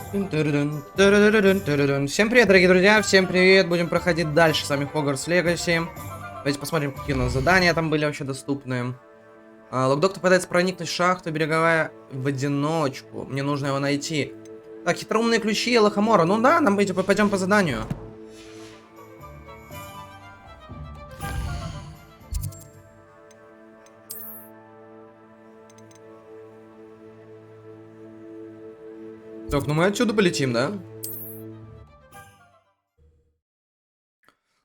Всем привет, дорогие друзья, всем привет, будем проходить дальше с вами Hogwarts Legacy. Давайте посмотрим, какие у нас задания там были вообще доступны. Локдоктор пытается проникнуть в шахту, береговая в одиночку, мне нужно его найти. Так, хитроумные ключи и лохомора, ну да, нам пойдем по заданию. Так, ну мы отсюда полетим, да?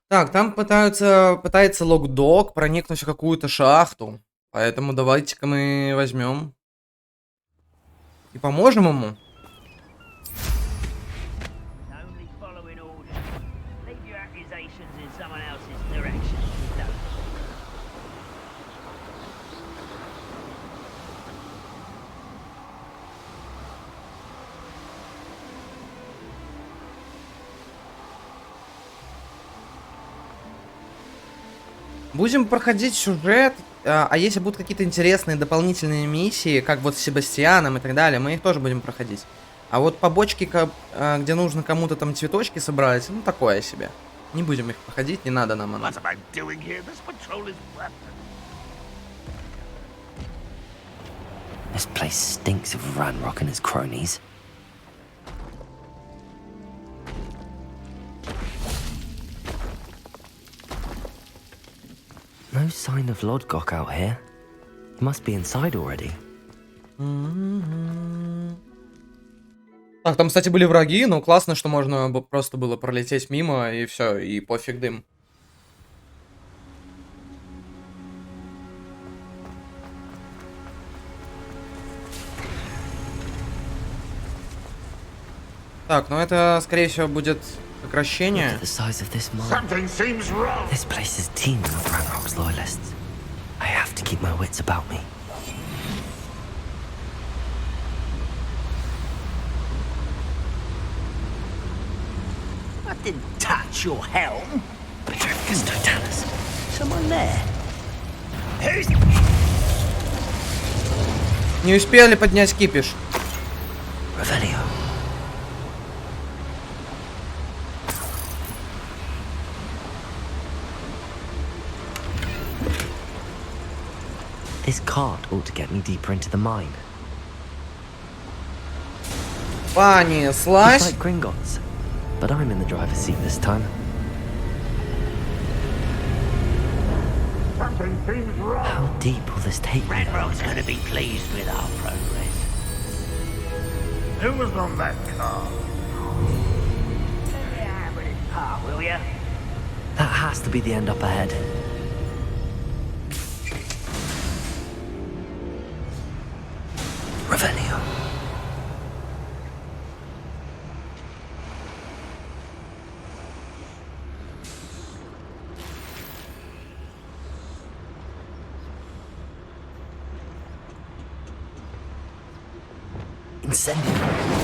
Так, там пытается локдог проникнуть в какую-то шахту. Поэтому давайте-ка мы возьмем и поможем ему. Будем проходить сюжет, а если будут какие-то интересные дополнительные миссии, как вот с Себастьяном и так далее, мы их тоже будем проходить. А вот побочки, где нужно кому-то там цветочки собрать, ну такое себе. Не будем их проходить, не надо нам оно. This place stinks of Ranrock and his cronies. No sign of Lodgok out here. He must be inside already. Так, там, кстати, были враги, но классно, что можно просто было пролететь мимо, и все, и пофиг дым. Так, ну это, скорее всего, будет сокращение. The size of this mine. This place is teeming with Ranrock's loyalists. I have to keep my wits about me. I didn't touch your helm. Petrifacus totalis. Someone there. Who's... Не успели поднять кипиш. Revelio. This cart ought to get me deeper into the mine. Понеслась. It's like Gringotts, but I'm in the driver's seat this time. Something seems wrong. How deep will this take me? Ranrock's gonna be pleased with our progress. Who was on that car? Yeah, but it's part, will ya? That has to be the end up ahead. Revelio. Incendio.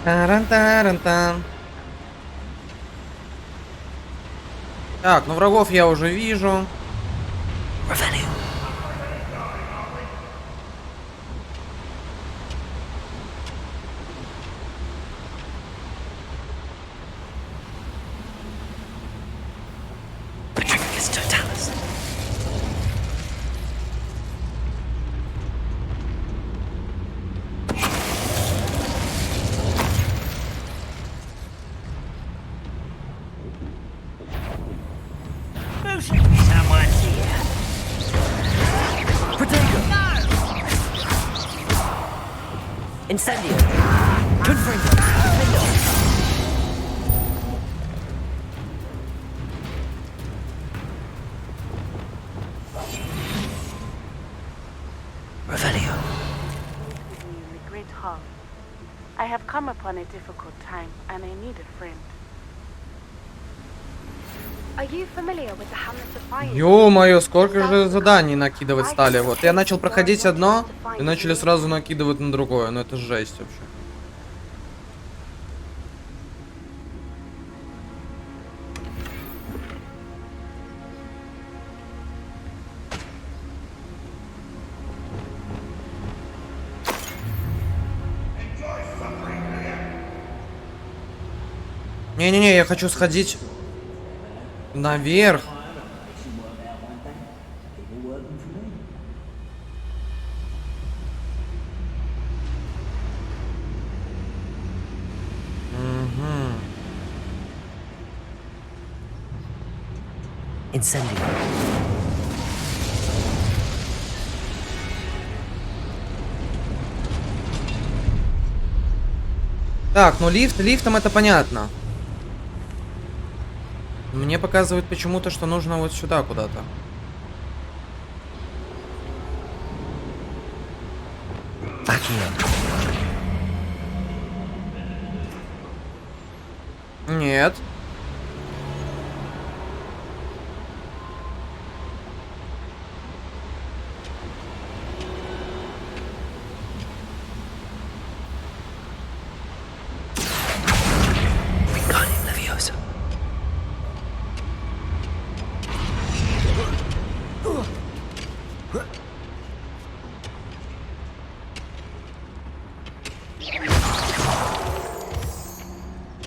Таран-таран-тан. Так, ну врагов я уже вижу. Revelio. Petrifacus totalis. Someone Incendio. Confringo. Defendo. Revelio. In the great hall, I have come upon a difficult time, and I need a friend. Are you familiar with the Hamlet of Fire? Ё-моё, сколько же заданий накидывать стали. Вот я начал проходить одно, и начали сразу накидывать на другое. Ну это жесть вообще. Не-не-не, я хочу сходить наверх. Incendio. Так, ну лифтом это понятно. Мне показывают почему-то, что нужно вот сюда куда-то. Нет.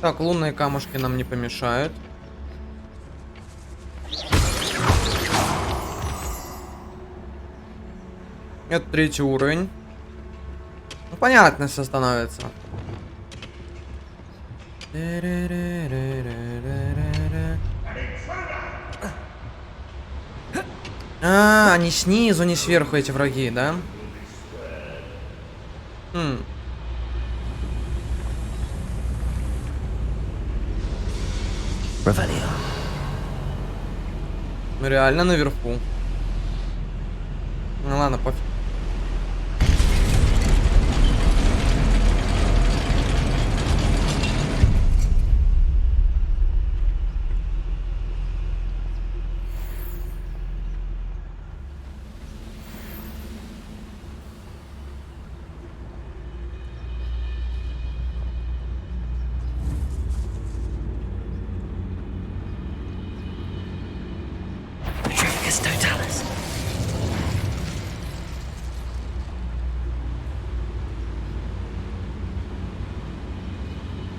Так, лунные камушки нам не помешают. Это 3-й уровень. Ну, понятно все становится. А, они снизу, не сверху эти враги, да? Мы реально наверху. Ну ладно, пофиг.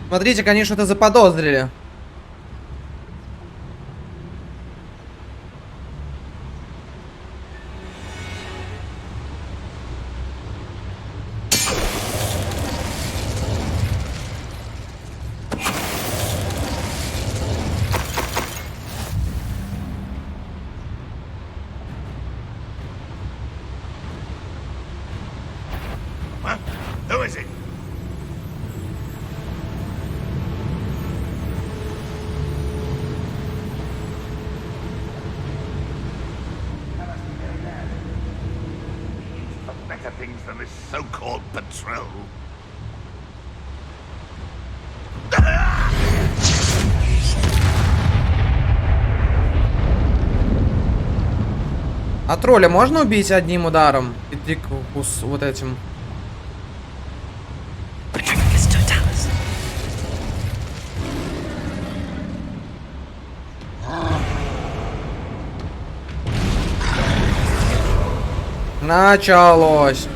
Смотрите, конечно, это заподозрили. Huh? Who is it? Better things than this so-called patrol. А тролля можно убить одним ударом? И трикус вот этим. Началось.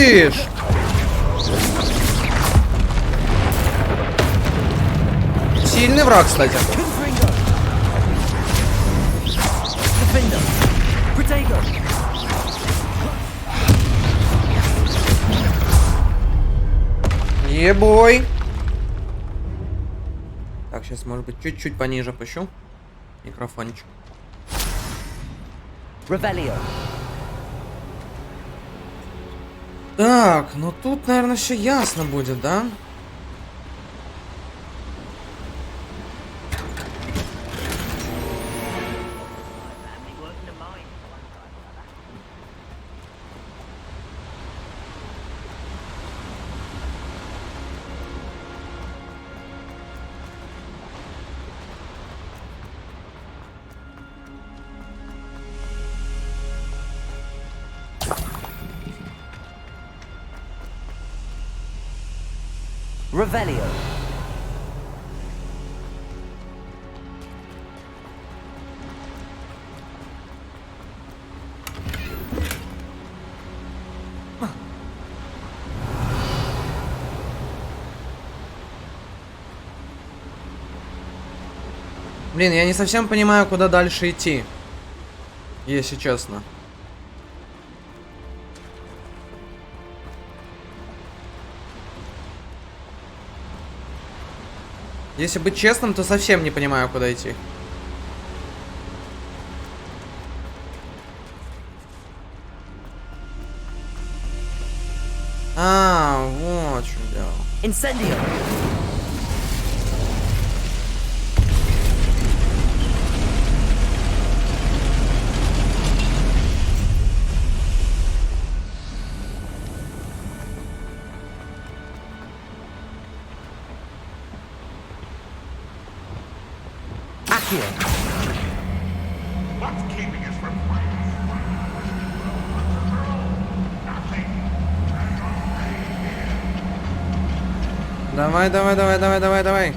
ты ж! Сильный враг, кстати. Ебой. Так, сейчас, может быть, чуть-чуть пониже опущу микрофончик. Так, ну тут, наверное, все ясно будет, да? Revelio. Блин, я не совсем понимаю, куда дальше идти. Если честно. Если быть честным, то совсем не понимаю, куда идти. А, вот в чем дело. Incendio. What's keeping us from playing? Nothing. Давай, давай, давай, давай, давай, давай.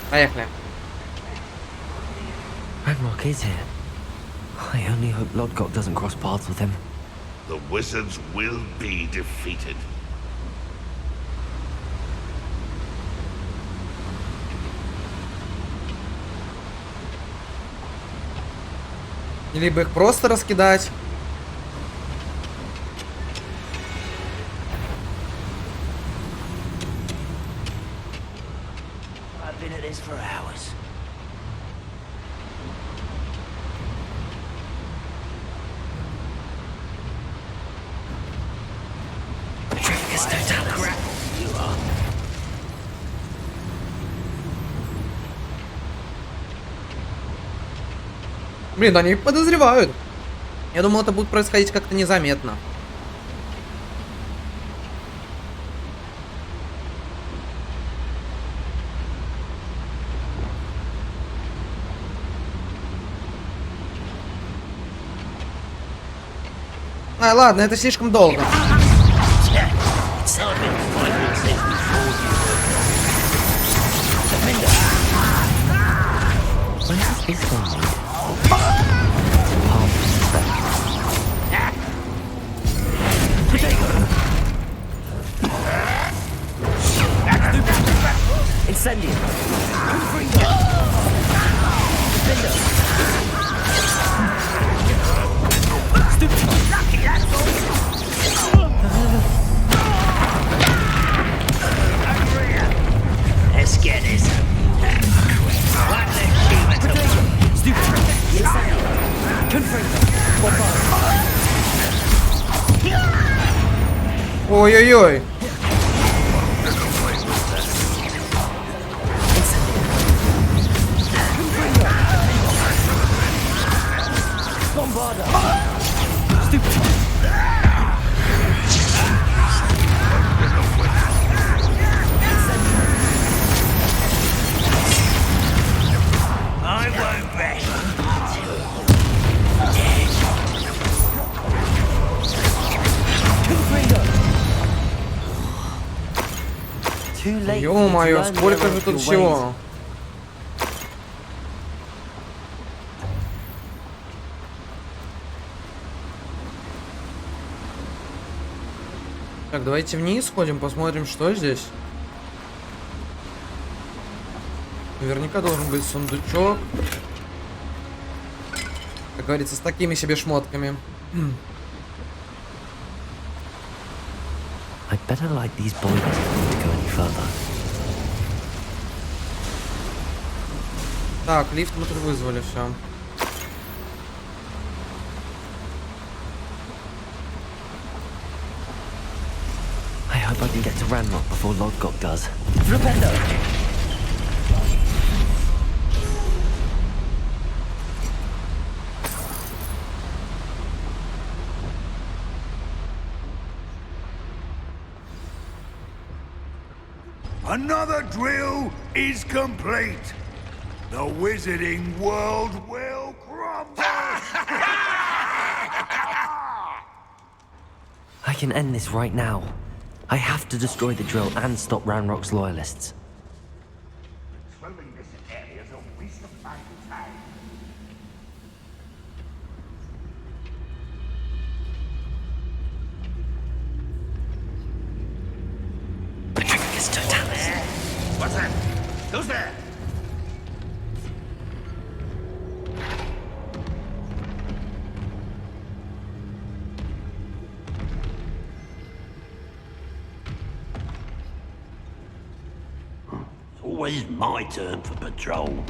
Поехали. Ragnarok is here. I only hope Lodgok doesn't cross paths with him. The wizards will be defeated. Либо их просто раскидать. I've been at this for hours. Блин, они подозревают. Я думал, это будет происходить как-то незаметно. А, ладно, это слишком долго. Incendio. Let's get it. Ой-ой-ой. too late. Ё-моё, сколько же тут всего. Так, давайте вниз сходим, посмотрим, что здесь. Наверняка должен быть сундучок. Как говорится, с такими себе шмотками. I'd better light these boilers before we go any further. Так, лифт мы тут вызвали, все. I hope I can get to Ranrock before Lodgok does. Flipendo! Another drill is complete. The wizarding world will crumble. I can end this right now. I have to destroy the drill and stop Ranrock's loyalists. Swimming this area is a waste of my time. Patricus Totalis. What's that? Who's there? It's always my turn for patrol.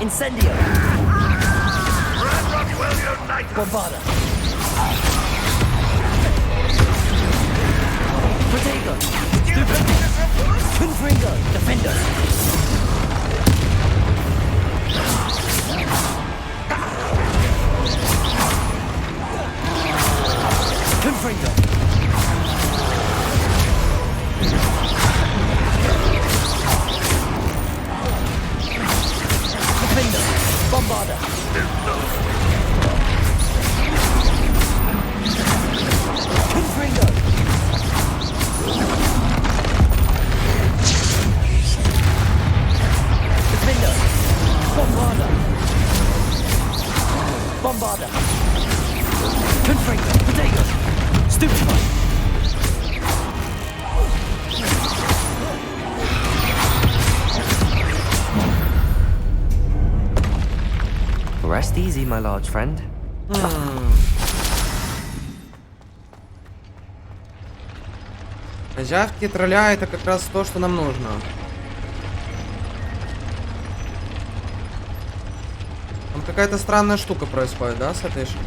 Incendio! Ranrock will unite us. Bombarda! Protego! Confringo! Defender! Confringo! Defender! Bombarda! Confringo! Defender! Bombarda! Bombarda! Confringo! Protego! Stupefy! Rest easy, my large friend. Козявки, тролля — это как раз то, что нам нужно. Там какая-то странная штука происходит, да, с этой штукой?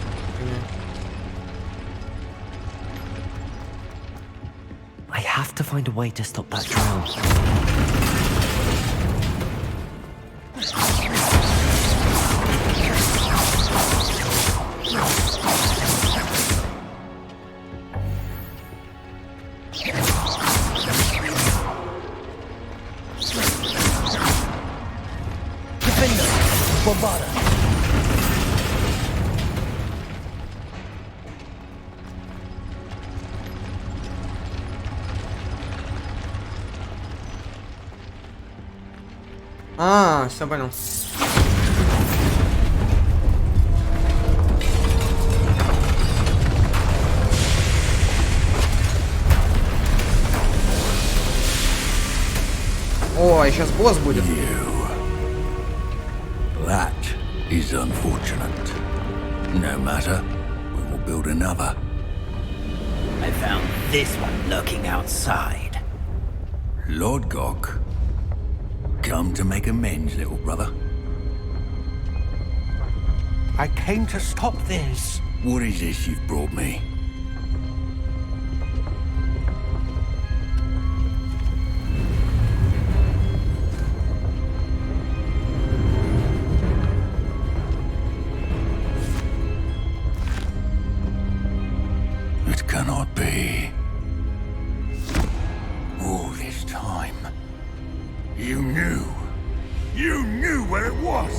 I have to find a way to stop that drill. Defender! Bombarda! А, все понял. О, сейчас босс будет. That is unfortunate. No matter, we will build another. I found this one lurking outside. Lord Gok, come to make amends, little brother. I came to stop this. What is this you've brought me? where it was.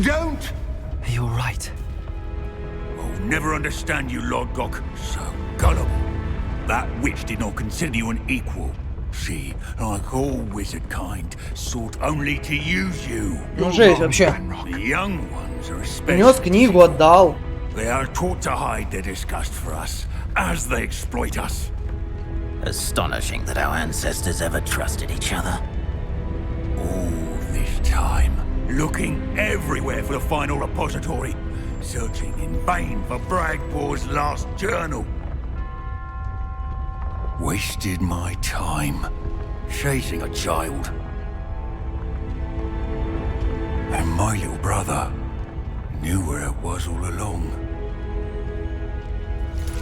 Don't! You're right. I'll never understand you, Lord Gok. So gullible. That witch did not consider you an equal. She, like all wizard kind, sought only to use you. Ну жесть вообще. The young ones are Принес especially. книгу, отдал. They are taught to hide their disgust for us, as they exploit us. Astonishing that our ancestors ever trusted each other. All this time, looking everywhere for the final repository, searching in vain for Bragbor's last journal. Wasted my time chasing a child. And my little brother knew where it was all along.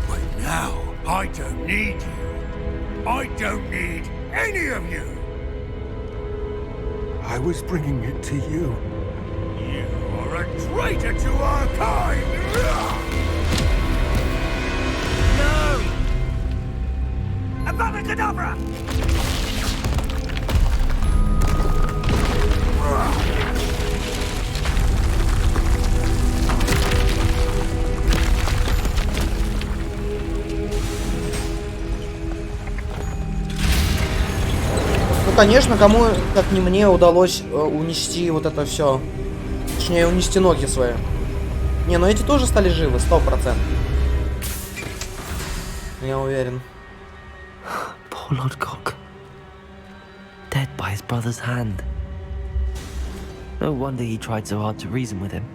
But now, I don't need you. I don't need any of you. I was bringing it to you. You are a traitor to our kind! No! Avada-kedavra! Ну, конечно, кому, как не мне, удалось унести вот это все. Точнее, унести ноги свои. Не, ну эти тоже стали живы, 100%. Я уверен. Poor Lord Cock. Dead by his brother's hand. No wonder he tried so hard to reason with him.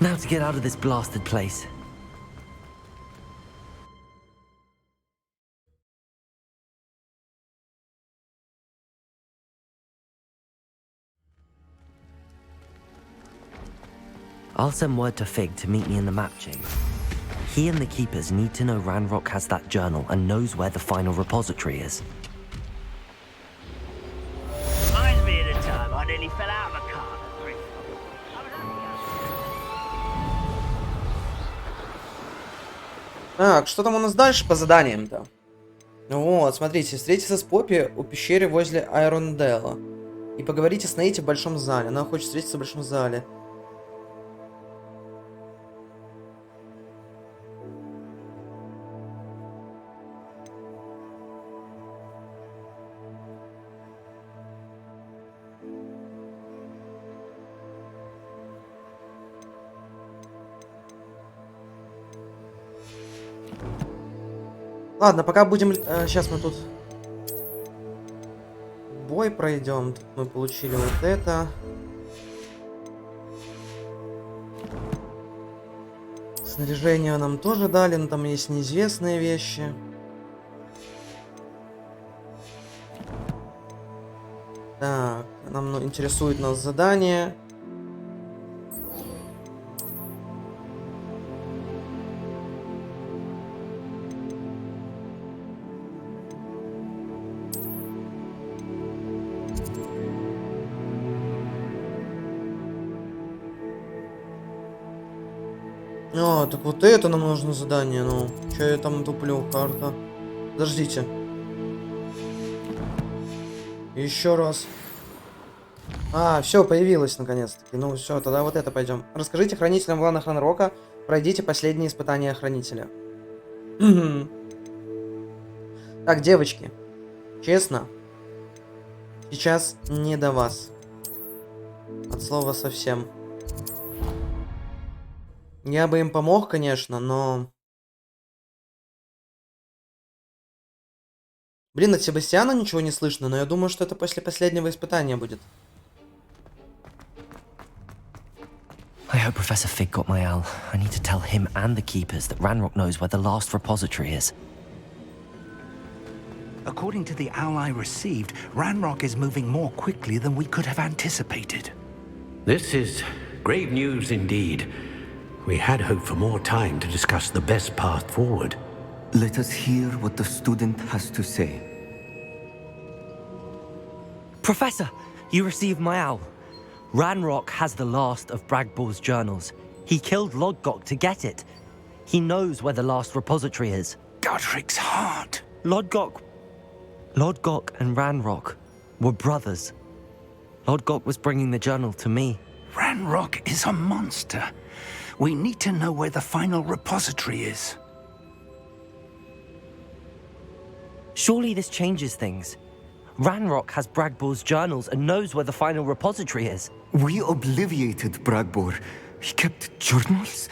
Now to get out of this blasted place. I'll send word to Fig to meet me in the map chamber. He and the Keepers need to know Ranrock has that journal and knows where the final repository is. Reminds me of the time I nearly fell out of a car. Так, что там у нас дальше по заданиям-то? Вот, смотрите, встретиться с Поппи у пещеры возле Айронделла. И поговорите с Нейти в большом зале. Она хочет встретиться в большом зале. Ладно, пока будем... сейчас мы тут бой пройдем. Тут мы получили вот это. Снаряжение нам тоже дали, но там есть неизвестные вещи. Так, нам интересует нас задание. А, так вот это нам нужно задание, ну. Чё я там туплю, карта? Подождите. Еще раз. А, все, появилось наконец-таки. Ну все, тогда вот это пойдем. Расскажите хранителям клана Хранрока, пройдите последние испытания хранителя. Так, девочки. Честно. Сейчас не до вас. От слова совсем. Я бы им помог, конечно, но... Блин, от Себастьяна ничего не слышно, но я думаю, что это после последнего испытания будет. I hope Professor Fig got my owl. I need to tell him and the Keepers that Ranrock knows where the last repository is. According to the owl I received, Ranrock is moving more quickly than we could have anticipated. This is Grave news indeed. We had hoped for more time to discuss the best path forward. Let us hear what the student has to say. Professor, you received my owl. Ranrock has the last of Bragbor's journals. He killed Lodgok to get it. He knows where the last repository is. Godric's heart. Lodgok and Ranrock were brothers. Lodgok was bringing the journal to me. Ranrock is a monster. We need to know where the final repository is. Surely this changes things. Ranrock has Bragbor's journals and knows where the final repository is. We obliviated Bragbor. He kept journals?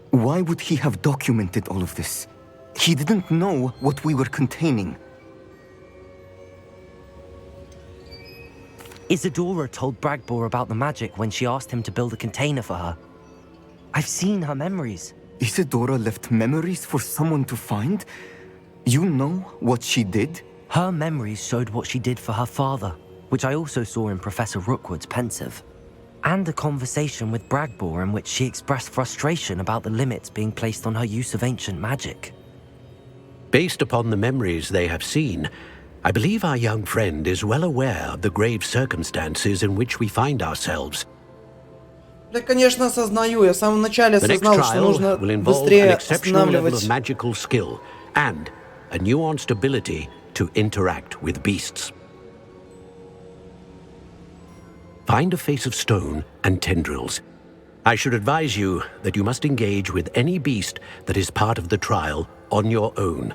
Why would he have documented all of this? He didn't know what we were containing. Isadora told Bragbor about the magic when she asked him to build a container for her. I've seen her memories. Isadora left memories for someone to find? You know what she did? Her memories showed what she did for her father, which I also saw in Professor Rookwood's pensive. And a conversation with Bragbor in which she expressed frustration about the limits being placed on her use of ancient magic. Based upon the memories they have seen, I believe our young friend is well aware of the grave circumstances in which we find ourselves. Да, конечно, осознаю. Я в самом начале The next осознал, что trial нужно will involve an быстрее exceptional level of останавливать. magical skill and a nuanced ability to interact with beasts. Find a face of stone and tendrils. I should advise you that you must engage with any beast that is part of the trial on your own.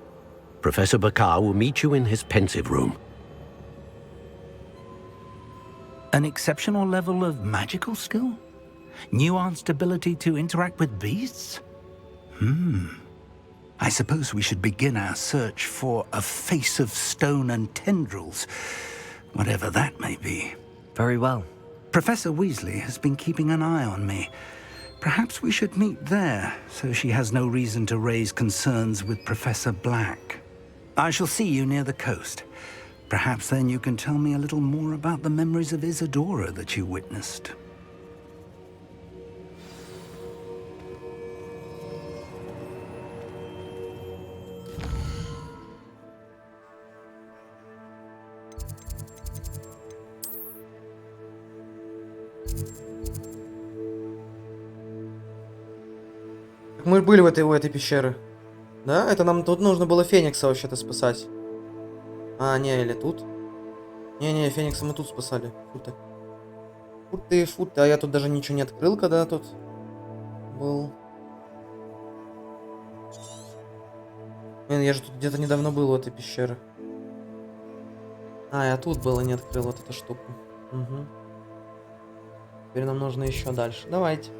Professor Bakar will meet you in his pensive room. An exceptional level of magical skill? Nuanced ability to interact with beasts? I suppose we should begin our search for a face of stone and tendrils, whatever that may be. Very well. Professor Weasley has been keeping an eye on me. Perhaps we should meet there, so she has no reason to raise concerns with Professor Black. I shall see you near the coast. Perhaps then you can tell me a little more about the memories of Isadora that you witnessed. Мы были у этой пещеры. Да? Это нам тут нужно было Феникса вообще-то спасать. А, не, или тут? Не-не, Феникса мы тут спасали. Фу ты, а я тут даже ничего не открыл, когда тут был. Блин, я же тут где-то недавно был у этой пещеры. А, я тут был и не открыл вот эту штуку. Угу. Теперь нам нужно еще дальше. Давайте.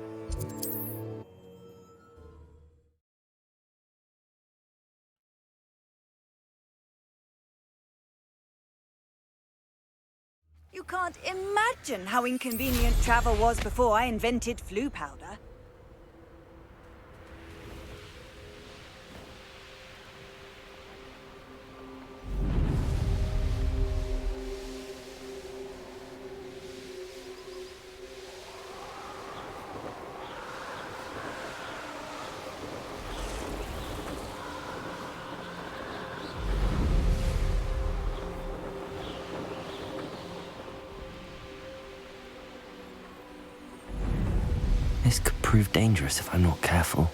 You can't imagine how inconvenient travel was before I invented flu powder. This could prove dangerous if I'm not careful.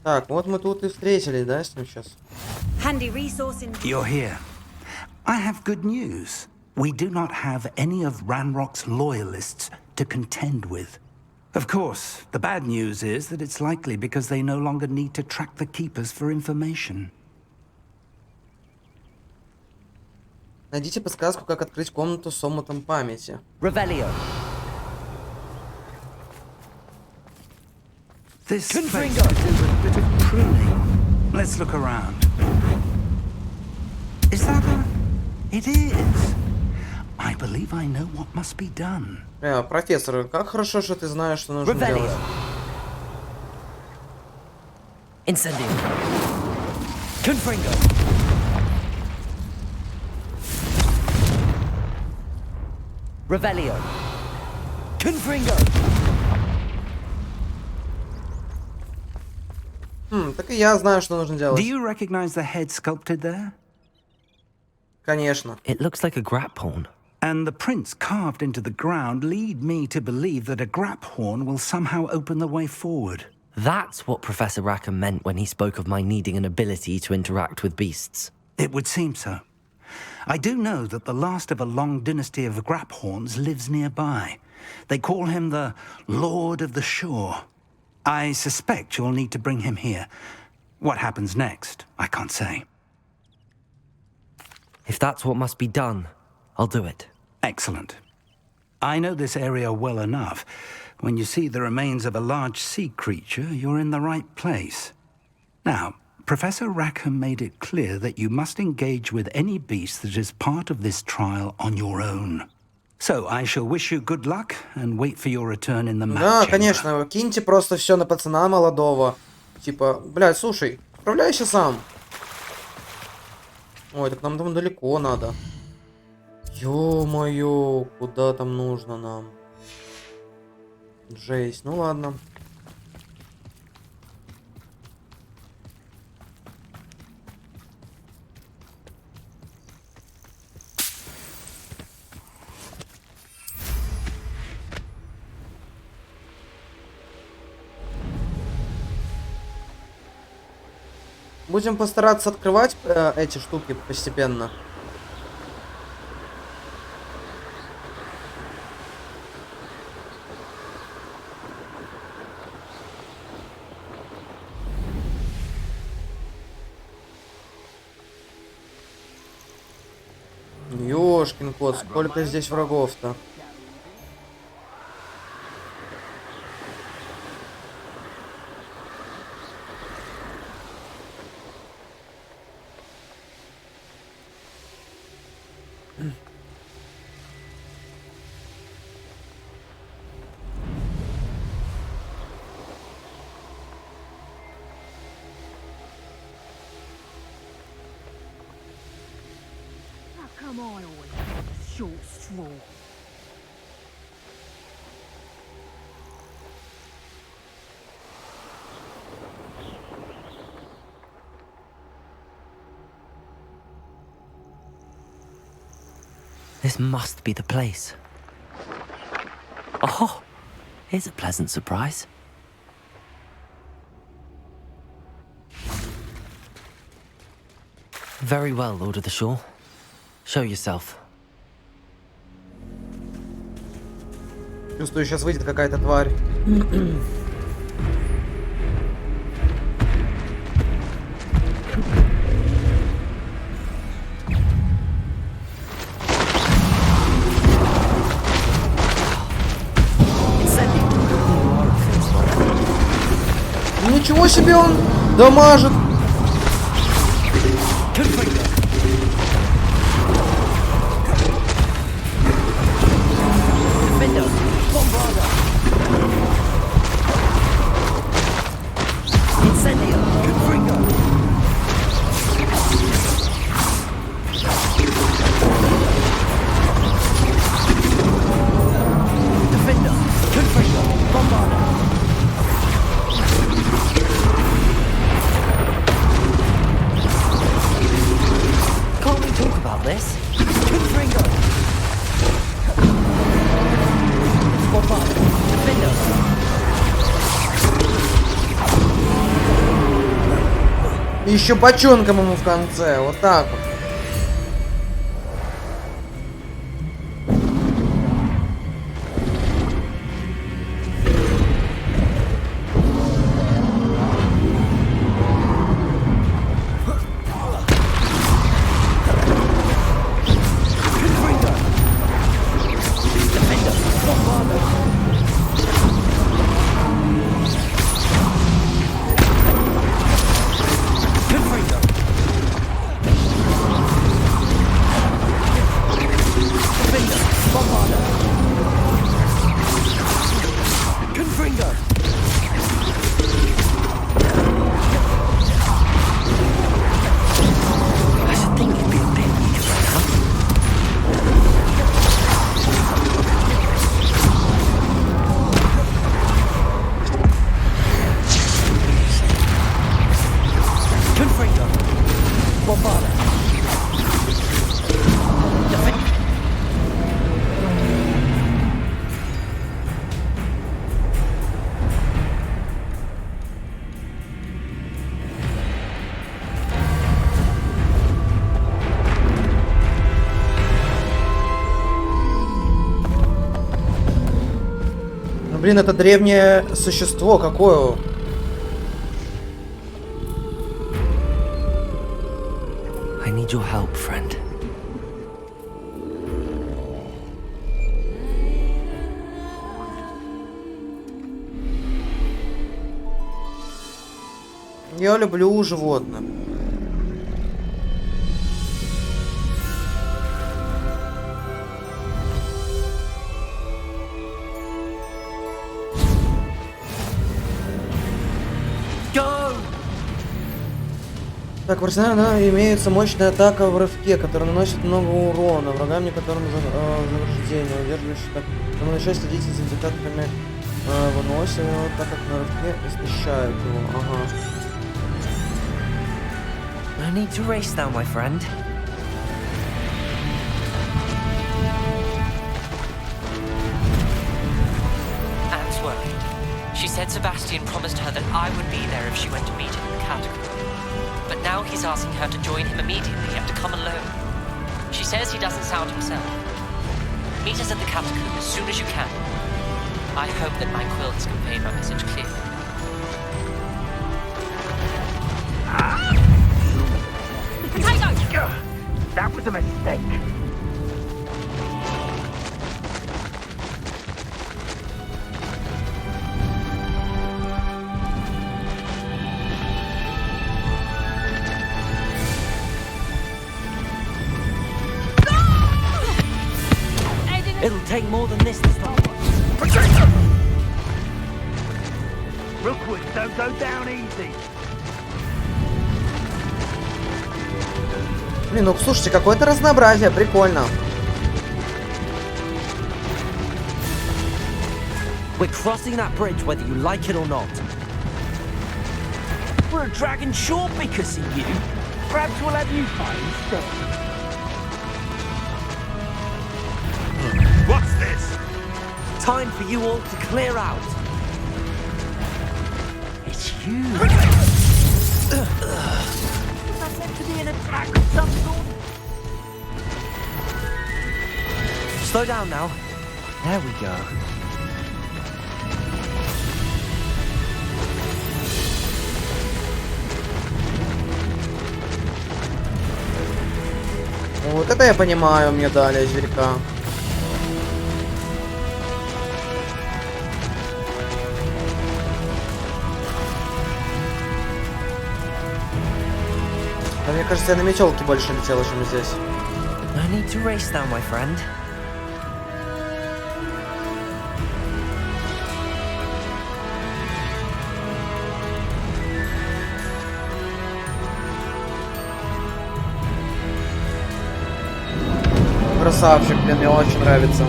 Так, вот мы тут и встретились, да, с ним сейчас? Handy resource in... You're here. I have good news. We do not have any of Ranrock's loyalists to contend with. Of course, the bad news is that it's likely because they no longer need to track the Keepers for information. Найдите подсказку, как открыть комнату с омутом памяти. Revelio. This place could do with a bit of pruning. Let's look around. Is that a... It is. I believe I know what must be done. Профессор, как хорошо, что ты знаешь, что нужно делать. Incendio. Confringo. Revelio. Confringo. Так и я знаю, что нужно делать. Do you recognize the head sculpted there? Конечно. It looks like a grap horn. And the prints carved into the ground lead me to believe that a grap horn will somehow open the way forward. That's what Professor Rackham meant when he spoke of my needing an ability to interact with beasts. It would seem so. I do know that the last of a long dynasty of grap horns lives nearby. They call him the Lord of the Shore. I suspect you'll need to bring him here. What happens next, I can't say. If that's what must be done, I'll do it. Excellent. I know this area well enough. When you see the remains of a large sea creature, you're in the right place. Now, Professor Rackham made it clear that you must engage with any beast that is part of this trial on your own. So, I shall wish you good luck and wait for your return in the match. Да, конечно, киньте просто все на пацана молодого. Типа, блядь, слушай, справляйся сам. Ой, так нам там далеко надо. Ё-моё, куда там нужно нам? Жесть, ну ладно. Будем постараться открывать эти штуки постепенно. Ёшкин кот, сколько здесь врагов-то. This must be the place. Oh, here's a pleasant surprise. Very well, Lord of the Shore. Show yourself. Чувствую, сейчас выйдет какая-то тварь. Ничего себе он дамажит. Еще бочонком ему в конце, вот так вот. Блин, это древнее существо какое? I need your help, friend. Я люблю животных. Так, в арсенале, да, имеется мощная атака в рывке, которая наносит много урона врагам, некоторым заграждения, удерживающих так. Но начать следить за индикаторами выносит его, так как на рывке истощают его. Ага. I need to race now, my friend. Anne's worried. She said Sebastian promised her that I would be there if she went to meet him in the catacomb. But now he's asking her to join him immediately and to come alone. She says he doesn't sound himself. Meet us at the catacomb as soon as you can. I hope that my quill has conveyed my message clearly. That was a mistake. It'll take more than this to stop. Rookwood, don't go down easy. Блин, ну слушайте, какое-то разнообразие, прикольно. We're crossing that bridge whether you like it or not. We're a dragon short because of you. Perhaps we'll have you fight instead. What's this? Time for you all to clear out. It's you. Was that meant to be an attack of some sort? Slow down now. There we go. Вот это я понимаю, мне дали зверька. А мне кажется, я на метелке больше летела, чем здесь. No need to race now, my friend. Красавчик, блин, мне очень нравится.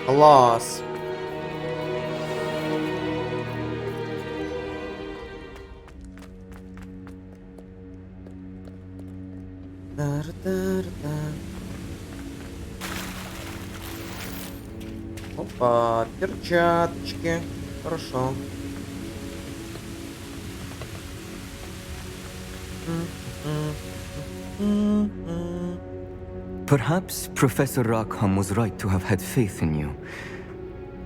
Класс. Опа, перчаточки. Хорошо. Perhaps Professor Rackham was right to have had faith in you.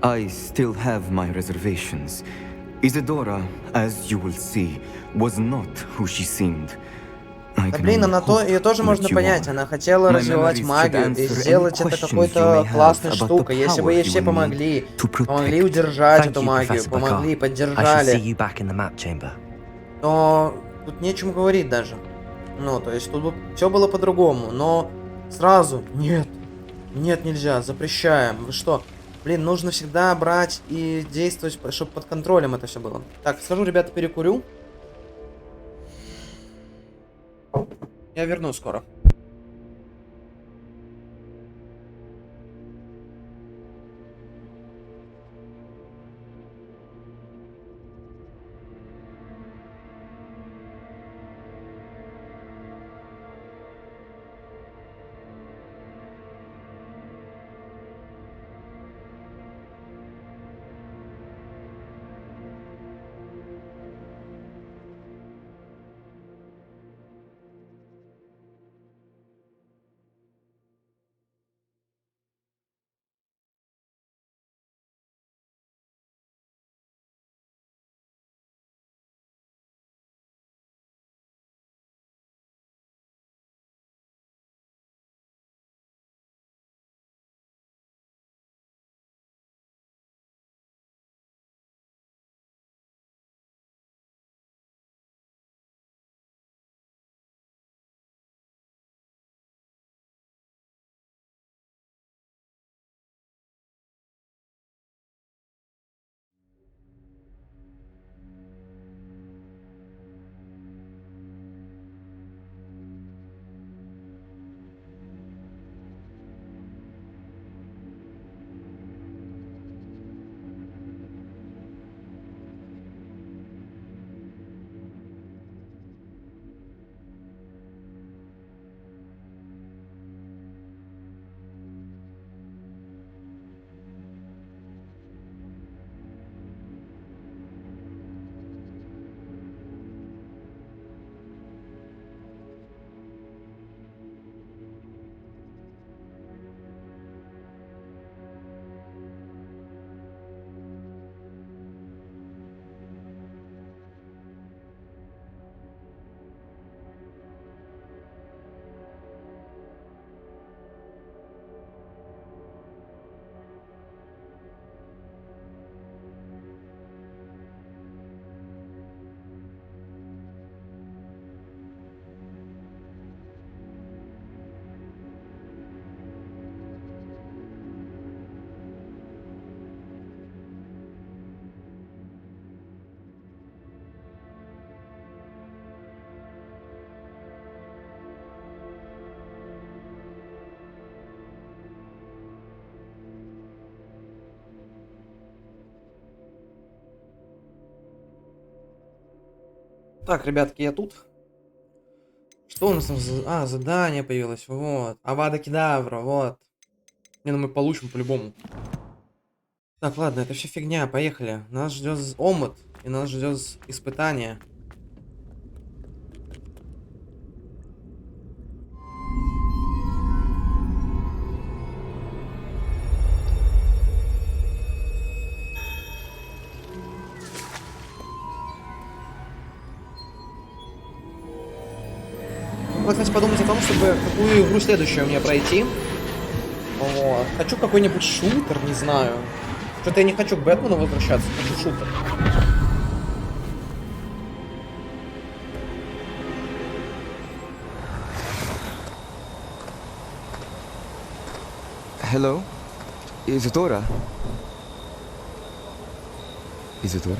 I still have my reservations. Isadora, as you will see, was not who she seemed. Да блин, она то, ее тоже можно понять. Она хотела развивать магию и сделать это какой-то классной штукой. Если бы ей все помогли, помогли удержать эту магию, помогли, поддержали, то тут нечем говорить даже. Ну, то есть тут все было по-другому, но сразу нет, нет, нельзя, запрещаем. Вы что? Блин, нужно всегда брать и действовать, чтобы под контролем это все было. Так, схожу, ребята, перекурю. Я вернусь скоро. Так, ребятки, я тут. Что у нас там за... А, задание появилось, вот. Авада Кедавра, вот. Не, ну мы получим по-любому. Так, ладно, это все фигня, поехали. Нас ждет омут, и нас ждет испытание. Надо, кстати, подумать о том, чтобы какую игру следующую мне пройти. Вот. Хочу какой-нибудь шутер, не знаю. Что-то я не хочу к Бэтмену возвращаться, хочу шутер. Hello? Isadora? Isadora?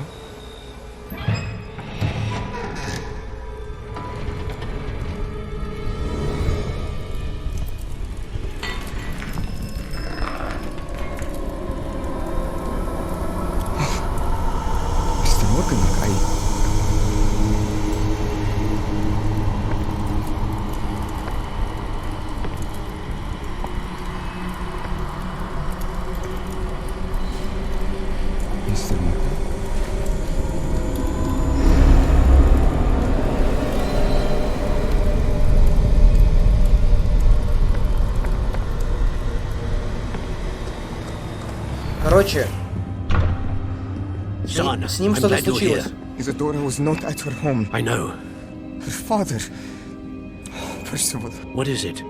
Короче, с ним что-то случилось. Isadora was not at her home. I know. Her father... Percival. What is it?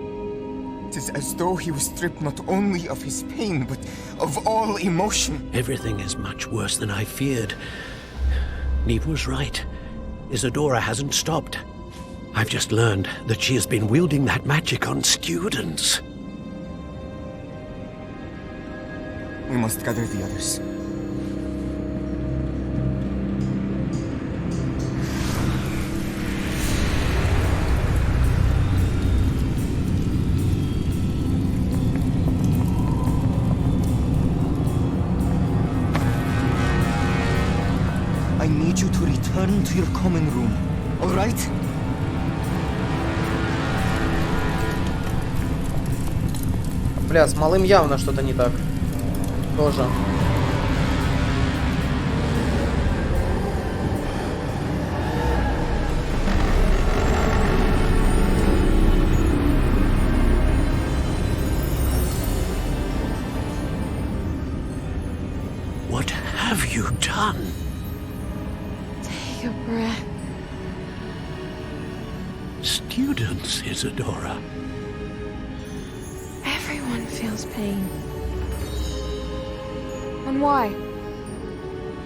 It is as though he was stripped not only of his pain, but of all emotion. Everything is much worse than I feared. Neve was right. Isadora hasn't stopped. I've just learned that she has been wielding that magic on students. We must gather the others. return to your common room, all right? Бля, с малым явно что-то не так. Тоже. What have you done? Take a breath. Students, Isadora. Everyone feels pain. And why?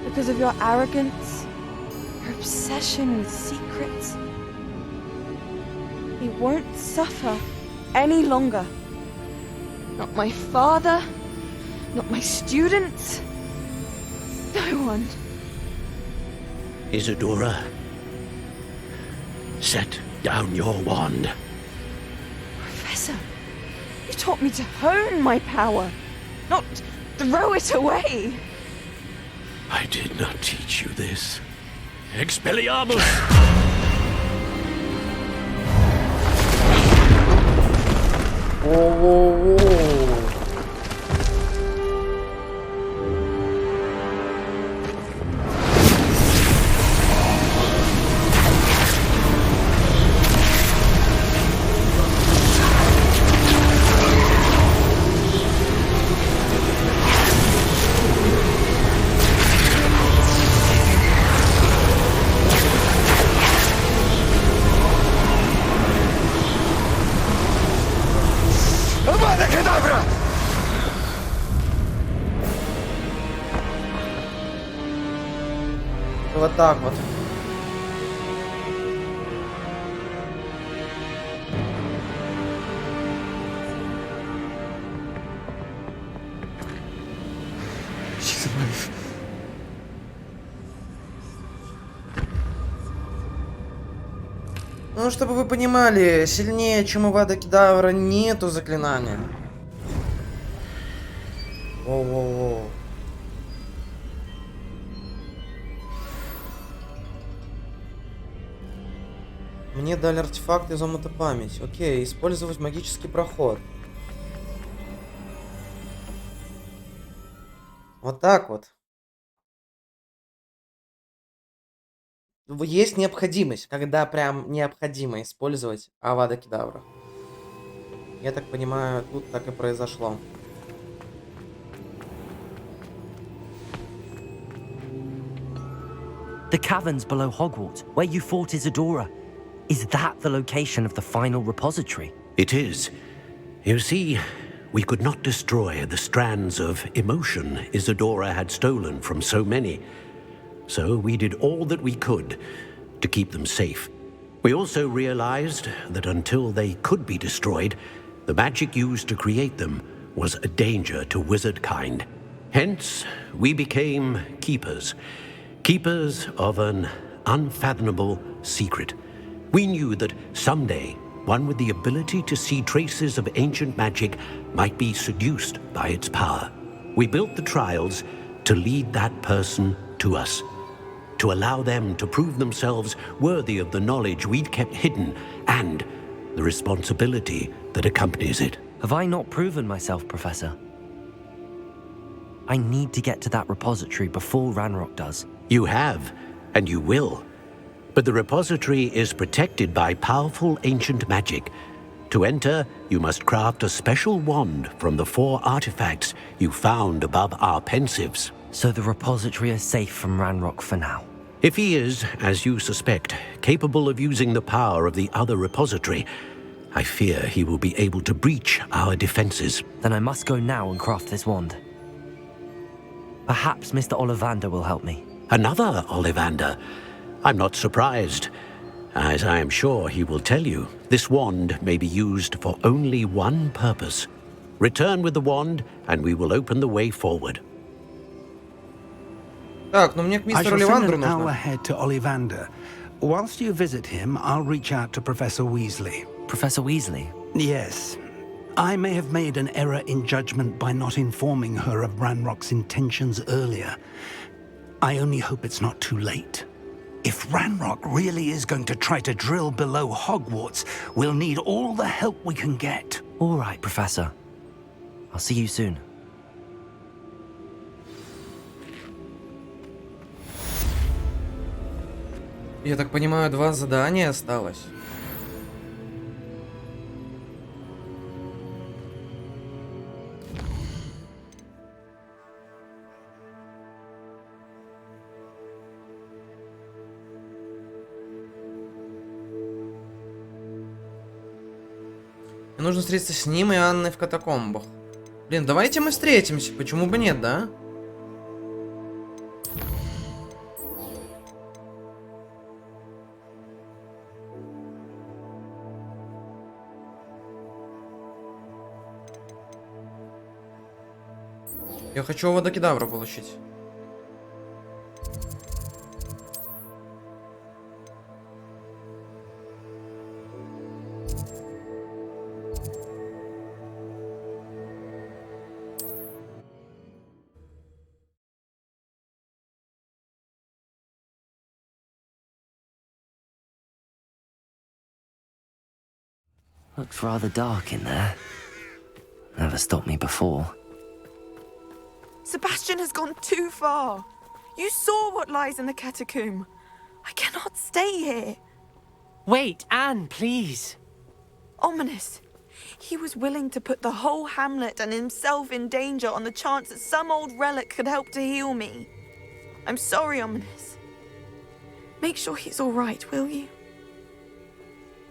Because of your arrogance? Your obsession with secrets? He won't suffer any longer. Not my father, not my students, no one. Isadora, set down your wand. Professor, you taught me to hone my power, not throw it away. I did not teach you this. Expelliarmus! Воу-воу-воу. Вот так вот. She's alive. Ну, чтобы вы понимали, сильнее, чем у Авада Кедавра, нету заклинания. Воу-воу-воу. Мне дали артефакт из омута память. Окей, использовать магический проход. Вот так вот. Есть необходимость, когда прям необходимо использовать Авада Кедавра. Я так понимаю, тут так и произошло. The caverns below Hogwarts, where you fought Isadora. Is that the location of the final repository? It is. You see, we could not destroy the strands of emotion Isadora had stolen from so many. So we did all that we could to keep them safe. We also realized that until they could be destroyed, the magic used to create them was a danger to wizard kind. Hence, we became keepers. Keepers of an unfathomable secret. We knew that someday, one with the ability to see traces of ancient magic might be seduced by its power. We built the trials to lead that person to us, to allow them to prove themselves worthy of the knowledge we'd kept hidden and the responsibility that accompanies it. Have I not proven myself, Professor? I need to get to that repository before Ranrock does. You have, and you will. But the repository is protected by powerful ancient magic. To enter, you must craft a special wand from the 4 artifacts you found above our pensives. So the repository is safe from Ranrock for now. If he is, as you suspect, capable of using the power of the other repository, I fear he will be able to breach our defenses. Then I must go now and craft this wand. Perhaps Mr. Ollivander will help me. Another Ollivander? I'm not surprised. As I am sure he will tell you, this wand may be used for only one purpose. Return with the wand, and we will open the way forward. Так, ну мне к мистеру Олливандру an hour нужно. ahead to Ollivander. Whilst you visit him, I'll reach out to Professor Weasley. Professor Weasley? Yes. I may have made an error in judgment by not informing her of Ranrock's intentions earlier. I only hope it's not too late. If Ranrock really is going to try to drill below Hogwarts, we'll need all the help we can get. All right, Professor. I'll see you soon. Я так понимаю, 2 задания осталось. Мне нужно встретиться с ним и Анной в катакомбах. Блин, давайте мы встретимся, почему бы нет, да? Я хочу водокидавра получить. Looks rather dark in there. Never stopped me before. Sebastian has gone too far. You saw what lies in the catacomb. I cannot stay here. Wait, Anne, please. Ominous. He was willing to put the whole hamlet and himself in danger on the chance that some old relic could help to heal me. I'm sorry, Ominous. Make sure he's all right, will you?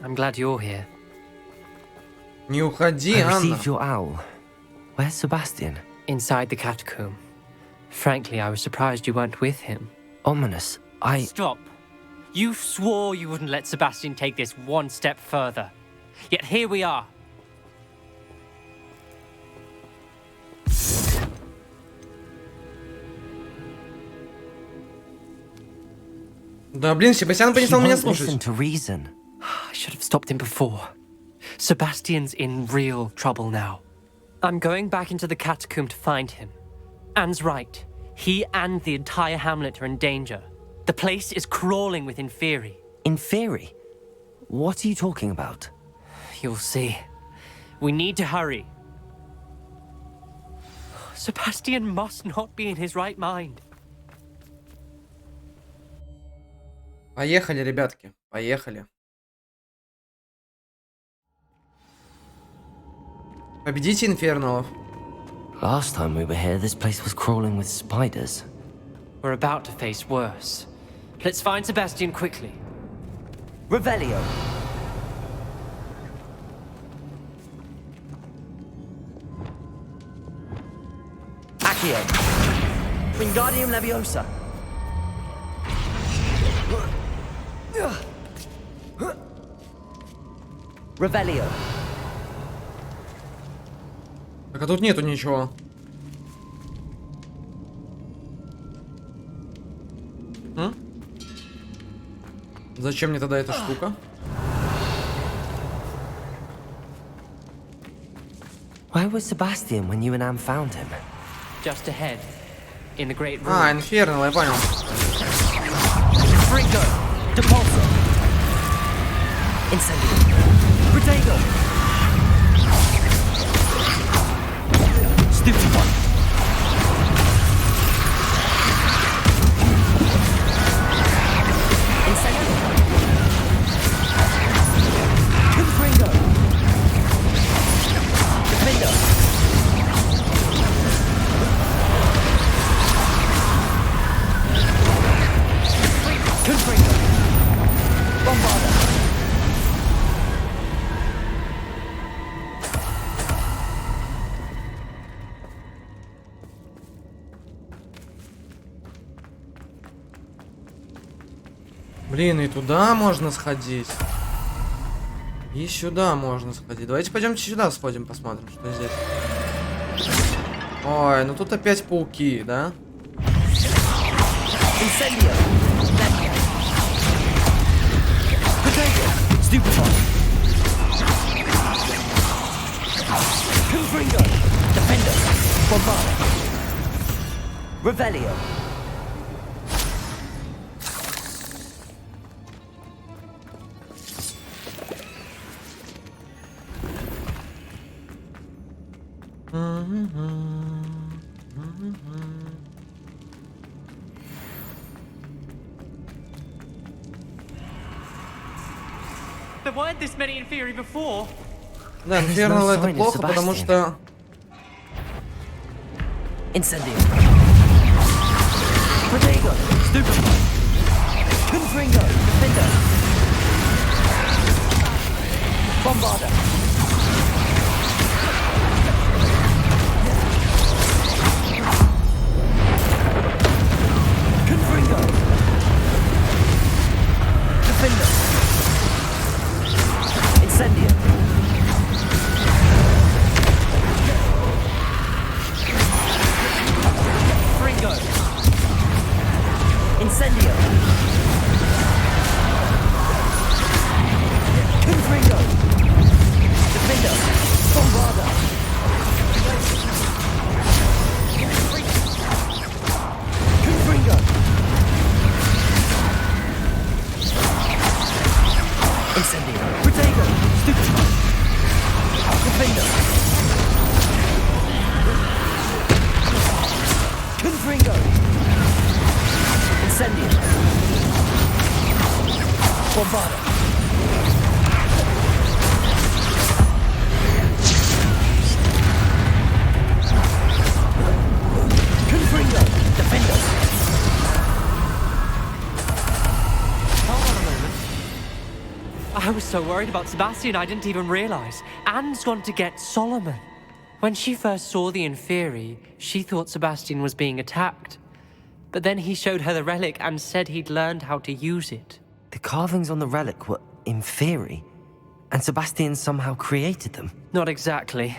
I'm glad you're here. Не уходи, I Анна. received your owl. Where's Sebastian? Inside the catacomb. Frankly, I was surprised you weren't with him. Ominous, Stop. You swore you wouldn't let Sebastian take this one step further. Yet here we are. Да, блин, Себастьян бы не стал He меня won't слушать. listen to reason. I should have stopped him before. Sebastian's in real trouble now. I'm going back into the catacomb to find him. Anne's right. He and the entire hamlet are in danger. The place is crawling with Inferi. Inferi? What are you talking about? You'll see. We need to hurry. Sebastian must not be in his right mind. Поехали, ребятки, поехали. Победите инферналов. Last time we were here, this place was crawling with spiders. We're about to face worse. Let's find Sebastian quickly. Revelio! Accio! Wingardium Leviosa! Revelio! Так, а тут нету ничего. Зачем мне тогда эта штука? Where was Sebastian when you and Anne found him? Just ahead, in the great room. А, инфернал, я понял. Fringo! Depulso! Incendio! Protego! Stupefy! Incendio! Confringo! Defendo! Confringo! Bombarda! Блин, и туда можно сходить. И сюда можно сходить. Давайте пойдемте сюда сходим, посмотрим, что здесь. Ой, ну тут опять пауки, да? Incendio! Protego! Stupefy! Confringo! Defendo! Bombarda! Revelio! There weren't this many in theory before. Да, Инфернал это плохо, потому что... Incendio. Protego. Stupefy. Confringo. Defender. Bombarder. Confringo. Defender. Incendio. Fringo. Incendio. Confringo. Defender. Bombarder. Confringo. Incendio. Protego. Stupefy. Defender. Confringo. Incendio. Bombarder. Confringo. Defender. Hold on a moment. I was so worried about Sebastian I didn't even realize. Anne's gone to get Solomon. When she first saw the Inferi, she thought Sebastian was being attacked. But then he showed her the relic and said he'd learned how to use it. The carvings on the relic were Inferi, and Sebastian somehow created them. Not exactly.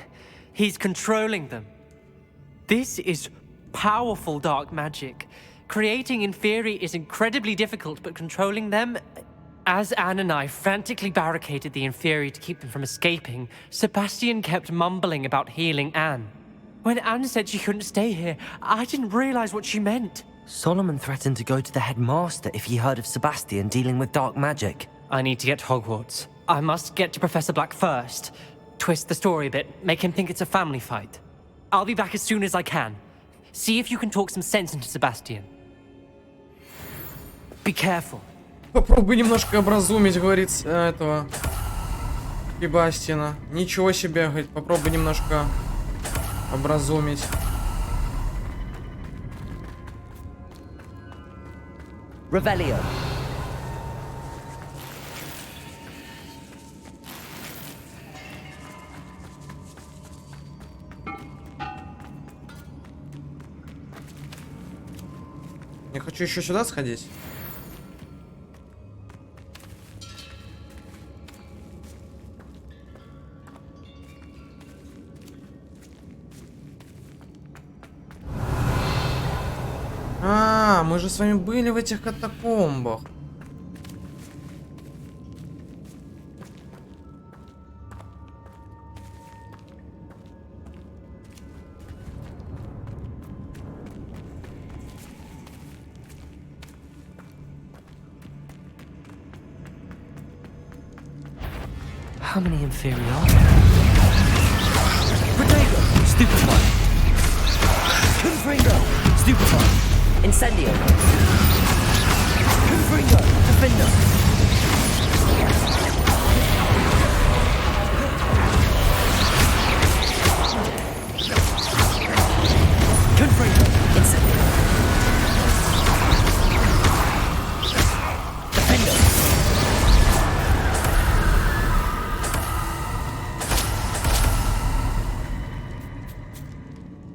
He's controlling them. This is powerful dark magic. Creating Inferi is incredibly difficult, but controlling them... As Anne and I frantically barricaded the Inferi to keep them from escaping, Sebastian kept mumbling about healing Anne. When Anne said she couldn't stay here, I didn't realize what she meant. Solomon threatened to go to the headmaster if he heard of Sebastian dealing with dark magic. I need to get to Hogwarts. I must get to Professor Black first. Twist the story a bit, make him think it's a family fight. I'll be back as soon as I can. See if you can talk some sense into Sebastian. Be careful. Попробуй немножко образумить, говорит, этого Себастьяна. Ничего себе, говорит, попробуй немножко образумить. Revelio. Я хочу еще сюда сходить. А, мы же с вами были в этих катакомбах. How many Inferi are there? Protego! Stupefy! Confringo! Stupefy! Incendio! Confringo! Defender! Confringo! Incendio! Defender!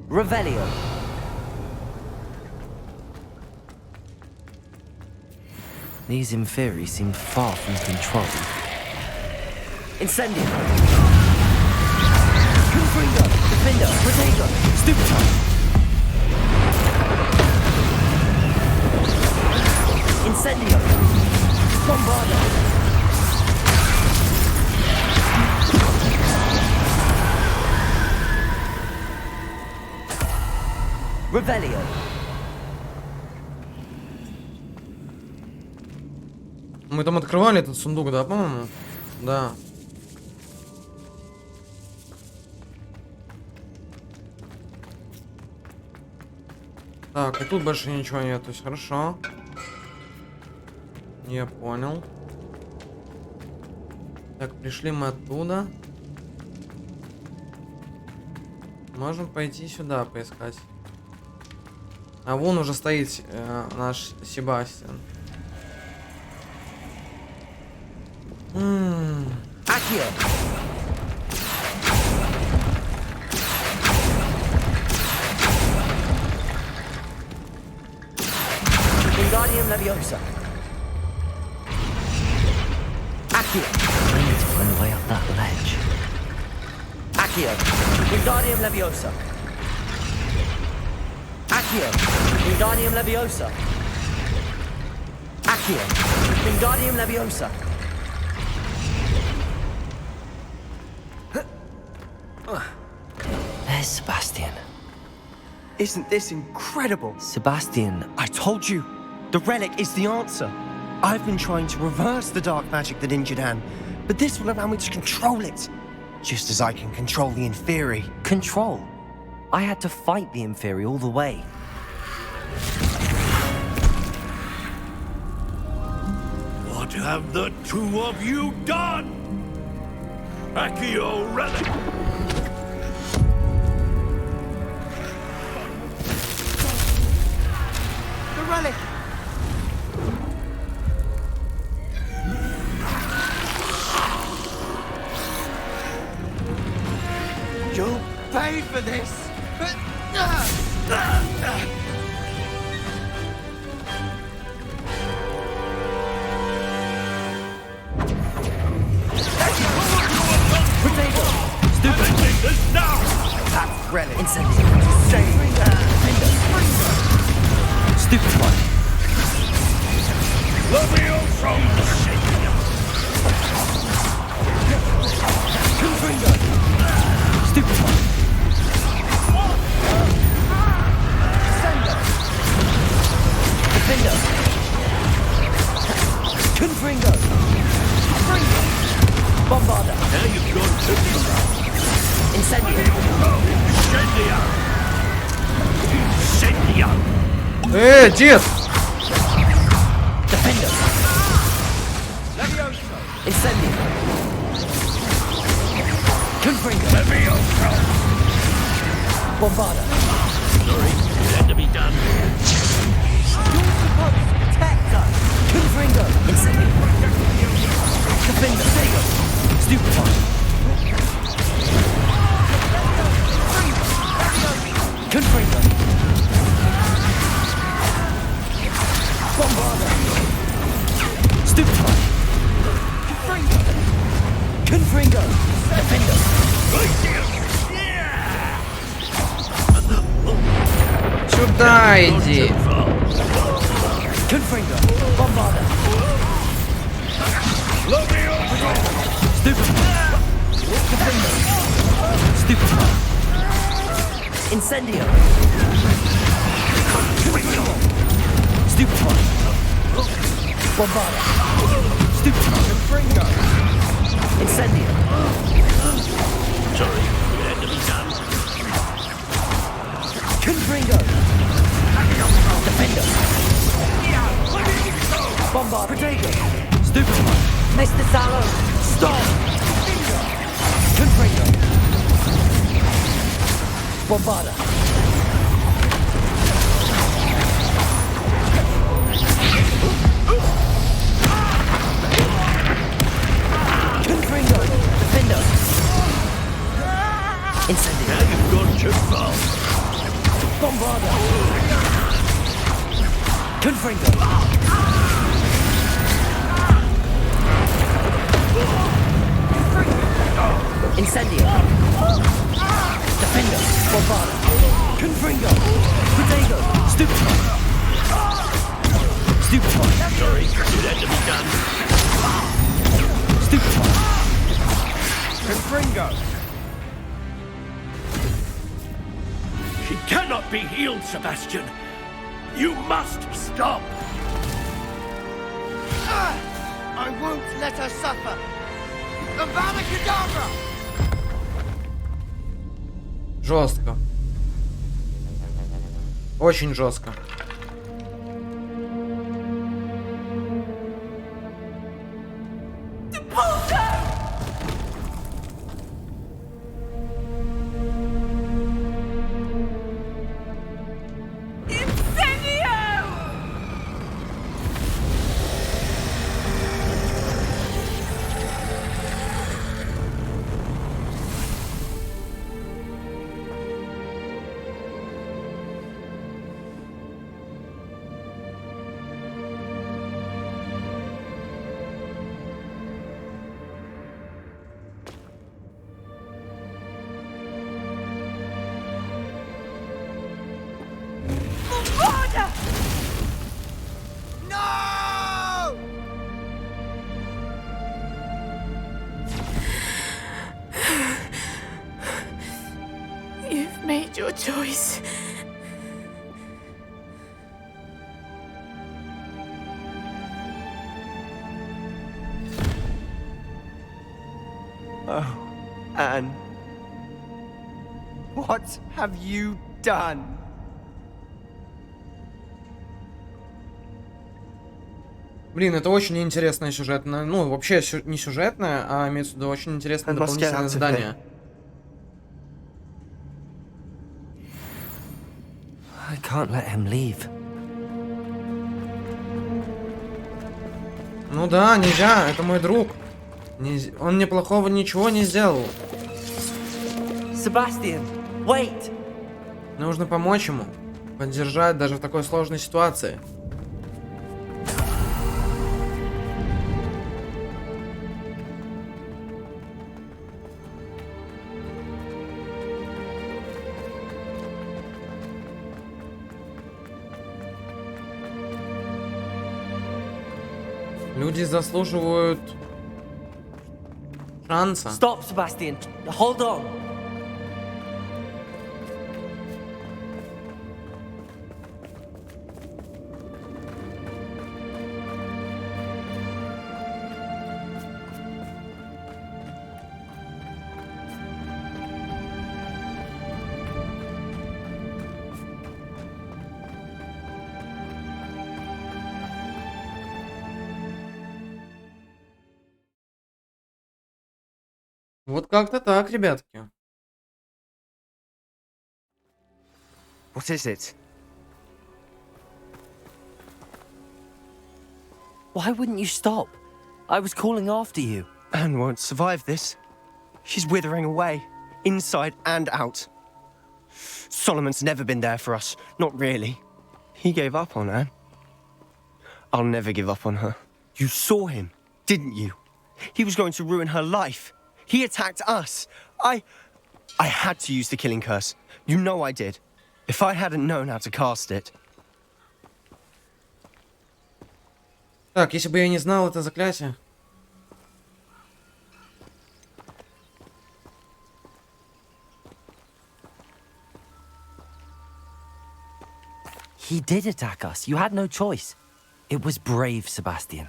Revelio. These Inferi seem far from control. Incendio. Confringo. Defender. Protego. Stupefy. Incendio. Bombarder. Revelio. Мы там открывали этот сундук, да, по-моему? Да. Так, и тут больше ничего нет, то есть хорошо. Я понял. Так, пришли мы оттуда. Можем пойти сюда поискать. А вон уже стоит наш Себастьян. Акия! Wingardium Leviosa. Accio. I need to find a way up that ledge. Accio. Wingardium Leviosa. Accio. Wingardium Leviosa. Accio. Wingardium Leviosa. There's Sebastian. Isn't this incredible? Sebastian, I told you, the relic is the answer. I've been trying to reverse the dark magic that injured Anne, but this will allow me to control it. Just as I can control the Inferi. Control? I had to fight the Inferi all the way. What have the two of you done? Accio relic! The relic! You'll pay for this! Potato! Stupid! Now! That's relic! Incendiary! Stupid one! Leviosa! Confringo! Stupid one! Sender! Defender! Confringo! Fringo! Bombarda! Now you've gone too far. Incendiary! Incendio! Incendio! Дед! Defender! Leviosa! Incendio! Confringo! Leviosa! Bombarda! Sorry, it had to be done. You're supposed to protect us! Confringo! Incendio! Defender! Stupid one! Confringo! Bombarda! Stupid one! Confringo! Confringo! Defender! Сюда иди! Confringo! Bombarda! Stupid one! Defender! Stupid one! Incendio! Stupid one! Bombarda! Stupid one! Confringo! Incendio! Sorry, it had to be done. Confringo! Defender! Bombard! Potato! Stupid one! Mr. Sallow! Stop! Confringo! Bombarda! Confringo! Defender! Incendio! Now you've gone too far. Bombarda! Confringo! Incendio! Defender! Bombarda! Confringo! Potato! Stupid one! Stupid one! Sorry, it had to be done. Stupid one! Confringo! She cannot be healed, Sebastian. You must stop. I won't let her suffer! Avada Kedavra! Жестко. Очень жестко. You've made your choice. Oh, Anne. What have you done? Блин, это очень интересное сюжетное, ну, вообще не сюжетное, а имеется в виду очень интересное дополнительное задание. I can't let him leave. Ну да, нельзя, это мой друг. Он мне плохого ничего не сделал. Sebastian, wait! Нужно помочь ему, поддержать даже в такой сложной ситуации. Люди заслуживают шанса. Stop, Sebastian. Hold on. Вот как-то так, ребятки. What is it? Why wouldn't you stop? I was calling after you. Anne won't survive this. She's withering away, inside and out. Solomon's never been there for us, not really. He gave up on Anne. I'll never give up on her. You saw him, didn't you? He was going to ruin her life. He attacked us. I had to use the killing curse. You know I did. If I hadn't known how to cast it. Так, если бы я не знал это заклятие. He did attack us. You had no choice. It was brave, Sebastian.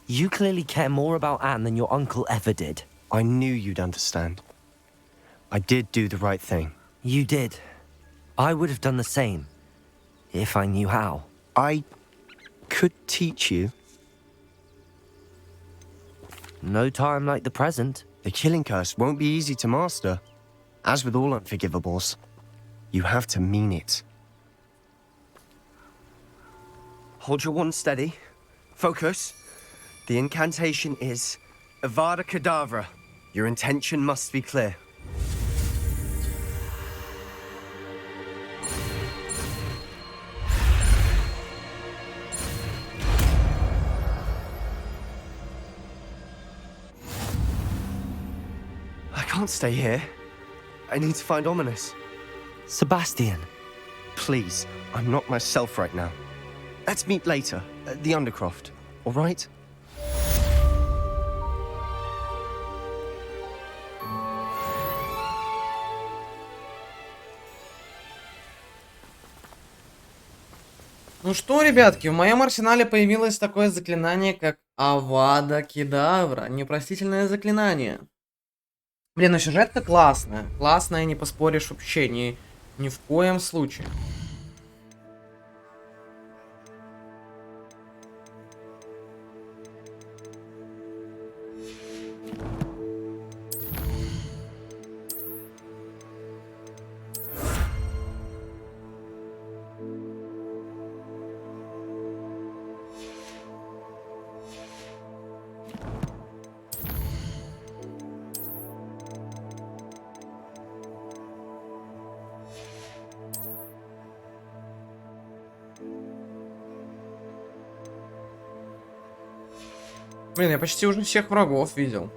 You clearly care more about Anne than your uncle ever did. I knew you'd understand. I did do the right thing. You did. I would have done the same, if I knew how. I could teach you. No time like the present. The killing curse won't be easy to master. As with all unforgivables, you have to mean it. Hold your wand steady. Focus. The incantation is Avada Kedavra. Your intention must be clear. I can't stay here. I need to find Ominous. Sebastian. Please, I'm not myself right now. Let's meet later, at the Undercroft, all right? Ну что, ребятки, в моем арсенале появилось такое заклинание, как Авада Кедавра. Непростительное заклинание. Блин, ну сюжетка классная. Классная, не поспоришь вообще, ни в коем случае. Блин, я почти уже всех врагов видел.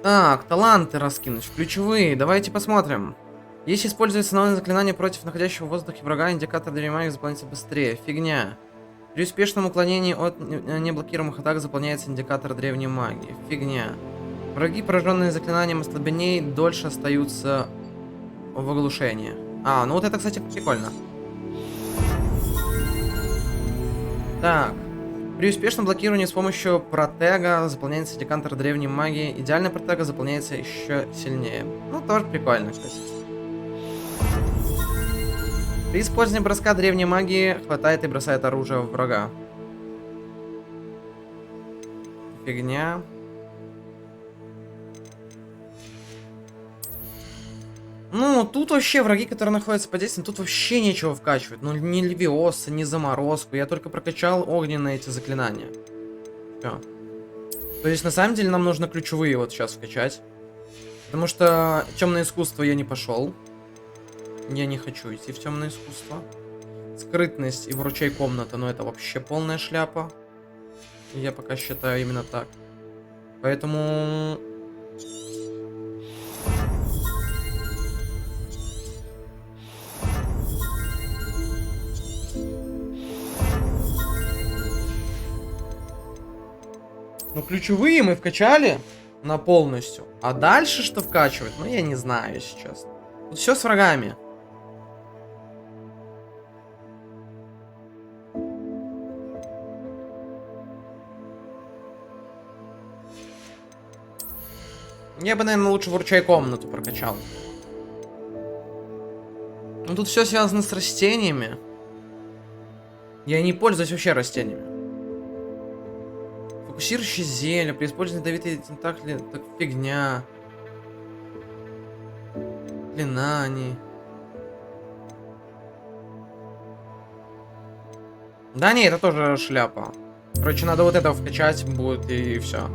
Так, таланты раскинуть. Ключевые. Давайте посмотрим. Если использовать основное заклинание против находящего в воздухе врага, индикатор древней магии заполняется быстрее. Фигня. При успешном уклонении от неблокируемых атак заполняется индикатор древней магии. Фигня. Враги, пораженные заклинанием ослаблений, дольше остаются в оглушении. А, ну вот это, кстати, прикольно. Так. При успешном блокировании с помощью протега заполняется индикатор древней магии. Идеальный протега заполняется еще сильнее. Ну, тоже прикольно, кстати. При использовании броска древней магии хватает и бросает оружие в врага. Фигня. Ну, тут вообще враги, которые находятся под действием, тут вообще нечего вкачивать. Ну, ни левиоса, ни заморозку. Я только прокачал огненные эти заклинания. Всё. То есть, на самом деле, нам нужно ключевые вот сейчас вкачать. Потому что темное искусство я не пошел. Я не хочу идти в темное искусство. Скрытность и вручай комната, но это вообще полная шляпа. Я пока считаю именно так. Поэтому... Ну, ключевые мы вкачали на полностью. А дальше что вкачивать? Ну, я не знаю сейчас. Тут все с врагами. Я бы, наверное, лучше вручай комнату прокачал. Ну, тут все связано с растениями. Я не пользуюсь вообще растениями. Фокусирующее зелье, при использовании ядовитой тентакли, так фигня. Клинани. Да не, это тоже шляпа. Короче, надо вот это вкачать будет и все.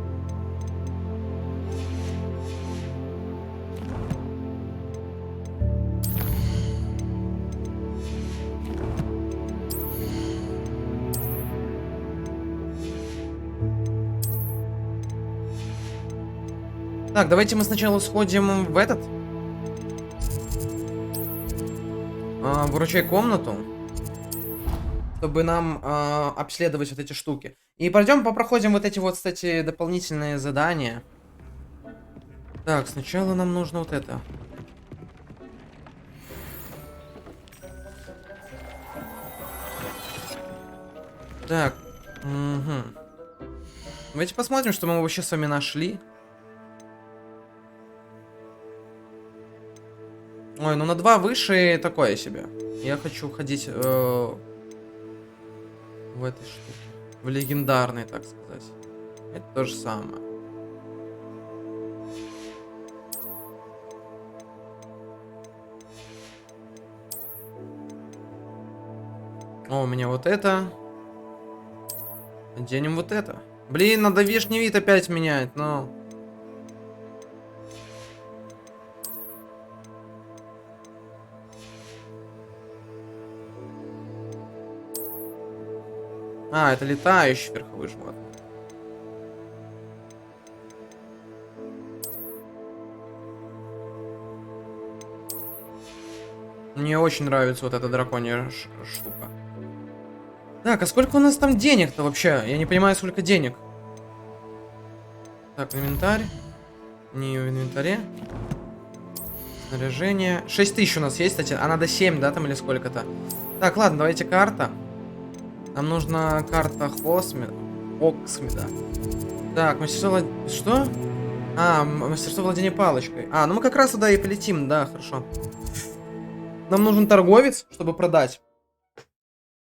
Так, давайте мы сначала сходим в этот. Выручай комнату. Чтобы нам обследовать вот эти штуки. И пойдем попроходим вот эти вот, кстати, дополнительные задания. Так, сначала нам нужно вот это. Так. Угу. Давайте посмотрим, что мы вообще с вами нашли. Ой, ну на 2 выше такое себе. Я хочу ходить в этой штуке. В легендарной, так сказать. Это то же самое. О, у меня вот это. Оденем вот это. Блин, надо внешний вид опять менять, но... А, это летающий верховой животный. Мне очень нравится вот эта драконья штука. Так, а сколько у нас там денег-то вообще? Я не понимаю, сколько денег. Так, инвентарь. Не в инвентаре. Снаряжение. 6000 у нас есть, кстати. А надо 7, да, там или сколько-то? Так, ладно, давайте карта. Нам нужна карта Оксмида. Так, мастерство... Что? А, мастерство владения палочкой. А, ну мы как раз туда и полетим, да, хорошо. Нам нужен торговец, чтобы продать.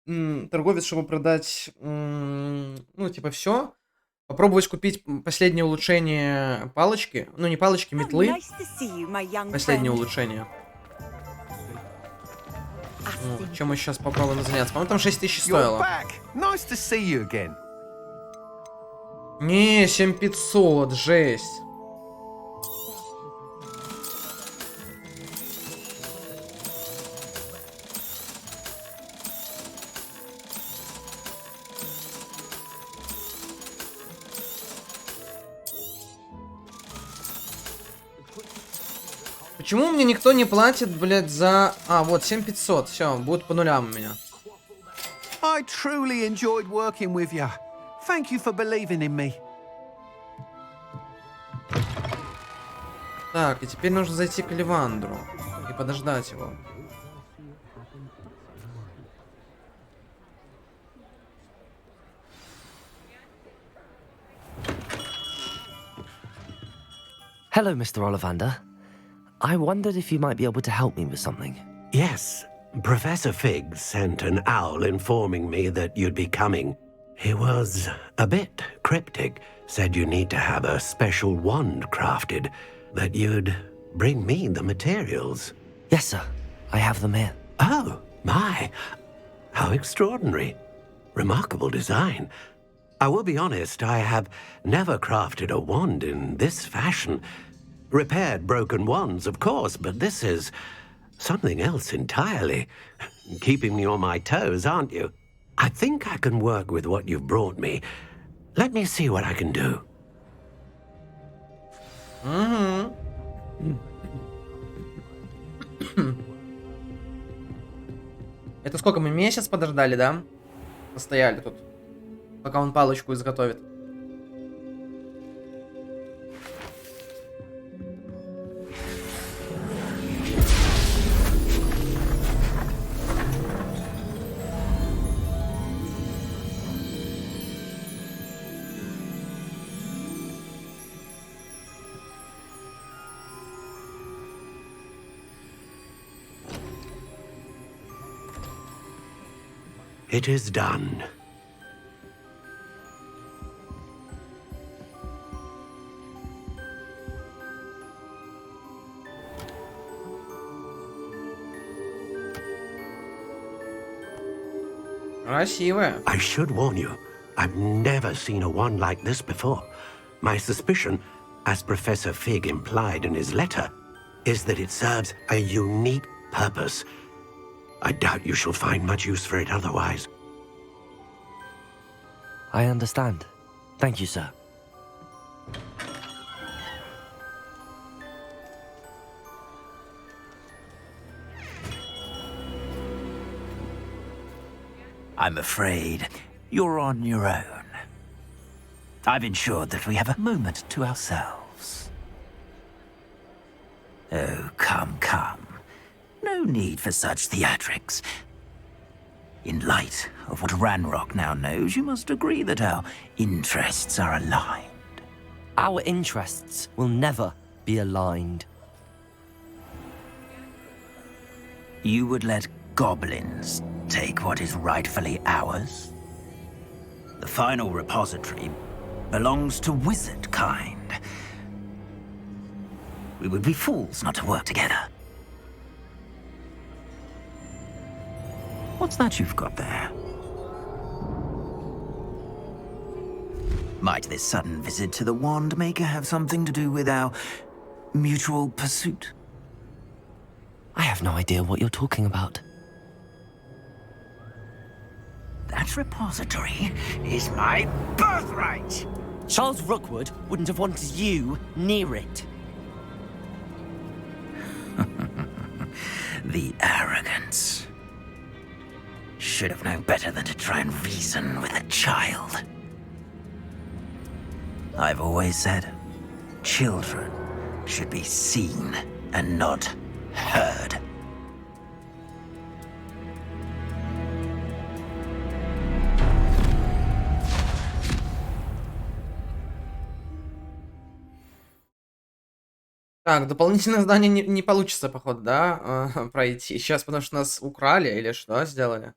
Торговец, чтобы продать... ну, типа, все. Попробовать купить последнее улучшение палочки. Ну, не палочки, метлы. Последнее улучшение. Ну, чем мы сейчас попробуем заняться? По-моему, там 6000 стоило. Не, 7500, жесть. Почему мне никто не платит, блядь, за... А, вот, 7500, все, будет по нулям у меня. I truly enjoyed working with you. Thank you for believing in me. Так, и теперь нужно зайти к Ливандру и подождать его. Hello, Mr. Ollivander. I wondered if you might be able to help me with something. Yes, Professor Fig sent an owl informing me that you'd be coming. He was a bit cryptic, said you need to have a special wand crafted, that you'd bring me the materials. Yes, sir. I have them here. Oh, my. How extraordinary. Remarkable design. I will be honest, I have never crafted a wand in this fashion. Repaired broken wands, of course, but this is something else entirely. Keeping me on my toes, aren't you? I think I can work with what you've brought me. Let me see what I can do. Это сколько, мы месяц подождали, да? Постояли тут, пока он палочку изготовит. It is done. Красивая. I should warn you, I've never seen a wand like this before. My suspicion, as Professor Fig implied in his letter, is that it serves a unique purpose. I doubt you shall find much use for it otherwise. I understand. Thank you, sir. I'm afraid you're on your own. I've ensured that we have a moment to ourselves. Oh, come, come. No need for such theatrics. In light of what Ranrock now knows, you must agree that our interests are aligned. Our interests will never be aligned. You would let goblins take what is rightfully ours? The final repository belongs to wizard kind. We would be fools not to work together. What's that you've got there? Might this sudden visit to the Wand Maker have something to do with our mutual pursuit? I have no idea what you're talking about. That repository is my birthright! Charles Rookwood wouldn't have wanted you near it. The arrogance. Should have known better than to try and reason with a child. I've always said, children should be seen and not heard. Так, дополнительное задание не получится, походу, да, пройти. Сейчас, потому что нас украли или что сделали?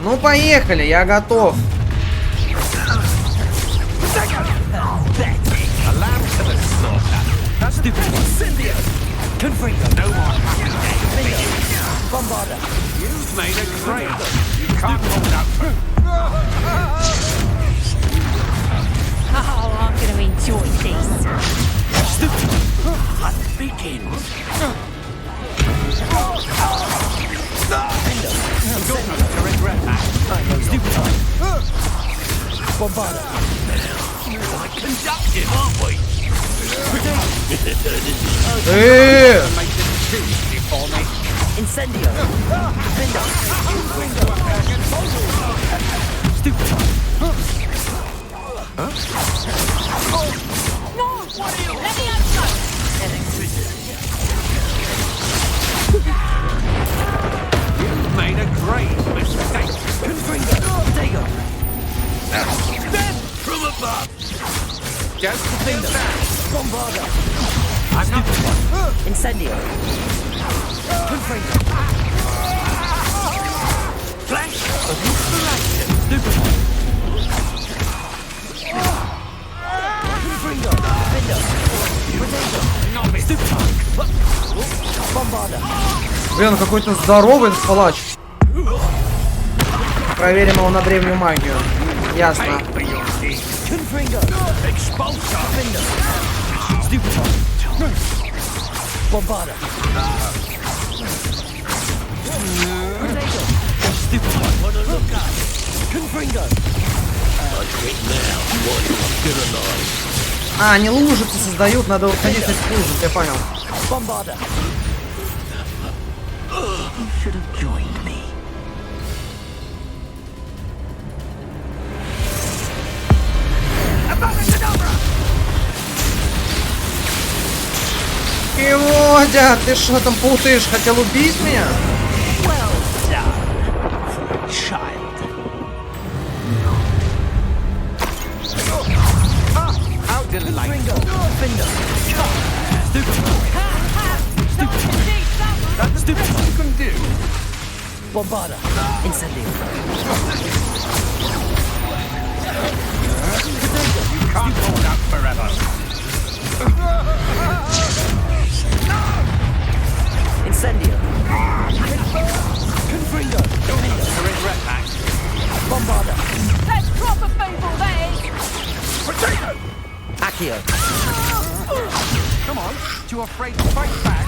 Ну, поехали, я готов. Bombarder. You've made a great. You can't hold out for. Oh, I'm going to enjoy this. Hunt begins. To regret that. Bombarder. Like conductive, aren't we? Make this too easy for me. Incendio. Defender. Stupid. No! What are you? Let me out! You've made a great mistake. Potato. Then from above. Just defender. Bombarder. I'm not the one. Incendio. Confringo. Flash of inspiration. Stupid. Confringo. Defender. Potato. Stupid. Bombarder. Блин, он какой-то здоровый этот палач. Проверим его на древнюю магию. Ясно. Confringo. Defender. Stupid. Bombarder. Potato. Stupid. Confringo. А, они лужицы создают, надо выходить из лужиц, я понял. Bombarder. You should have joined me. Чего, дядь, ты что там путаешь? Хотел убить меня? Well done, child. How delightful. Defender. Stupid. That's the best you can do. Bombarder. Incendio. You can't hold out forever. Incendio. Confringo. To regret that. Bombarder. That's proper people, that is! Potato! Accio. Come on, too afraid to fight back.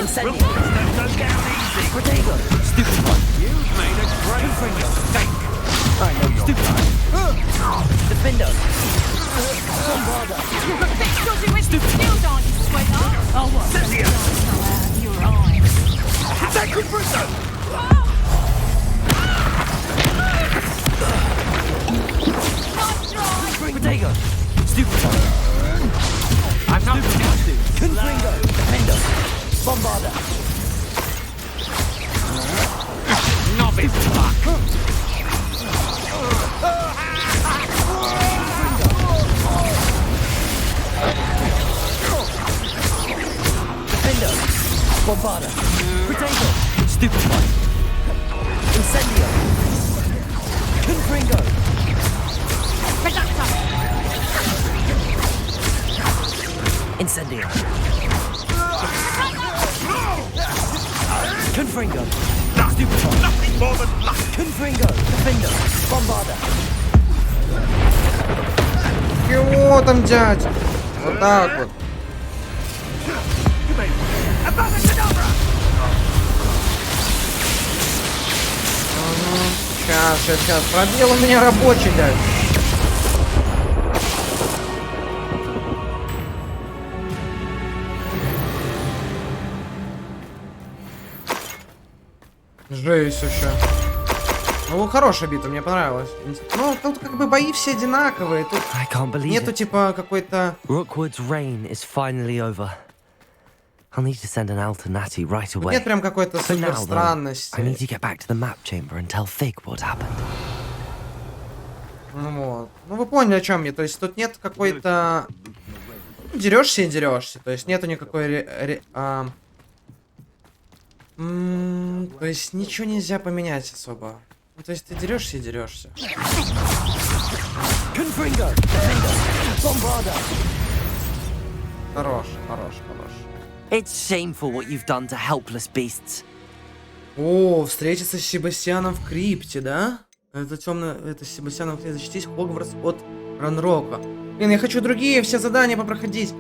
Incendio. Don't go down easy. Potato. Stupid one. You've made a great mistake. I know you're Defender. Bombarder. Because you with skills, aren't you, sweetheart? Oh, what? Your eyes. Take good Bruno. Nice try! Potato. Stupid one. I'm not stupid. Confringo. Defender. Bombarder. Novice luck. Defender. Bombarder. Potato. Stupid one. Incendio. Confringo. Reductor! Incendio. Confringo. Stupid one. Nothing more than luck. Confringo. Defender. Bombarder. Чего там, дядь? Вот так вот. Сейчас. Пробел у меня рабочий, дядь. Жесть вообще. Ну, хорошая битва, мне понравилась. Ну, тут как бы бои все одинаковые. Тут нету типа какой-то... Rookwood's reign is finally over. I'll need to send an alternati right away. Нет прям какой-то For супер now, though, странности. I need to get back to the map chamber and tell Fig what happened. Ну вот. Ну вы поняли, о чем я. То есть тут нет какой-то... Дерешься и дерешься. То есть нету никакой... То есть ничего нельзя поменять особо. Ну, то есть ты дерешься и дерешься. Хорош. It's shameful what you've done to helpless beasts. О, встретиться с Себастьяном в крипте, да? Это темно, это с Себастьяном в крипте. Защитить Хогвартс от Ранрока. Блин, я хочу другие все задания попроходить.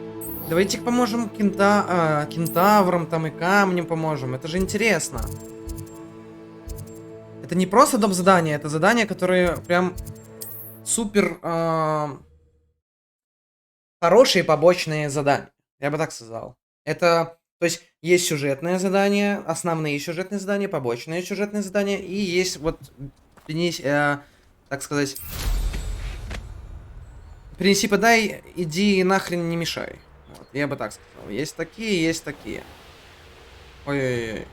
Давайте поможем кентаврам там и камням поможем. Это же интересно. Это не просто доп. Задания, это задания, которые прям супер хорошие побочные задания. Я бы так сказал. Это, то есть, есть сюжетные задания, основные сюжетные задания, побочные сюжетные задания, и есть вот, так сказать, принеси, подай, иди нахрен не мешай. Вот, я бы так сказал. Есть такие, есть такие. Ой-ой-ой.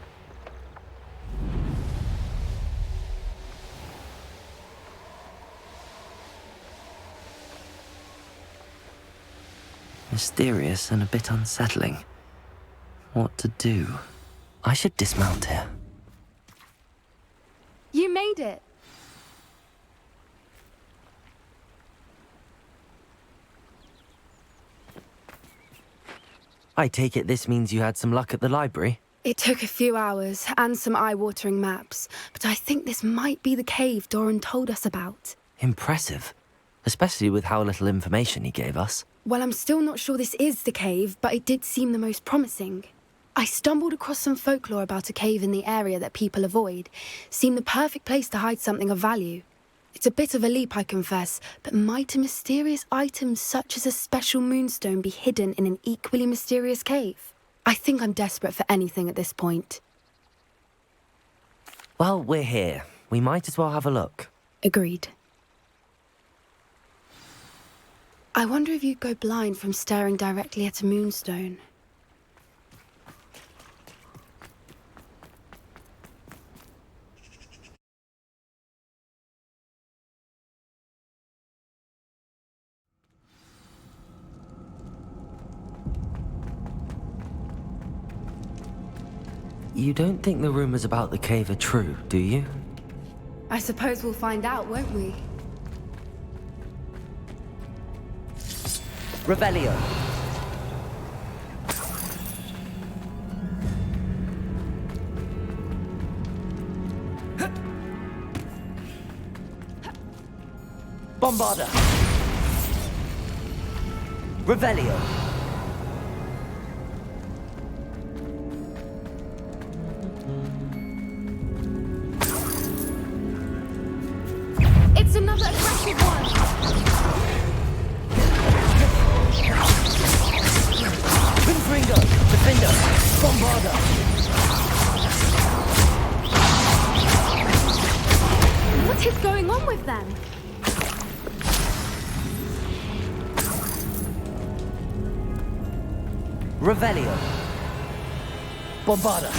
Mysterious and a bit unsettling. What to do? I should dismount here. You made it. I take it this means you had some luck at the library? It took a few hours and some eye-watering maps, but I think this might be the cave Doran told us about. Impressive. Especially with how little information he gave us. Well, I'm still not sure this is the cave, but it did seem the most promising. I stumbled across some folklore about a cave in the area that people avoid. Seemed the perfect place to hide something of value. It's a bit of a leap, I confess, but might a mysterious item such as a special moonstone be hidden in an equally mysterious cave? I think I'm desperate for anything at this point. Well, we're here. We might as well have a look. Agreed. I wonder if you'd go blind from staring directly at a moonstone. You don't think the rumors about the cave are true, do you? I suppose we'll find out, won't we? Revelio. Bombarda. Revelio. It's another aggressive one! Ringo, Defender, Bombarda. What is going on with them? Revelio. Bombarda.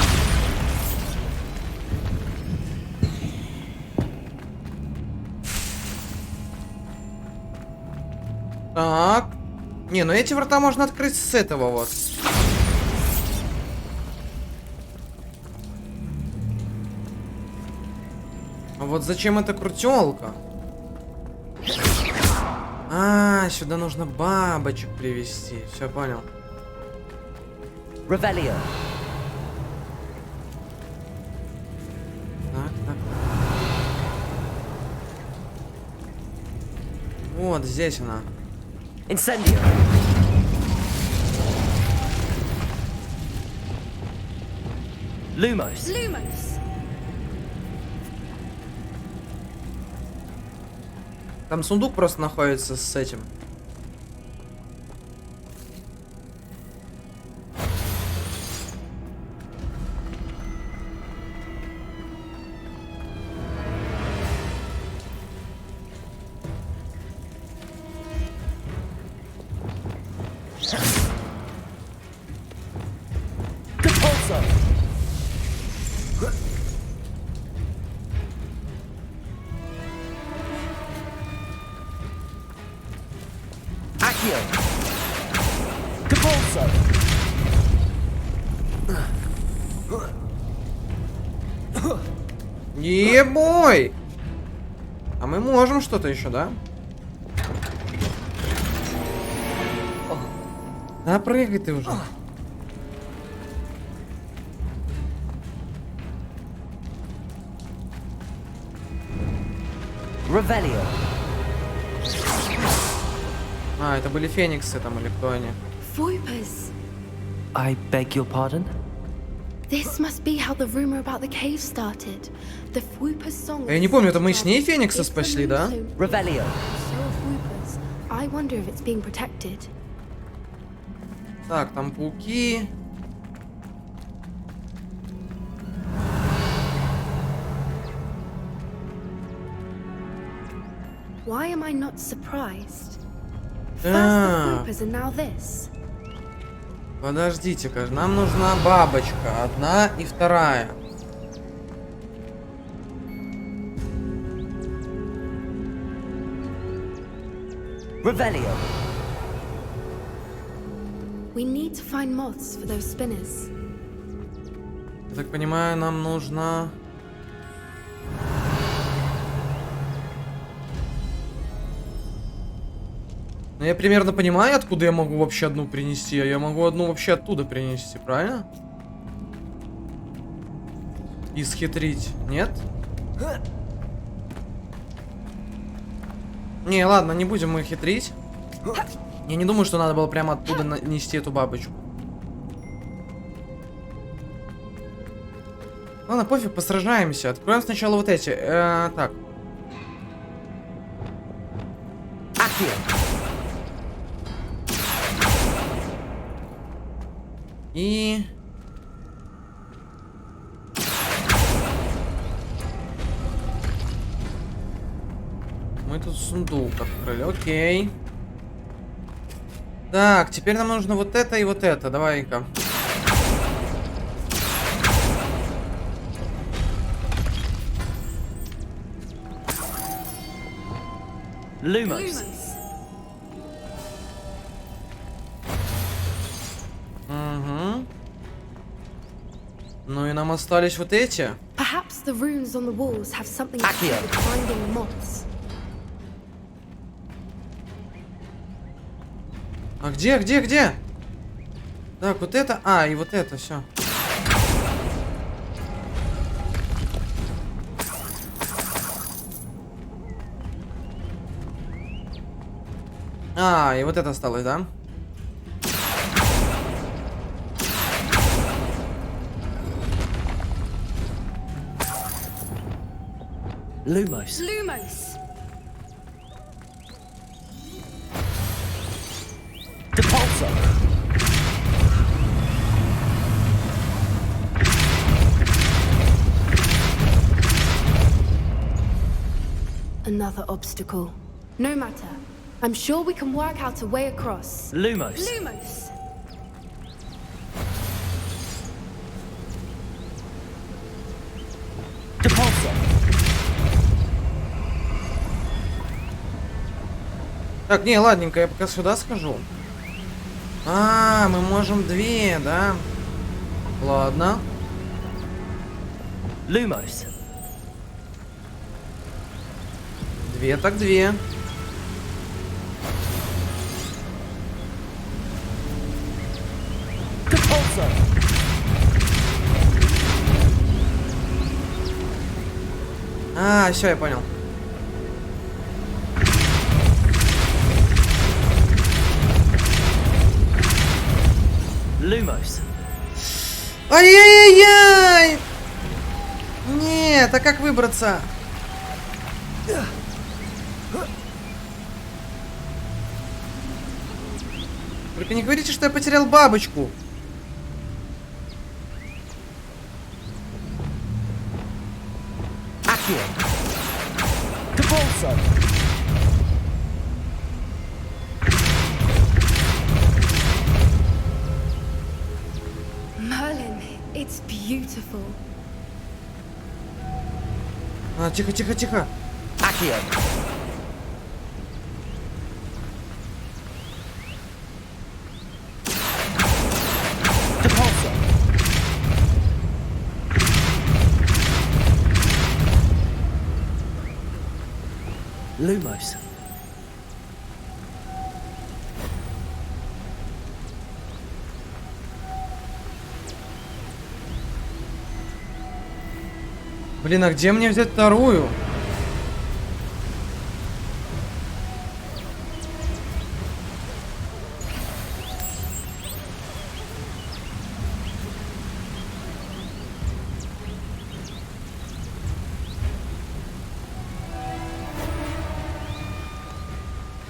Так. Не, ну эти врата можно открыть с этого вот. А вот зачем эта крутелка? А, сюда нужно бабочек привезти. Все, понял. Revelio. Так, так. Вот здесь она. Incendio. Lumos. Lumos. Там сундук просто находится с этим. Ебой! А мы можем что-то еще, да? Да прыгай ты уже. Revelio. А, это были фениксы там или кто они? Voipers. I beg your pardon? This must be how the rumor about the cave started. The Voipers song. Я не помню, это мы с ней феникса спасли, да? Revelio. I wonder if it's being protected. Так, там пауки. Why am I not surprised? First the Voipers and now this. Подождите-ка, нам нужна бабочка. Одна и вторая. Revelio. We need to find moths for those spinners. Я так понимаю, нам нужно... Ну, я примерно понимаю, откуда я могу вообще одну принести. А я могу одну вообще оттуда принести, правильно? И схитрить, нет? Не, ладно, не будем мы хитрить. Я не думаю, что надо было прямо оттуда нести эту бабочку. Ладно, пофиг, посражаемся. Откроем сначала вот эти. Так. И... Мы тут сундук открыли, окей. Так, теперь нам нужно вот это и вот это. Давай-ка. Lumos. Угу. Ну и нам остались вот эти. Perhaps the runes on the walls have something to do with finding the moths. А где? Так, вот это. А, и вот это, все. А, и вот это осталось, да? Lumos. Lumos. Depulso. Another obstacle. No matter. I'm sure we can work out a way across. Lumos. Lumos. Depulso. Так, не, ладненько, я пока сюда схожу. А, мы можем две, да? Ладно. Lumos. Две так две. Depulso. А, все, я понял. Lumos. Ай-яй-яй-яй! Нет, а как выбраться? Только не говорите, что я потерял бабочку. Depulso. Merlin, it's beautiful. А, тихо, тихо, тихо. Accio. Depulso. Lumos. Блин, а где мне взять вторую?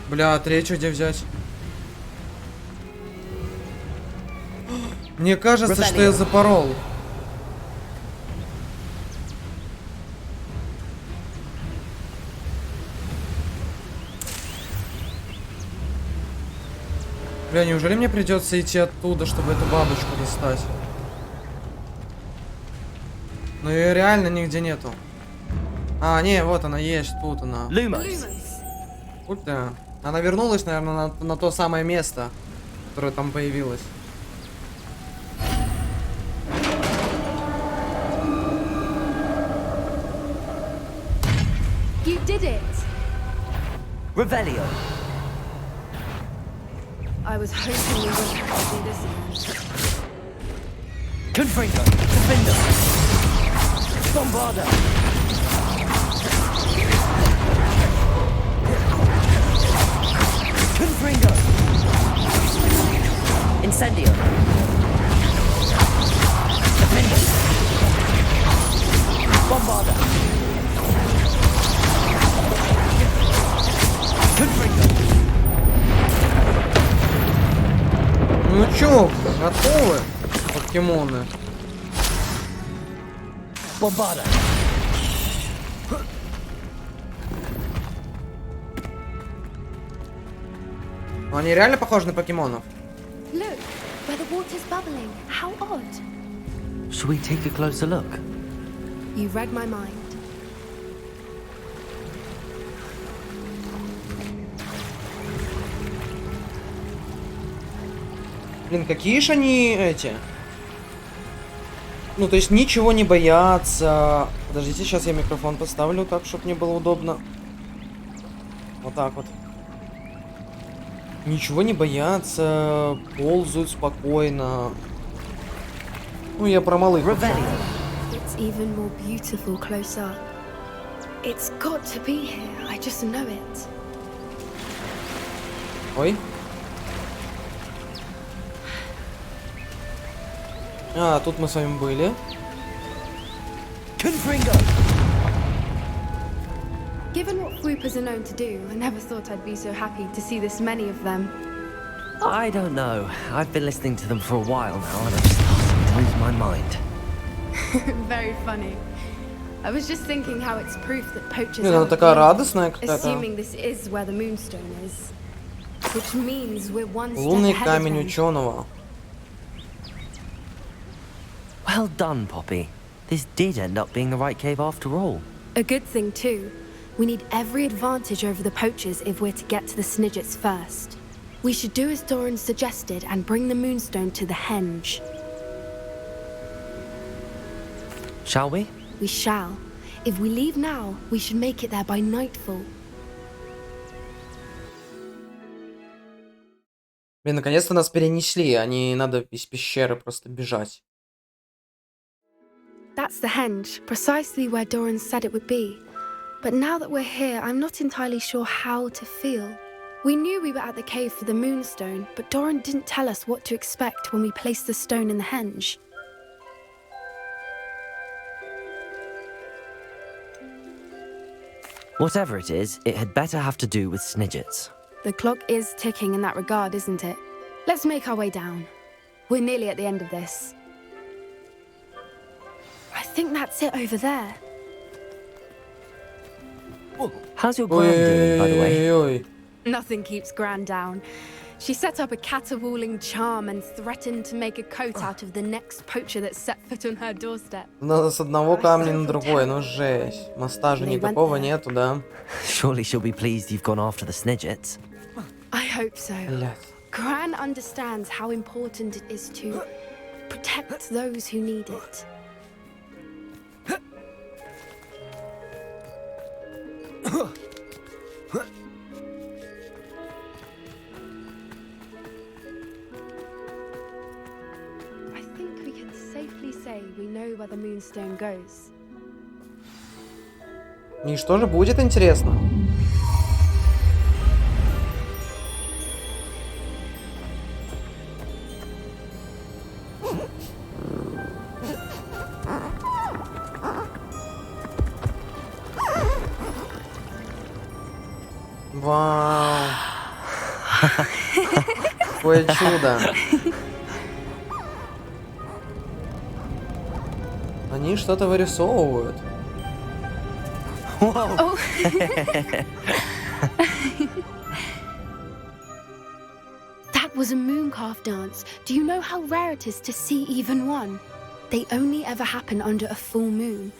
Бля, третью где взять? Мне кажется, что я запорол. Бля, неужели мне придется идти оттуда, чтобы эту бабочку достать? Но ее реально нигде нету. А, не, вот она есть, тут она. Вот да. Она вернулась, наверное, на то самое место, которое там появилось. You did it! Revelio. I was hoping we wouldn't have to do this again. Confringo. Defender. Bombarda. Confringo. Incendio. Defender. Bombarda. Confringo. Ну чё, готовы, покемоны? Bombarda. Они реально похожи на покемонов? Look, where the water's bubbling. How odd. Shall we take a closer look? You read my mind. Блин, какие же они эти? Ну, то есть ничего не боятся. Подождите, сейчас я микрофон поставлю так, чтобы мне было удобно. Вот так вот. Ничего не боятся, ползают спокойно. Ну, я про малых. It's even more beautiful close up. It's got to be here. I just know it. Ой. А, тут мы с вами были. Given what Fwoopas are known to do, I never thought I'd be so happy to see this many of them. I don't know. I've been listening to them for a while now, and I'm starting to lose my mind. Very funny. I was just thinking how it's proof that poachers Она такая радостная какая-то. assuming this is where the moonstone is. Which means we're one step Лунный ahead of камень them. ученого. Well done, Poppy. This did end up being the right cave after all. A good thing too. We need every advantage over the poachers if we're to get to the Snidgets first. We should do as Doran suggested and bring the moonstone to the henge. Shall we? We shall. If we leave now, we should make it there by nightfall. Блин, наконец-то нас перенесли, а не надо из пещеры просто бежать. That's the henge, precisely where Doran said it would be. But now that we're here, I'm not entirely sure how to feel. We knew we were at the cave for the moonstone, but Doran didn't tell us what to expect when we placed the stone in the henge. Whatever it is, it had better have to do with Snidgets. The clock is ticking in that regard, isn't it? Let's make our way down. We're nearly at the end of this. I think that's it over there. How's your Gran doing, by the way? Nothing keeps Gran down. She set up a caterwauling charm and threatened to make a coat out of the next poacher that set foot on her doorstep. Надо с одного камня на другой, ну жесть. Моста же никакого нету, да? Surely she'll be pleased you've gone after the Snidgets. I hope so. Gran understands how important it is to protect those who need it. I think we can safely say we know where the moonstone goes. И что же будет интересно? Вау. Какое чудо. Они что-то вырисовывают. Oh. That was a mooncalf dance. Do you know how rare it is to see even one? They only ever happen under a full moon.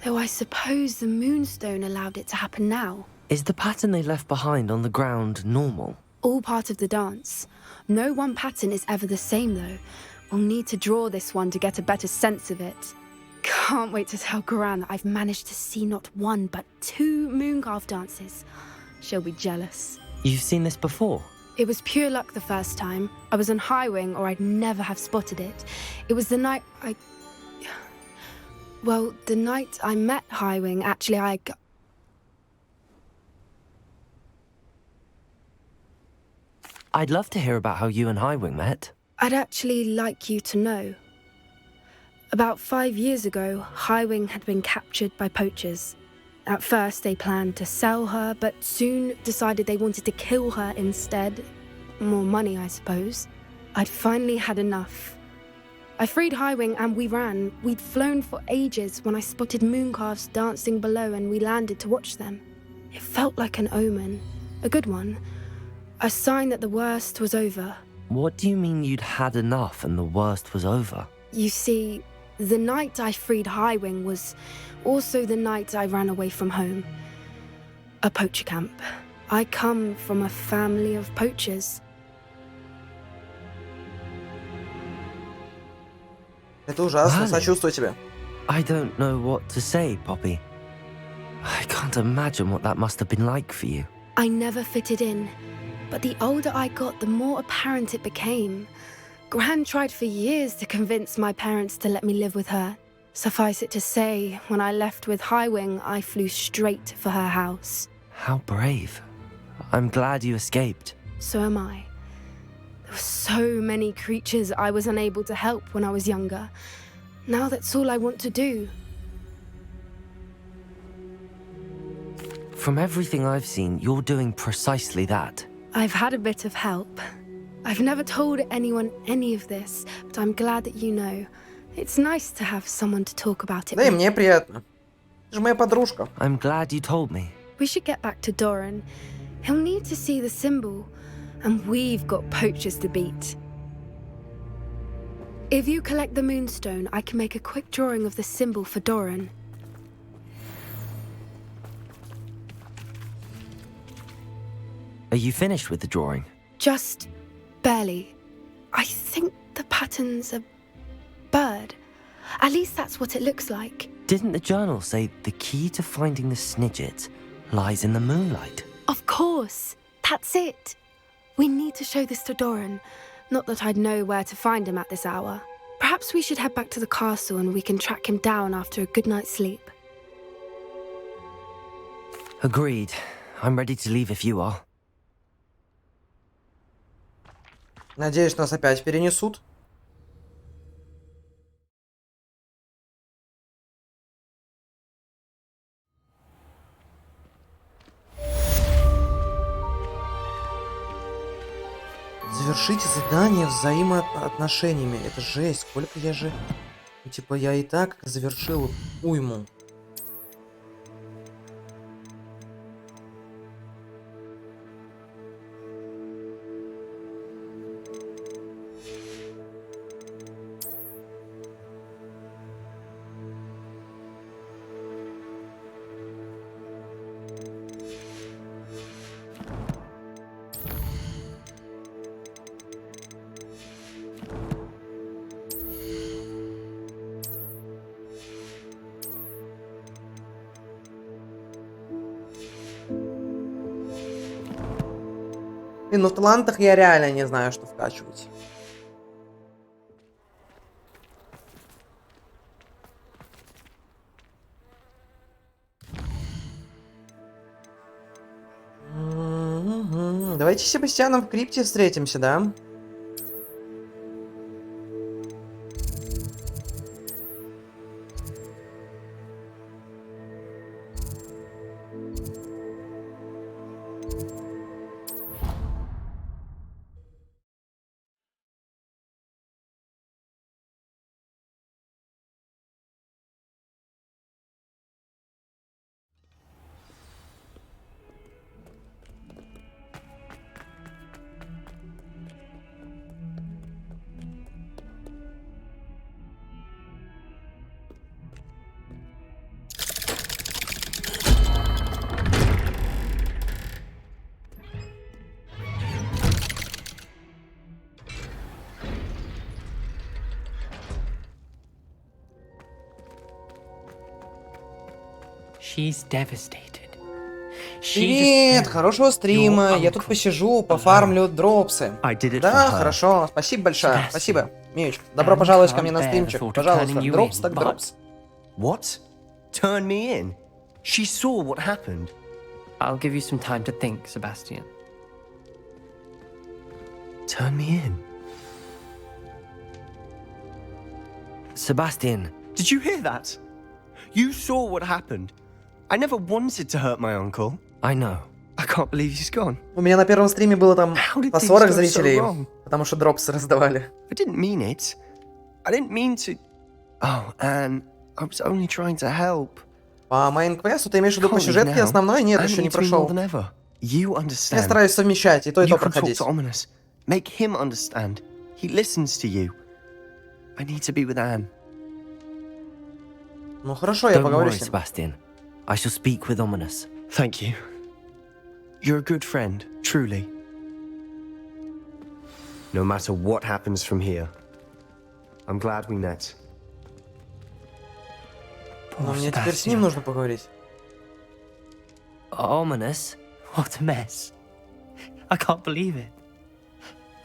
Though I suppose the moonstone allowed it to happen now. Is the pattern they left behind on the ground normal? All part of the dance. No one pattern is ever the same though. We'll need to draw this one to get a better sense of it. Can't wait to tell Gran that I've managed to see not one but 2 mooncalf dances. She'll be jealous. You've seen this before? It was pure luck the first time. I was on Highwing or I'd never have spotted it. It was the night Well, the night I met Highwing, actually I'd love to hear about how you and Highwing met. I'd actually like you to know. About 5 years ago, Highwing had been captured by poachers. At first, they planned to sell her, but soon decided they wanted to kill her instead. More money, I suppose. I'd finally had enough. I freed Highwing and we ran. We'd flown for ages when I spotted mooncalves dancing below and we landed to watch them. It felt like an omen. A good one. A sign that the worst was over. What do you mean you'd had enough and the worst was over? You see, the night I freed Highwing was also the night I ran away from home. A poacher camp. I come from a family of poachers. Это ужасно, сочувствую тебе. I don't know what to say, Poppy. I can't imagine what that must have been like for you. I never fitted in, but the older I got, the more apparent it became. Gran tried for years to convince my parents to let me live with her. Suffice it to say, when I left with Highwing, I flew straight for her house. How brave. I'm glad you escaped. So am I. There were so many creatures I was unable to help when I was younger. Now that's all I want to do. From everything I've seen, you're doing precisely that. I've had a bit of help. I've never told anyone any of this, but I'm glad that you know. It's nice to have someone to talk about it Да и with. мне приятно. Ты же моя подружка. I'm glad you told me. We should get back to Doran. He'll need to see the symbol, and we've got poachers to beat. If you collect the moonstone, I can make a quick drawing of the symbol for Doran. Are you finished with the drawing? Just barely. I think the pattern's a bird. At least that's what it looks like. Didn't the journal say the key to finding the Snidget lies in the moonlight? Of course. That's it. We need to show this to Doran. Not that I'd know where to find him at this hour. Perhaps we should head back to the castle and we can track him down after a good night's sleep. Agreed. I'm ready to leave if you are. Надеюсь, нас опять перенесут. Завершите задание взаимоотношениями. Это жесть. Сколько я же... Ну, типа, я и так завершил уйму. Блин, ну в талантах я реально не знаю, что вкачивать. Давайте с Себастьяном в крипте встретимся, да? She's devastated. Привет, хорошего стрима. Я тут посижу, пофармлю дропсы. Да, хорошо, спасибо большое. Спасибо, Миечка. Добро пожаловать ко мне на стримчик. Пожалуйста, дропс так дропс. What? Turn me in? She saw what happened. I'll give you some time to think, Sebastian. Turn me in? Sebastian. Did you hear that? You saw what happened. I never wanted to hurt my uncle. I know. I can't believe he's gone. У меня на первом стриме было там по 40 зрителей, wrong? потому что дропсы раздавали. I didn't mean it. I didn't mean to... Oh, Anne, I was only trying to help. По мейн-квесту ты имеешь в виду по сюжетке основной? Нет, еще не прошел. Я стараюсь совмещать и то проходить. Make him understand. He listens to you. I need to be with Anne. Ну хорошо, я поговорю с ним. Sebastian. I shall speak with Ominous. Thank you. You're a good friend, truly. No matter what happens from here, I'm glad we met. Но мне теперь с ним нужно поговорить. Ominous? What a mess. I can't believe it.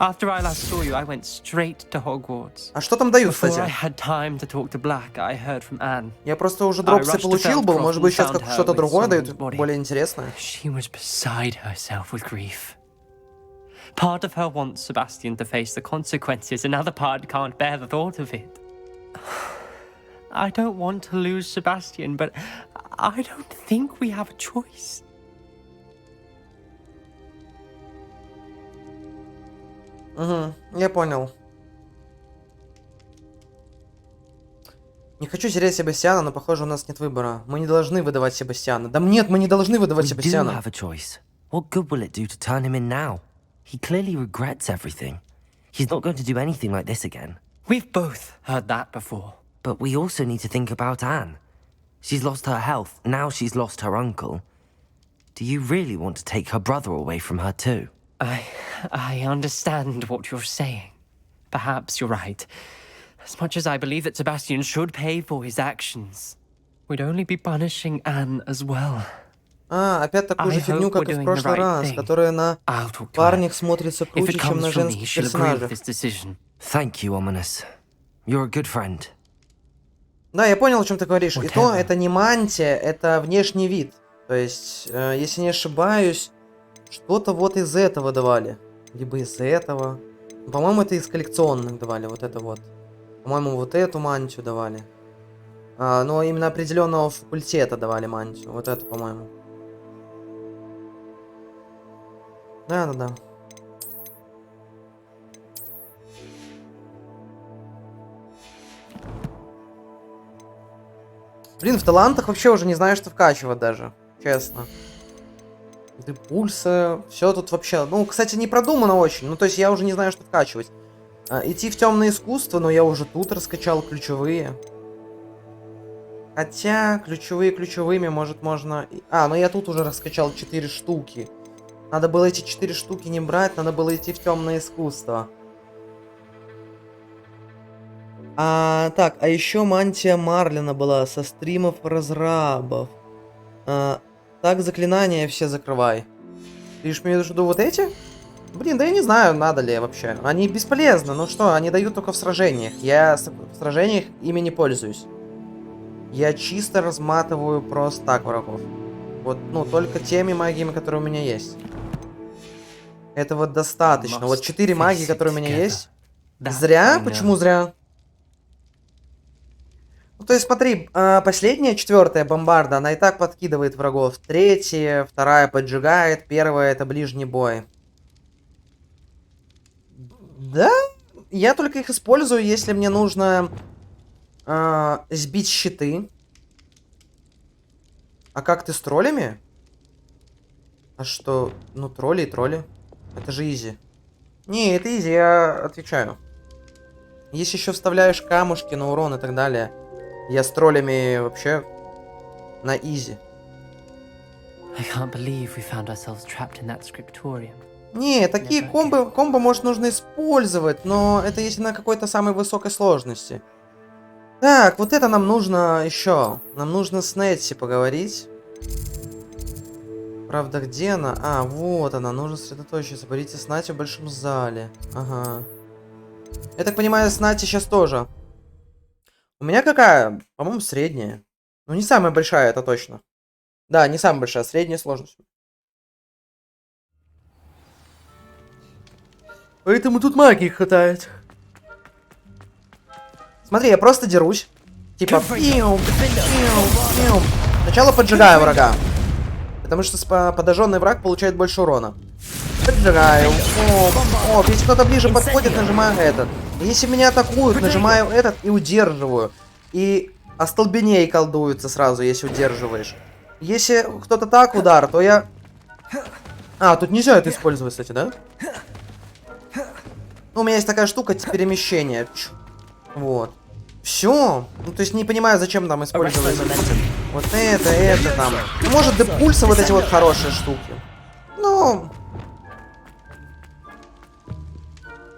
After I last saw you, I went straight to Hogwarts. А что там дают, Before кстати? I had time to talk to Black, I heard from Anne. Я просто уже дропсы получил был, может быть сейчас что-то другое дают, более интересное. She was beside herself with grief. Part of her wants Sebastian to face the consequences, another part can't bear the thought of it. I don't want to lose Sebastian, but I don't think we have a choice. Угу, я понял. Не хочу терять Себастьяна, но похоже у нас нет выбора. Мы не должны выдавать Себастьяна. Да нет, мы не должны выдавать Себастьяна. We do have a choice. What good will it do to turn him in now? He clearly regrets everything. He's not going to do anything like this again. We've both heard that before. But we also need to think about Anne. She's lost her health, now she's lost her uncle. Do you really want to take her brother away from her too? I understand what you're saying. Perhaps you're right. As much as I believe that Sebastian should pay for his actions, we'd only be punishing Anne as well. Опять такую же фигню, как и в прошлый раз, которая на парнях смотрится круче, чем на женских персонажах. Thank you, Ominous. You're a good friend. Да, я понял, о чем ты говоришь. И то, это не мантия, это внешний вид. То есть, если не ошибаюсь, что-то вот из этого давали. Либо из этого. По-моему, это из коллекционных давали, вот это вот. По-моему, вот эту мантию давали. Но именно определенного факультета давали мантию. Вот эту, по-моему. Да. Блин, в талантах вообще уже не знаю, что вкачивать даже. Честно. Пульсы, все тут вообще. Ну, кстати, не продумано очень. Ну, то есть я уже не знаю, что вкачивать. Идти в темное искусство, но я уже тут раскачал ключевые. Хотя, ключевыми, может, можно... ну я тут уже раскачал 4 штуки. Надо было эти 4 штуки не брать, надо было идти в темное искусство. Так, а еще мантия Марлина была со стримов разрабов. Так, заклинания все закрывай. Ты лишь имеешь в виду вот эти? Блин, да я не знаю, надо ли вообще. Они бесполезны, ну что, они дают только в сражениях. Я в сражениях ими не пользуюсь. Я чисто разматываю просто так врагов. Вот, ну, только теми магиями, которые у меня есть. Этого достаточно. Вот 4 магии, которые у меня есть. Зря? Почему зря? Ну, то есть, смотри, последняя, 4-я бомбарда, она и так подкидывает врагов. 3-я, 2-я поджигает, 1-я это ближний бой. Да, я только их использую, если мне нужно сбить щиты. А как ты с троллями? А что? Ну, тролли и тролли. Это же изи. Не, это изи, я отвечаю. Если еще вставляешь камушки на урон и так далее, я с троллями вообще на изи. Не, такие комбо, может, нужно использовать, но это если на какой-то самой высокой сложности. Так, вот это нам нужно еще. Нам нужно с Нетси поговорить. Правда, где она? А, вот она. Нужно сосредоточиться. Борите с Натей в большом зале. Ага. Я так понимаю, с Натей сейчас тоже. У меня какая? По-моему, средняя. Ну, не самая большая, это точно. Да, не самая большая, средняя сложность. Поэтому тут магии хватает. Смотри, я просто дерусь. Типа, сначала поджигаю врага. Потому что подожженный враг получает больше урона. Поджигаю. О, если кто-то ближе подходит, нажимаю этот. Если меня атакуют, нажимаю этот и удерживаю. И остолбеней колдуются сразу, если удерживаешь. Если кто-то так удар, то я... А, тут нельзя это использовать, кстати, да? Ну, у меня есть такая штука, перемещение. Вот. Все. Ну, то есть не понимаю, зачем там использовать. Вот это там. Ну, может, депульсы вот эти вот хорошие штуки. Ну...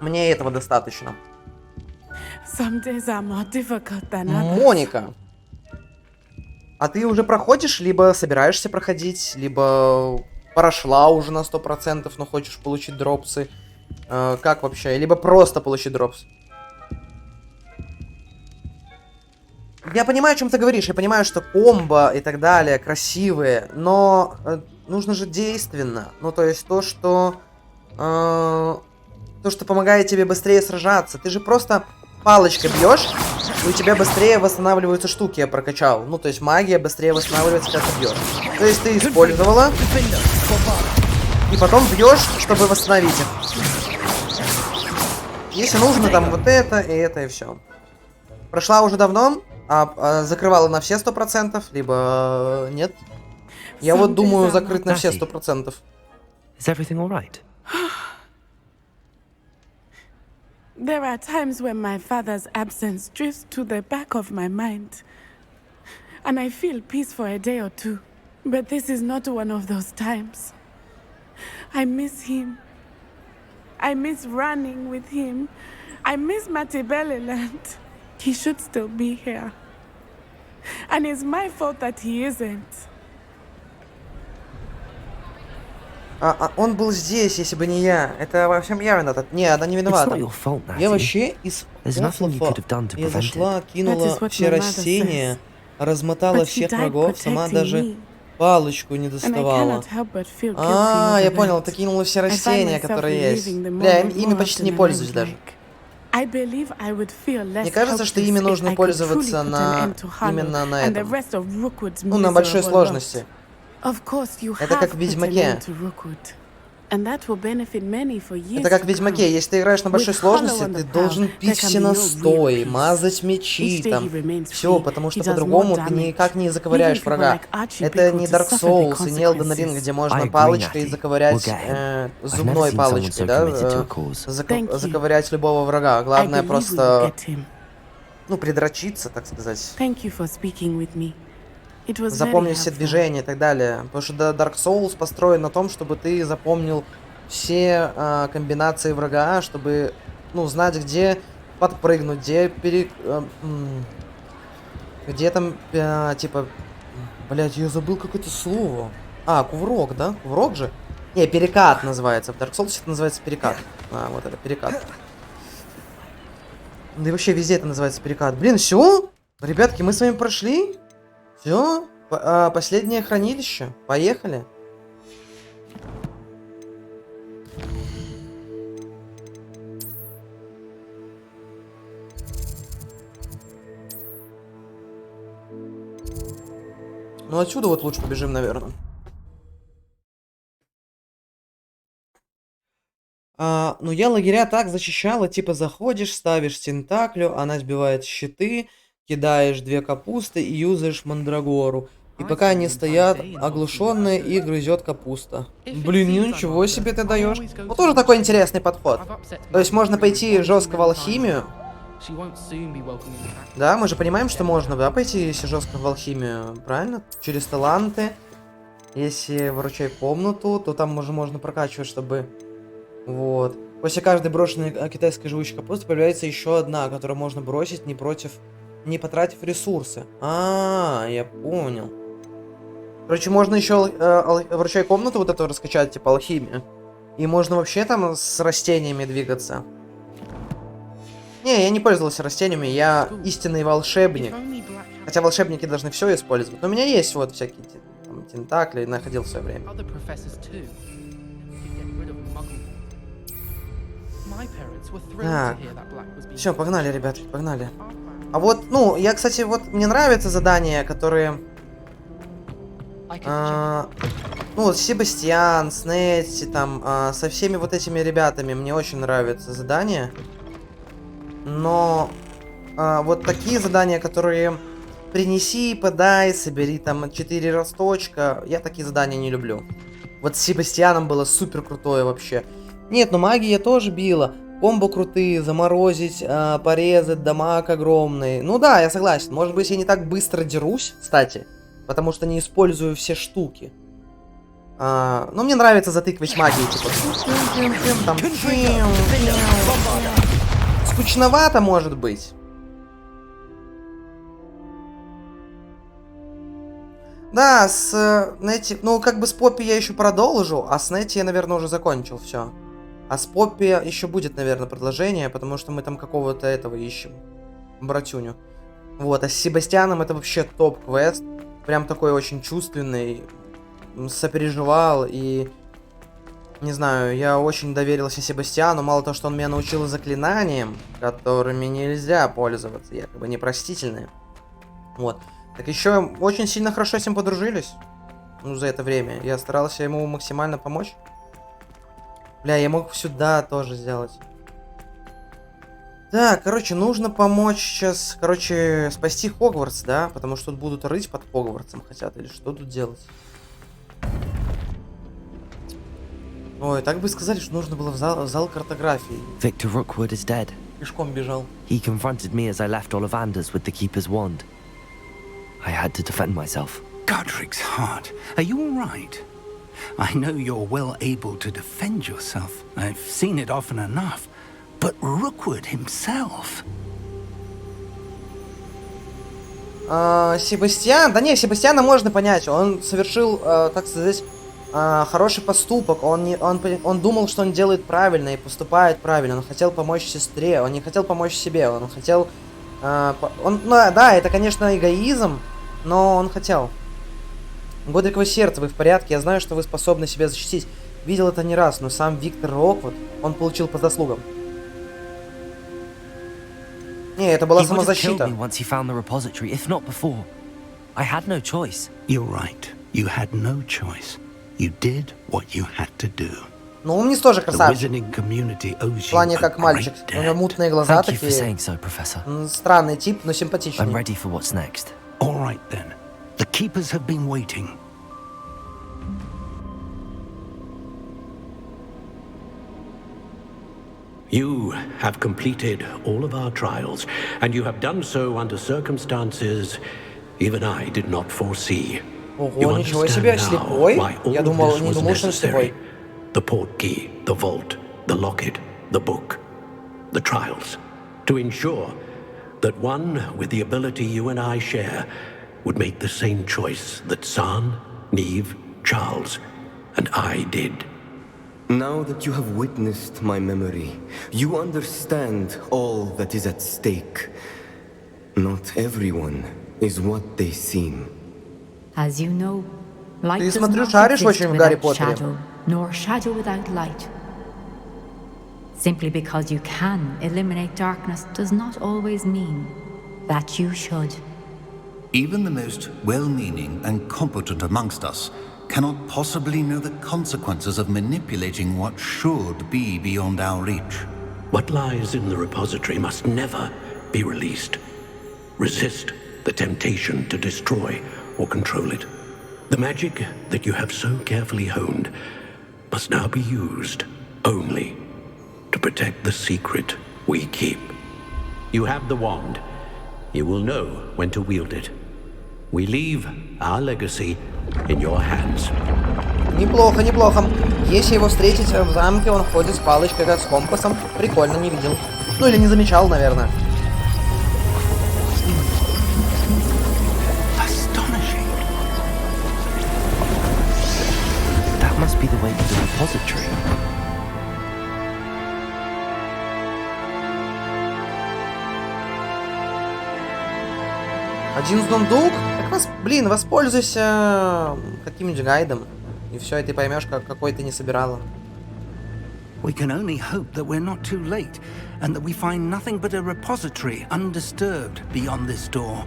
Мне этого достаточно. Моника. А ты уже проходишь, либо собираешься проходить, либо прошла уже на 100%, но хочешь получить дропсы? Как вообще? Либо просто получить дропсы? Я понимаю, о чем ты говоришь. Я понимаю, что комбо и так далее красивые, но нужно же действенно. Ну, то есть то, что помогает тебе быстрее сражаться. Ты же просто палочкой бьешь, и у тебя быстрее восстанавливаются штуки, я прокачал. Ну, то есть магия быстрее восстанавливается, когда ты бьешь. То есть ты использовала, и потом бьешь, чтобы восстановить их. Если нужно, там вот это, и все. Прошла уже давно, закрывала на все 100%, либо нет. Я вот думаю закрыть на все 100%. There are times when my father's absence drifts to the back of my mind, and I feel peace for a day or two. But this is not one of those times. I miss him. I miss running with him. I miss Matibeleland. He should still be here. And it's my fault that he isn't. Он был здесь, если бы не я. Это во всем я виновата. Не, она не виновата. Я вообще из Офлофа. Я зашла, кинула все растения, размотала всех врагов, сама даже палочку не доставала. Я понял, ты кинула все растения, которые есть. Бля, ими почти не пользуюсь даже. Мне кажется, что ими нужно пользоваться именно на этом. Ну, на большой сложности. Это как в Ведьмаке. Это как в Ведьмаке. Если ты играешь на большой сложности, ты должен пить все настои, мазать мечи, там, все, потому что по-другому ты никак не заковыряешь врага. Это не Dark Souls и не Elden Ring, где можно палочкой заковырять, зубной палочкой, да, заковырять любого врага. Главное просто, ну, придрочиться, так сказать. Запомнить все движения и так далее. Потому что Dark Souls построен на том, чтобы ты запомнил все комбинации врага, чтобы, ну, знать, где подпрыгнуть, где где там, типа... Блять, я забыл какое-то слово. Кувырок, да? Кувырок же? Не, перекат называется. В Dark Souls это называется перекат. Вот это, перекат. Да и вообще везде это называется перекат. Блин, все? Ребятки, мы с вами прошли? Все, последнее хранилище. Поехали. Ну отсюда вот лучше побежим, наверное. Ну я лагеря так защищала, типа заходишь, ставишь тентаклю, она сбивает щиты, кидаешь 2 капусты и юзаешь мандрагору. И пока они стоят оглушенные, и грызет капуста. Блин, ну ничего себе ты даешь. Вот тоже такой интересный подход. То есть можно пойти жестко в алхимию. Да, мы же понимаем, что можно, да, пойти, если жестко в алхимию, правильно? Через таланты. Если выручай комнату, то там уже можно прокачивать, чтобы... Вот. После каждой брошенной китайской живущей капусты появляется еще одна, которую можно бросить, не потратив ресурсы. Я понял. Короче, можно еще вручай комнату вот эту раскачать, типа алхимию. И можно вообще там с растениями двигаться. Не, я не пользовался растениями, я истинный волшебник. Хотя волшебники должны все использовать. Но у меня есть вот всякие там, тентакли, находил в свое время. Так. Все, погнали, ребят, погнали. А вот, ну, я, кстати, вот мне нравятся задания, которые... ну, вот Себастьян, Снетти, там, со всеми вот этими ребятами мне очень нравятся задания. Но вот такие задания, которые принеси, подай, собери там 4 росточка, я такие задания не люблю. Вот с Себастьяном было супер крутое вообще. Нет, ну магия тоже била. Комбо крутые, заморозить, порезать, дамаг огромный. Ну да, я согласен. Может быть, я не так быстро дерусь, кстати. Потому что не использую все штуки. Но мне нравится затыкивать магией, типа. Там, скучновато, может быть. Да, с Нетти... Ну, как бы с Поппи я еще продолжу, а с Нетти я, наверное, уже закончил все. А с Поппи еще будет, наверное, продолжение, потому что мы там какого-то этого ищем. Братюню. Вот, а с Себастьяном это вообще топ-квест. Прям такой очень чувственный. Сопереживал и... Не знаю, я очень доверился Себастьяну. Мало того, что он меня научил заклинаниям, которыми нельзя пользоваться, якобы непростительные. Вот. Так еще очень сильно хорошо с ним подружились. Ну, за это время. Я старался ему максимально помочь. Бля, я мог сюда тоже сделать. Так, короче, нужно помочь сейчас, короче, спасти Хогвартс, да? Потому что тут будут рыть под Хогвартсом хотят. Или что тут делать? Ой, так бы сказали, что нужно было в зал картографии. Victor Rookwood is dead. Пешком бежал. He confronted me as I left Ollivanders with the Keeper's wand. I had to defend myself. Godric's heart, are you all right? I know you're well able to defend yourself. I've seen it often enough. But Rookwood himself... Себастьян? Да не, Себастьяна можно понять. Он совершил, так сказать, хороший поступок. Он думал, что он делает правильно и поступает правильно. Он хотел помочь сестре, он не хотел помочь себе. Он хотел... ну, да, это, конечно, эгоизм, но он хотел. Годриково сердце, вы в порядке? Я знаю, что вы способны себя защитить. Видел это не раз, но сам Виктор Роквуд, он получил по заслугам. Не, это была самозащита. Ну, Умнис тоже красавчик. В плане как мальчик. У него мутные глаза такие. Странный тип, но симпатичный. All right then. The keepers have been waiting. You have completed all of our trials, and you have done so under circumstances even I did not foresee. Ого, ничего себе, слепой? Я думал, не думал, что он слепой. The portkey, the vault, the locket, the book, the trials, to ensure that one with the ability you and I share would make the same choice that San, Neve, Charles, and I did. Now that you have witnessed my memory, you understand all that is at stake. Not everyone is what they seem. As you know, light Ты, does смотрю, not шаришь exist очень в Гарри without Поттере. shadow, nor shadow without light. Simply because you can eliminate darkness does not always mean that you should. Even the most well-meaning and competent amongst us cannot possibly know the consequences of manipulating what should be beyond our reach. What lies in the repository must never be released. Resist the temptation to destroy or control it. The magic that you have so carefully honed must now be used only to protect the secret we keep. You have the wand. You will know when to wield it. We leave our legacy in your hands. Неплохо, неплохо. Если его встретить в замке, он ходит с палочкой, как с компасом. Прикольно, не видел. Ну или не замечал, наверное. Один сундук? Так блин, воспользуйся каким-нибудь гайдом. И все, и ты поймешь, какой ты не собирала. We can only hope that we're not too late, and that we find nothing but a repository undisturbed beyond this door.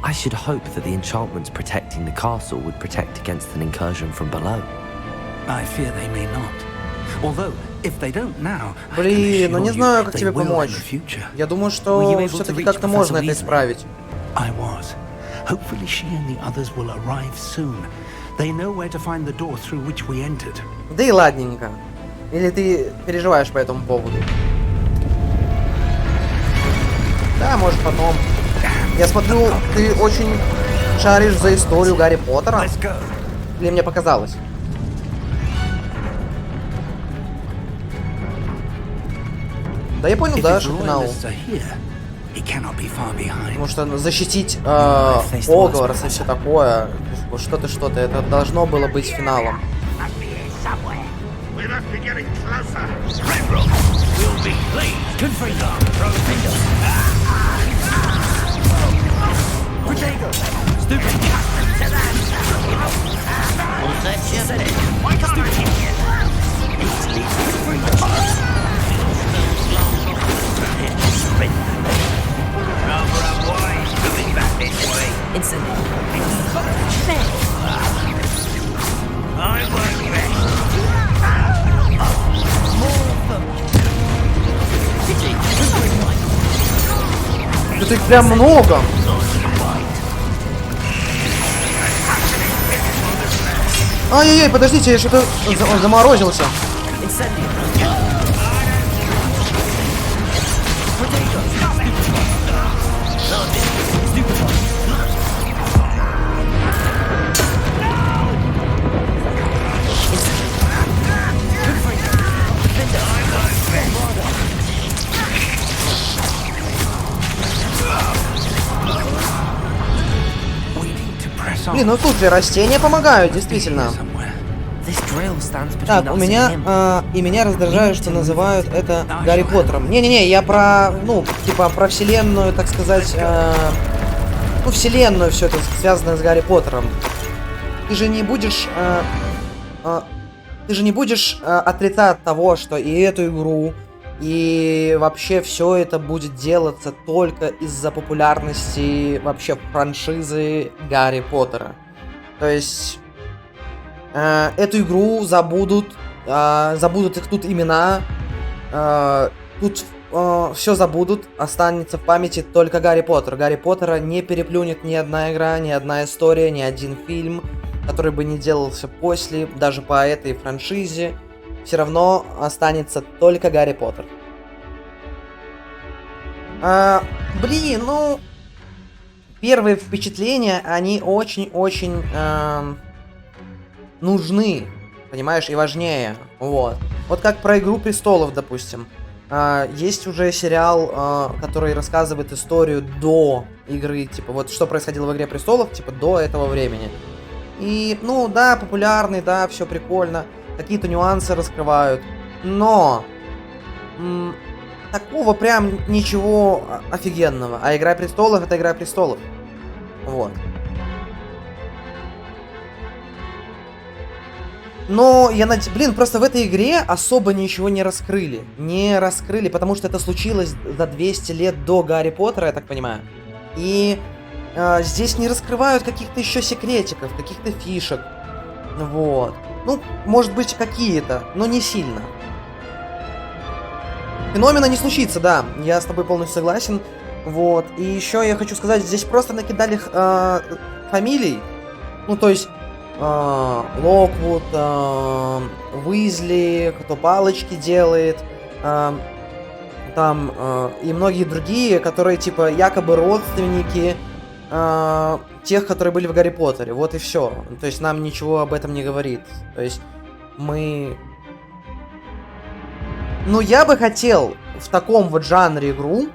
I should hope that the enchantments protecting the castle would protect against an incursion from below. I fear they may not. Although, if they don't now, блин, ну не знаю, как тебе помочь. Я думаю, что все-таки как-то можно это исправить. I was. Hopefully she and the others will arrive soon. They know where to find the door through which we entered. Да и ладненько. Или ты переживаешь по этому поводу? Да, может потом. Я смотрю, ты очень шаришь за историю Гарри Поттера. Или мне показалось? Да я понял, да, что финал. Потому что защитить Хогвартс и все такое, что-то, это должно было быть финалом. Это их прям много. Ай-яй-яй, подождите, я что-то заморозился. Блин, ну тут же растения помогают, действительно. Так, у меня, и меня раздражает, что называют это Гарри Поттером. Не-не-не, я про, ну, типа, про вселенную, так сказать, ну, вселенную все это связано с Гарри Поттером. Ты же не будешь, отрицать того, что и эту игру, и вообще все это будет делаться только из-за популярности вообще франшизы Гарри Поттера. То есть эту игру забудут их тут имена, тут все забудут, останется в памяти только Гарри Поттер. Гарри Поттера не переплюнет ни одна игра, ни одна история, ни один фильм, который бы не делался после, даже по этой франшизе. Все равно останется только Гарри Поттер. Блин, ну... Первые впечатления, они очень-очень нужны, понимаешь, и важнее. Вот. Вот как про «Игру престолов», допустим. Есть уже сериал, который рассказывает историю до игры, типа, вот что происходило в «Игре престолов», типа, до этого времени. И, ну, да, популярный, да, все прикольно. Какие-то нюансы раскрывают. Но такого прям ничего офигенного. А «Игра престолов» — это «Игра престолов». Вот. Но я блин, просто в этой игре особо ничего не раскрыли. Не раскрыли, потому что это случилось за 200 лет до Гарри Поттера, я так понимаю. И здесь не раскрывают каких-то еще секретиков, каких-то фишек. Вот. Ну, может быть, какие-то, но не сильно. Феномена не случится, да. Я с тобой полностью согласен. Вот. И еще я хочу сказать, здесь просто накидали фамилий. Ну, то есть Локвуд, Уизли, кто палочки делает, там и многие другие, которые типа якобы родственники тех, которые были в Гарри Поттере. Вот и все. То есть нам ничего об этом не говорит. То есть мы... Ну, я бы хотел в таком вот жанре игру,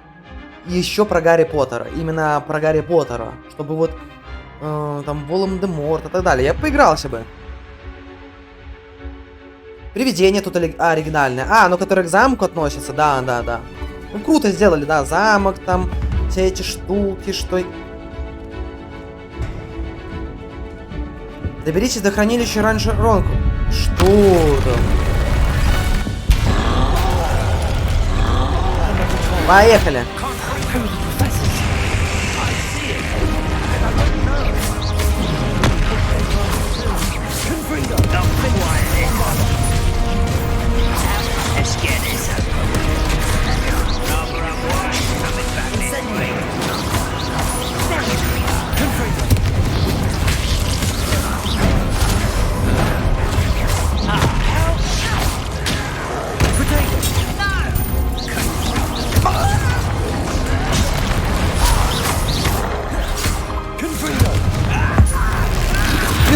еще про Гарри Поттера. Именно про Гарри Поттера. Чтобы вот там Волан-де-Морт и так далее. Я поигрался бы. Привидение тут оригинальное. Ну, которое к замку относится. Да. Ну, круто сделали, да. Замок там. Все эти штуки, что... Доберитесь до хранилища раньше Ронку. Что там? Поехали.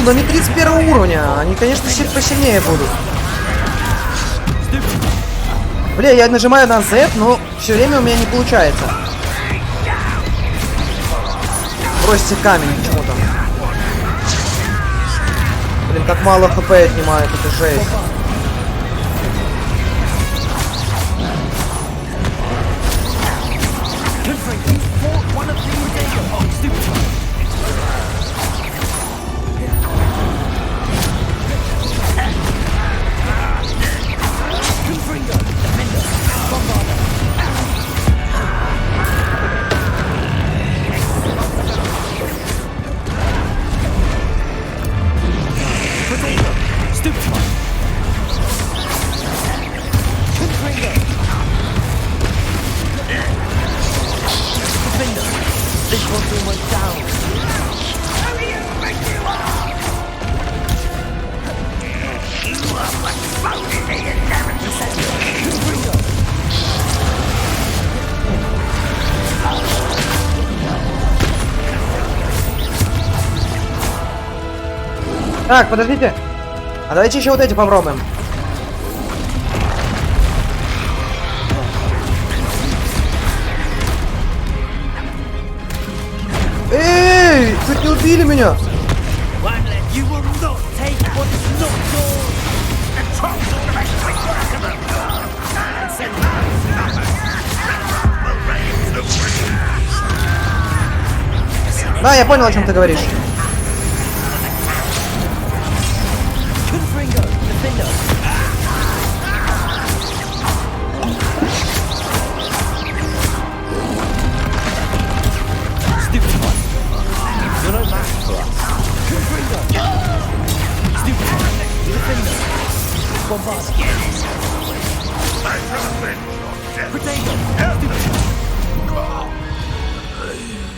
Но не 31 уровня, они, конечно, посильнее будут. Бля, я нажимаю на Z, но все время у меня не получается. Бросьте камень почему-то. Блин, как мало хп отнимает, это жесть. Так, подождите. А давайте еще вот эти попробуем. Эй, чуть не убили меня. Да, я понял, о чем ты говоришь.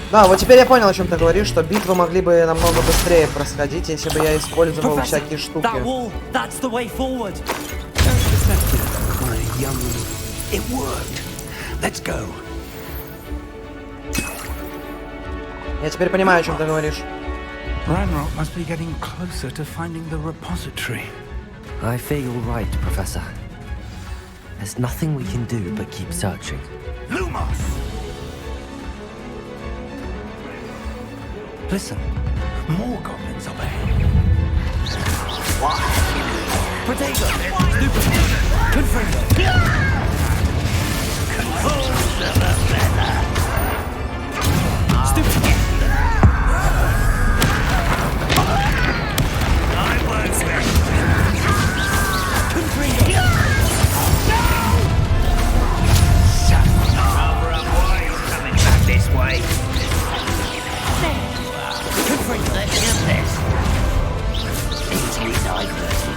Да, вот теперь я понял, о чем ты говоришь, что битвы могли бы намного быстрее происходить, если бы я использовал всякие штуки. Я теперь понимаю, о чем ты говоришь. Ranrock must be getting closer to finding the repository. I fear you're right, Professor. There's nothing we can do but keep searching. Lumos! Listen. More goblins up ahead. What? Potato! Stupid! Confringo! Stupid! I work there. Confringo! Coming back this way. Confringo! Easily diverted.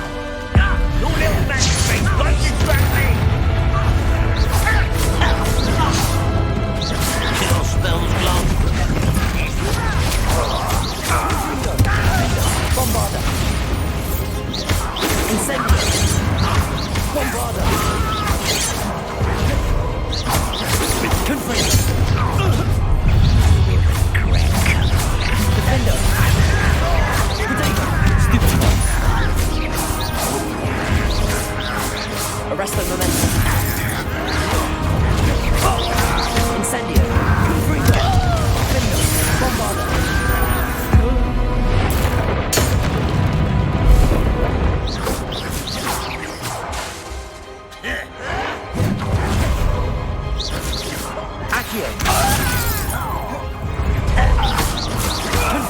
Your little magic thing, don't distract me!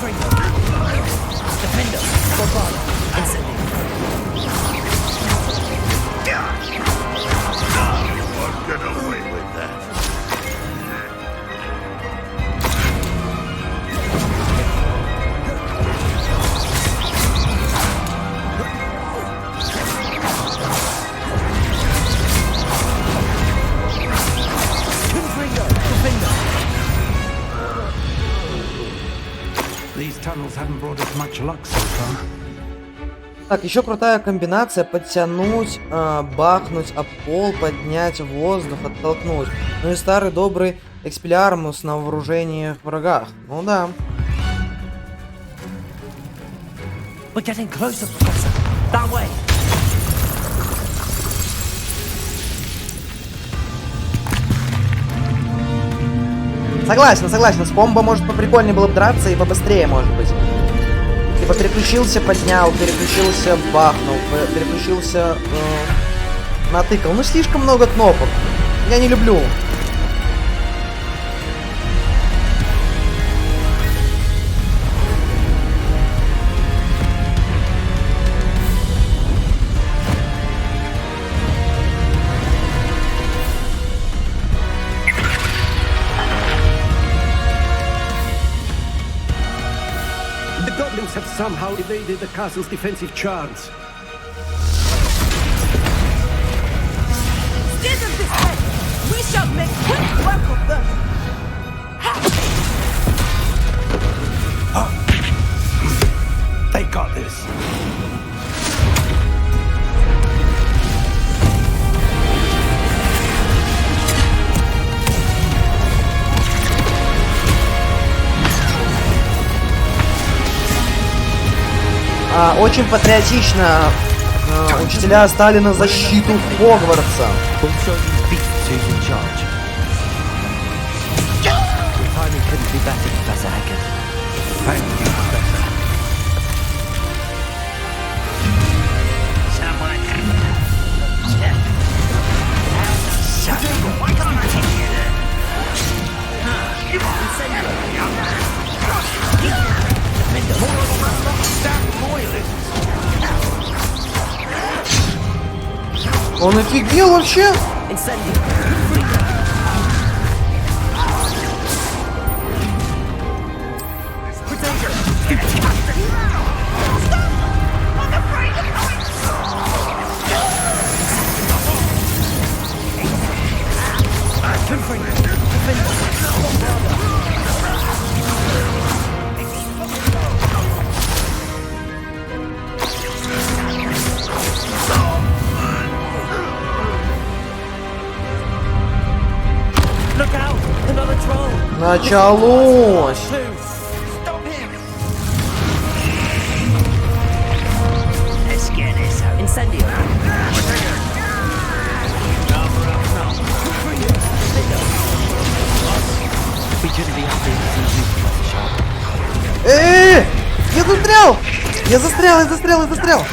Get away with that. These tunnels haven't brought us much luck so far. Так, еще крутая комбинация: подтянуть, бахнуть об пол, поднять в воздух, оттолкнуть. Ну и старый добрый экспеллиармус на вооружении в врагах. Ну да. We're getting closer, Professor. That way. Согласен, согласен. С комбо, может, поприкольнее было бы драться и побыстрее, может быть. Типа переключился, поднял, переключился, бахнул, переключился, натыкал. Ну, слишком много кнопок. Я не люблю. Have somehow evaded the castle's defensive charms. Steer them this way! We shall make quick work of them! They got this. Очень патриотично учителя стали на защиту Хогвартса. Он офигел вообще? Началось! Я застрял! Я застрял!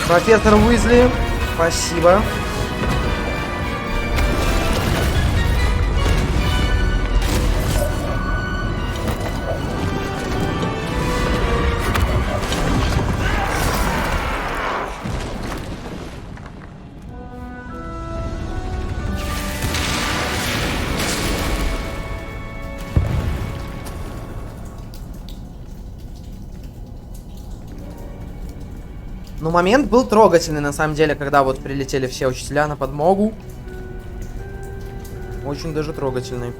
Профессор Уизли, спасибо. Ну, момент был трогательный, на самом деле, когда вот прилетели все учителя на подмогу. Очень даже трогательный.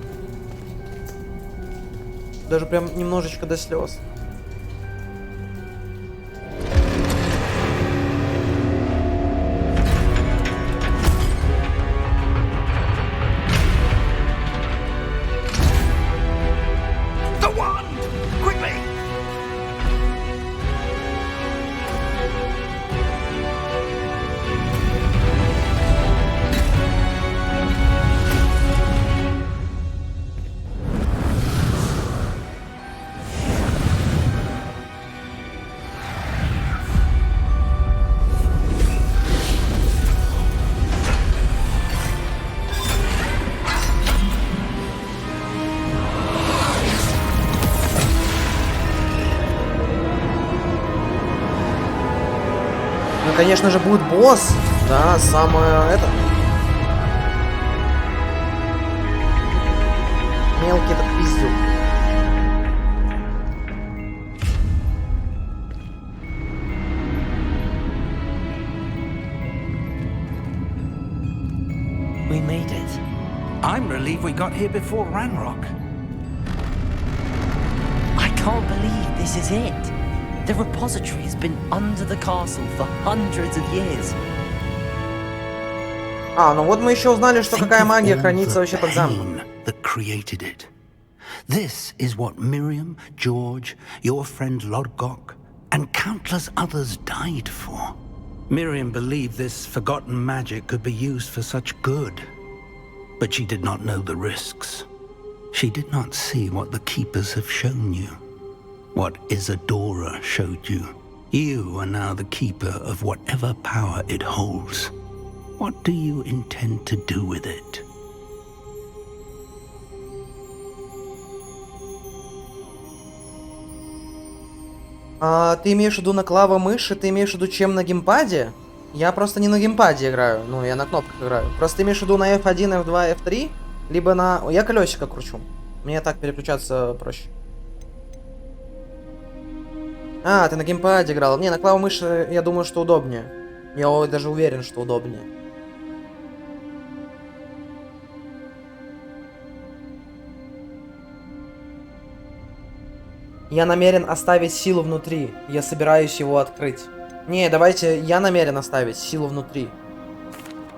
Даже прям немножечко до слез. Конечно же, будет босс, да, самое это. Мелкий этот пиздюк. We made it. I'm relieved we got here before Ranrock. I can't believe this is it. The repository has been under the castle for hundreds of years. А, ну вот мы еще узнали, что какая магия хранится вообще под замком. That created it. This is what Miriam, George, your friend Lodgok, and countless others died for. Miriam believed this forgotten magic could be used for such good, but she did not know the risks. She did not see what the Keepers have shown you. What Isadora showed you. You are now the keeper of whatever power it holds. What do you intend to do with it? Ты имеешь в виду на клавомыши? Ты имеешь в виду чем на геймпаде? Я просто не на геймпаде играю, ну я на кнопках играю. Просто ты имеешь в виду на F1, F2, F3? Либо на... Я колесико кручу. Мне так переключаться проще. А, ты на геймпаде играл. Не, на клавомыши, я думаю, что удобнее. Я даже уверен, что удобнее. Я намерен оставить силу внутри. Я собираюсь его открыть. Не, давайте, я намерен оставить силу внутри.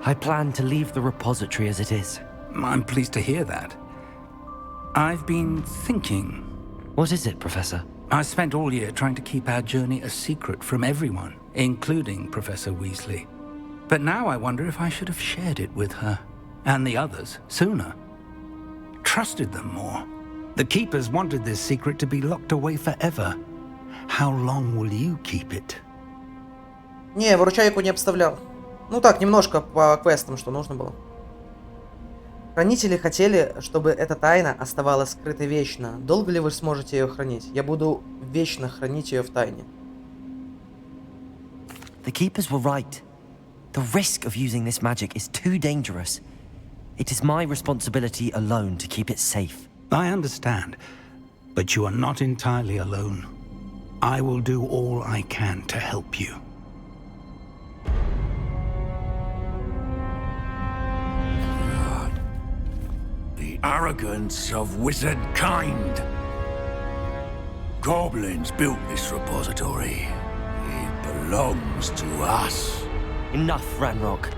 I plan to leave the repository as it is. I'm pleased to hear that. I've been thinking. What is it, Professor? I spent all year trying to keep our journey a secret from everyone, including Professor Weasley. But now I wonder if I should have shared it with her, and the others, sooner. Trusted them more. The Keepers wanted this secret to be locked away forever. How long will you keep it? Не, в ручайку не обставлял. Ну так, немножко по квестам, что нужно было. Хранители хотели, чтобы эта тайна оставалась скрытой вечно. Долго ли вы сможете ее хранить? Я буду вечно хранить ее в тайне. The Keepers were right. The risk of using this magic is too dangerous. It is my responsibility alone to keep it safe. I understand, but you are not entirely alone. I will do all I can to help you. The arrogance of wizard kind. Goblins built this repository. It belongs to us. Enough, Ranrock.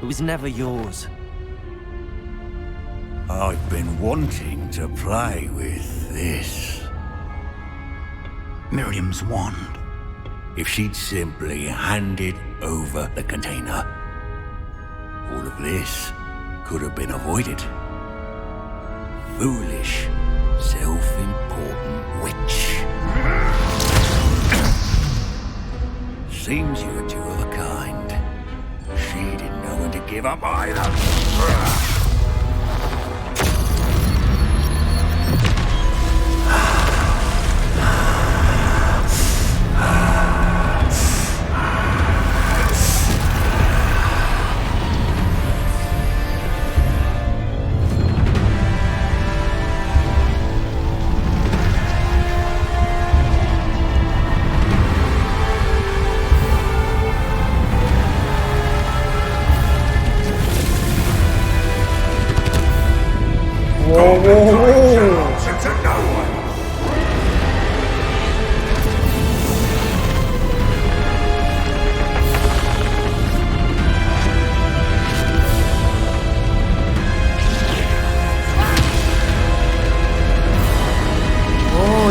It was never yours. I've been wanting to play with this. Miriam's wand. If she'd simply handed over the container, all of this could have been avoided. Foolish, self-important witch. Seems you're two of a kind. She didn't know when to give up either.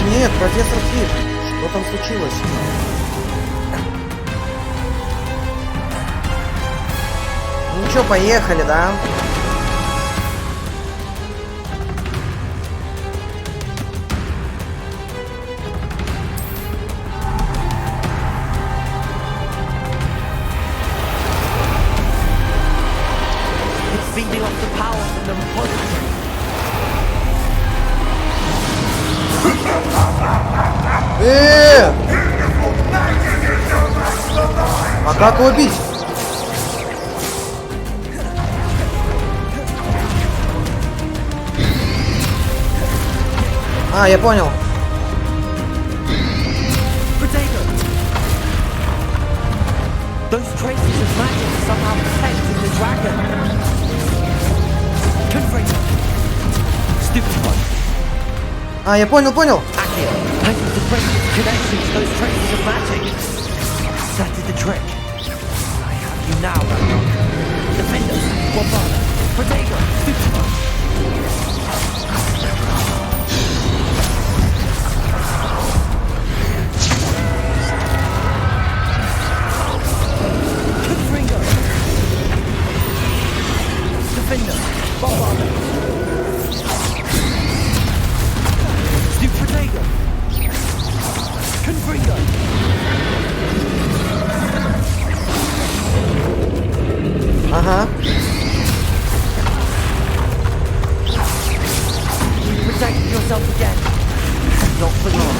О, нет, профессор Фиг. Что там случилось? Ну чё, поехали, да? Feeding off the power from the repository. А как его бить? А, я понял. Those traces of magic somehow protecting the dragon. Confringo. Stupid one. А, я понял. Accio, I need to break its connection to those traces of magic. That did the trick. I have you now, Ragnar. Defender, Wabana, Protego, stupid one. Confringo. Defender, Wabana. Protego. Confringo. Ага. Protect yourself again. Not for long.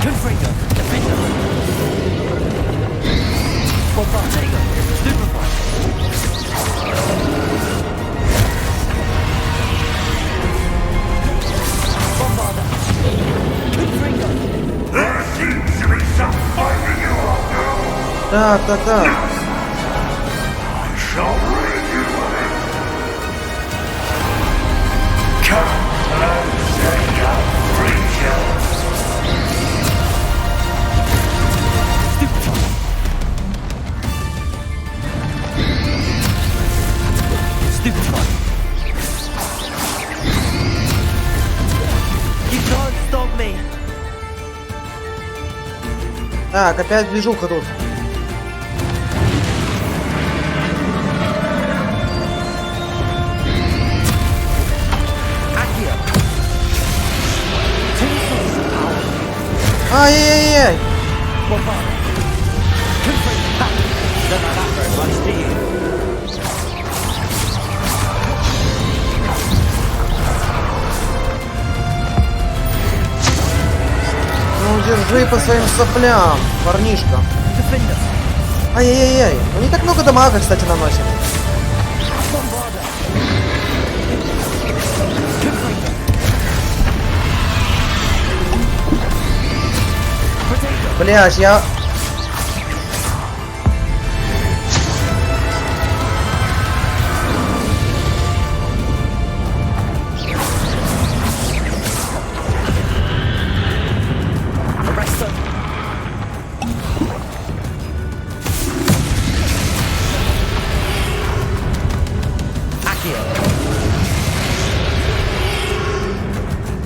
Confringo. Defender. Protego. Stupefy. There seems to be some fighting you after all. Так. I shall rid you of it. Come and take a creature. Stupefy. You can't stop me. Так, опять движуха тут. Ай-яй-яй! Ну, держи по своим соплям, парнишка. Ай-яй-яй! Он не так много дамага, кстати, наносит. Блядь, я...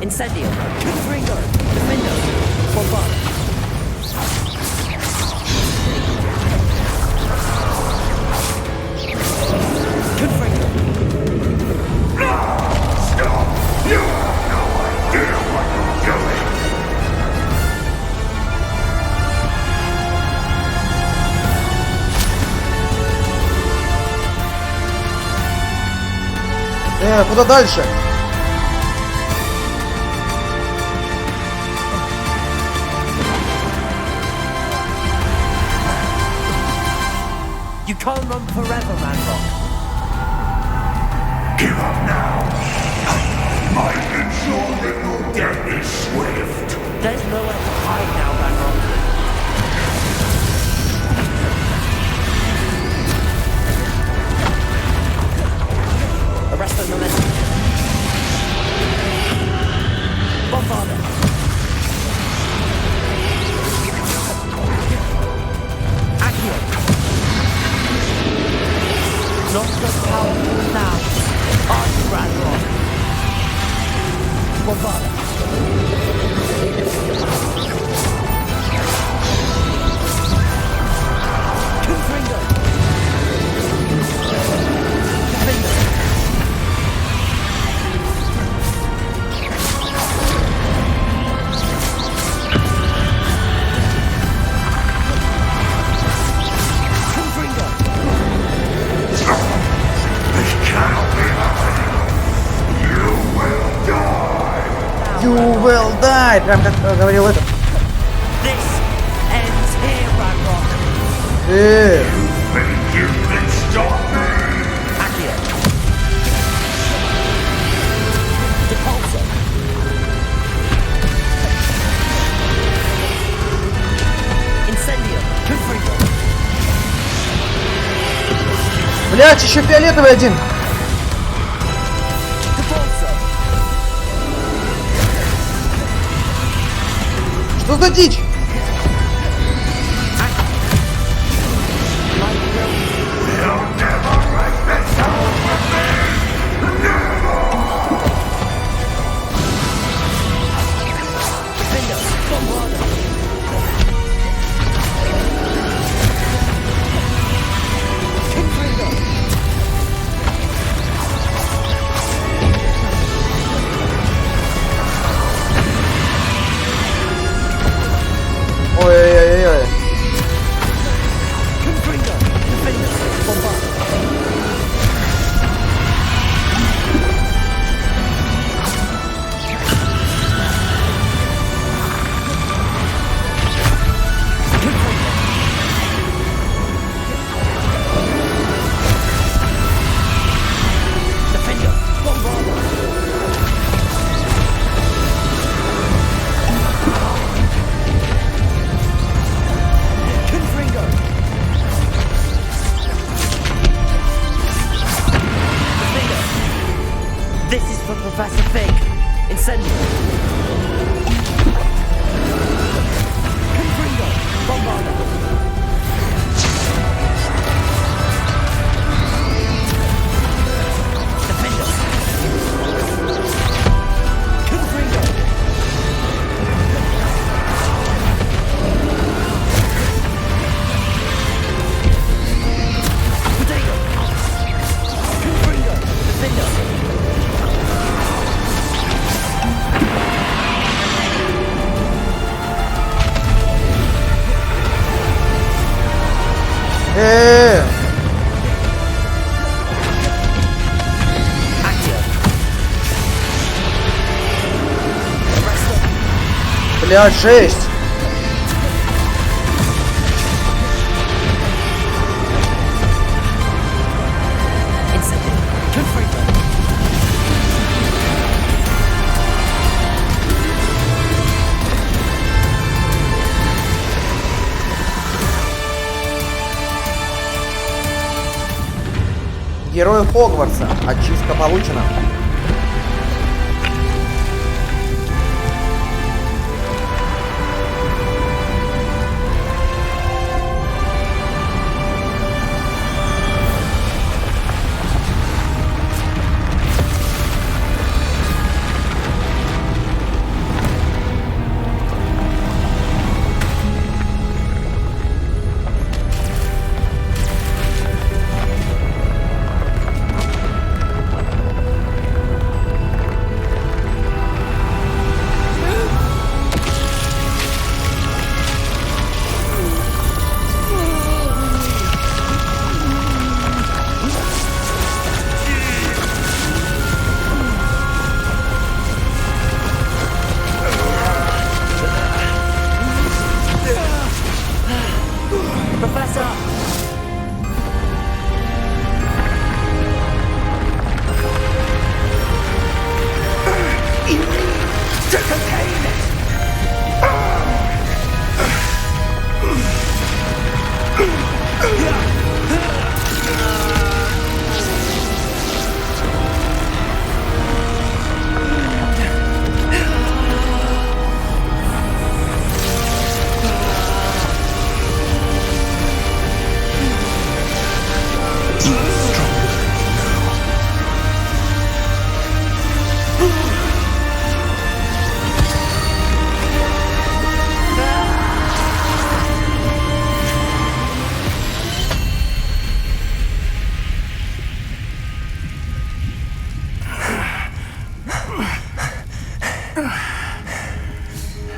Incendio. Confringo. Defendo. Bombard. Confringo. Stop! You have no idea what you're doing. Куда дальше? You can't run forever, Manrock. Give up now. I might ensure that your death is swift. There's nowhere to hide now, Manrock. Arrest the momentum. Bombarder. Accio. You will die! Прям как говорил этот. Блять, еще фиолетовый один. Что за дичь? Ой-ой-ой-ой. This is for Professor Fig. Incendio. Confringo. Bombarda. Defender. Confringo. Potato. Confringo. Defender. Блядь, жесть. Герой Хогвартса. Очистка получена.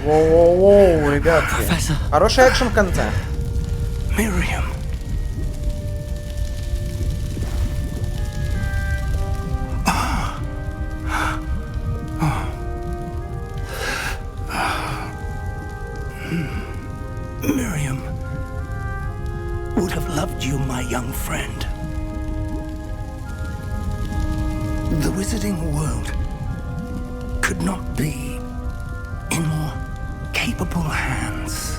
Воу-воу-воу, ребятки. Хороший экшен в конце. Miriam. my young friend. The wizarding world could not be in more capable hands.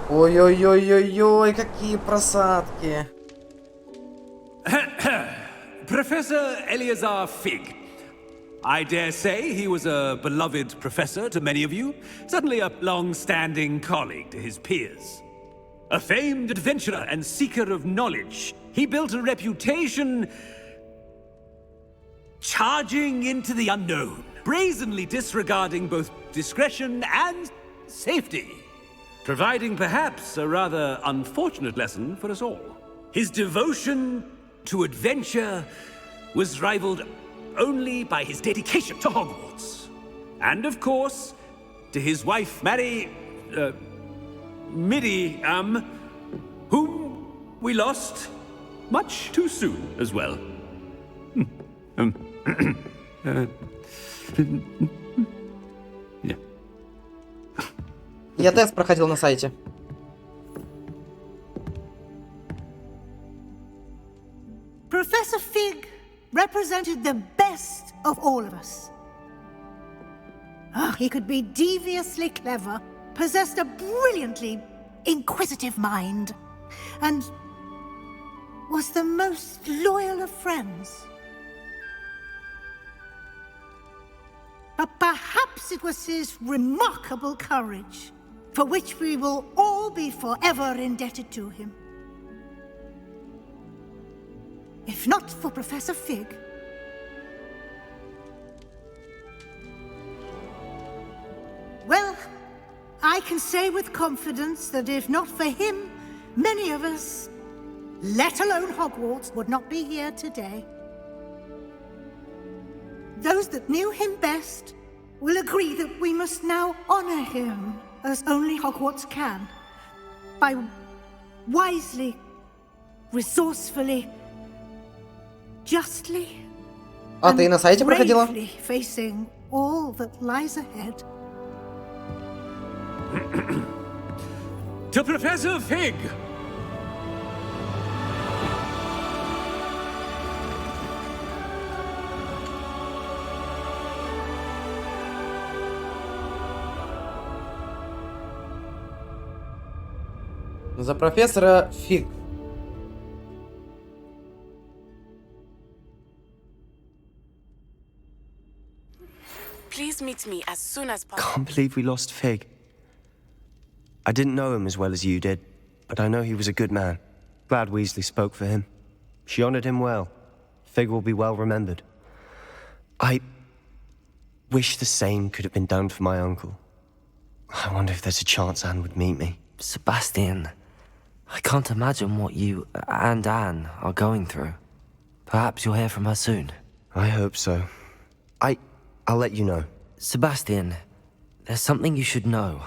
Ой-ой-ой-ой-ой, какие просадки. Professor Eleazar Fig. I dare say he was a beloved professor to many of you, certainly a long-standing colleague to his peers. A famed adventurer and seeker of knowledge, he built a reputation charging into the unknown, brazenly disregarding both discretion and safety, providing perhaps a rather unfortunate lesson for us all. His devotion to adventure was rivaled only by his dedication to Hogwarts. And of course, to his wife, Midi, whom we lost much too soon as well. Yeah. Я тест проходил на сайте. Professor Fig represented the best of all of us. He could be deviously clever, possessed a brilliantly inquisitive mind, and was the most loyal of friends. But perhaps it was his remarkable courage, for which we will all be forever indebted to him. If not for Professor Fig, well, I can say with confidence that if not for him, many of us, let alone Hogwarts, would not be here today. Those that knew him best will agree that we must now honor him as only Hogwarts can, by wisely, resourcefully, justly, А ты на сайте проходила? bravely facing all that lies ahead. To Professor Fig! За профессора Фиг. Please meet me as soon as possible. Can't believe we lost Fig. I didn't know him as well as you did, but I know he was a good man. Glad Weasley spoke for him. She honored him well. Fig will be well remembered. I wish the same could have been done for my uncle. I wonder if there's a chance Anne would meet me. Sebastian, I can't imagine what you and Anne are going through. Perhaps you'll hear from her soon. I hope so. I'll let you know. Sebastian, there's something you should know.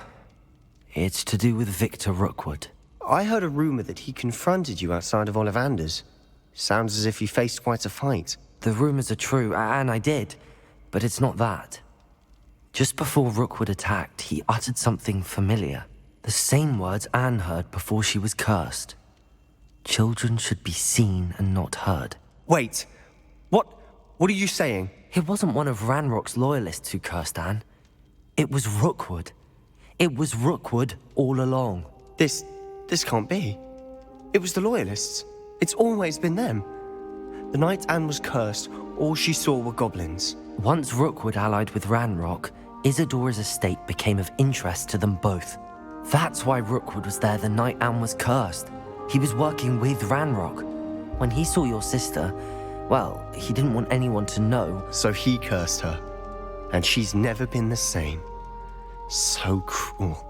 It's to do with Victor Rookwood. I heard a rumor that he confronted you outside of Ollivander's. Sounds as if you faced quite a fight. The rumors are true, and I did, but it's not that. Just before Rookwood attacked, he uttered something familiar. The same words Anne heard before she was cursed. Children should be seen and not heard. Wait, what are you saying? It wasn't one of Ranrock's loyalists who cursed Anne. It was Rookwood. It was Rookwood all along. This can't be. It was the loyalists. It's always been them. The night Anne was cursed, all she saw were goblins. Once Rookwood allied with Ranrock, Isadora's estate became of interest to them both. That's why Rookwood was there the night Anne was cursed. He was working with Ranrock. When he saw your sister, well, he didn't want anyone to know. So he cursed her. And she's never been the same. So cruel.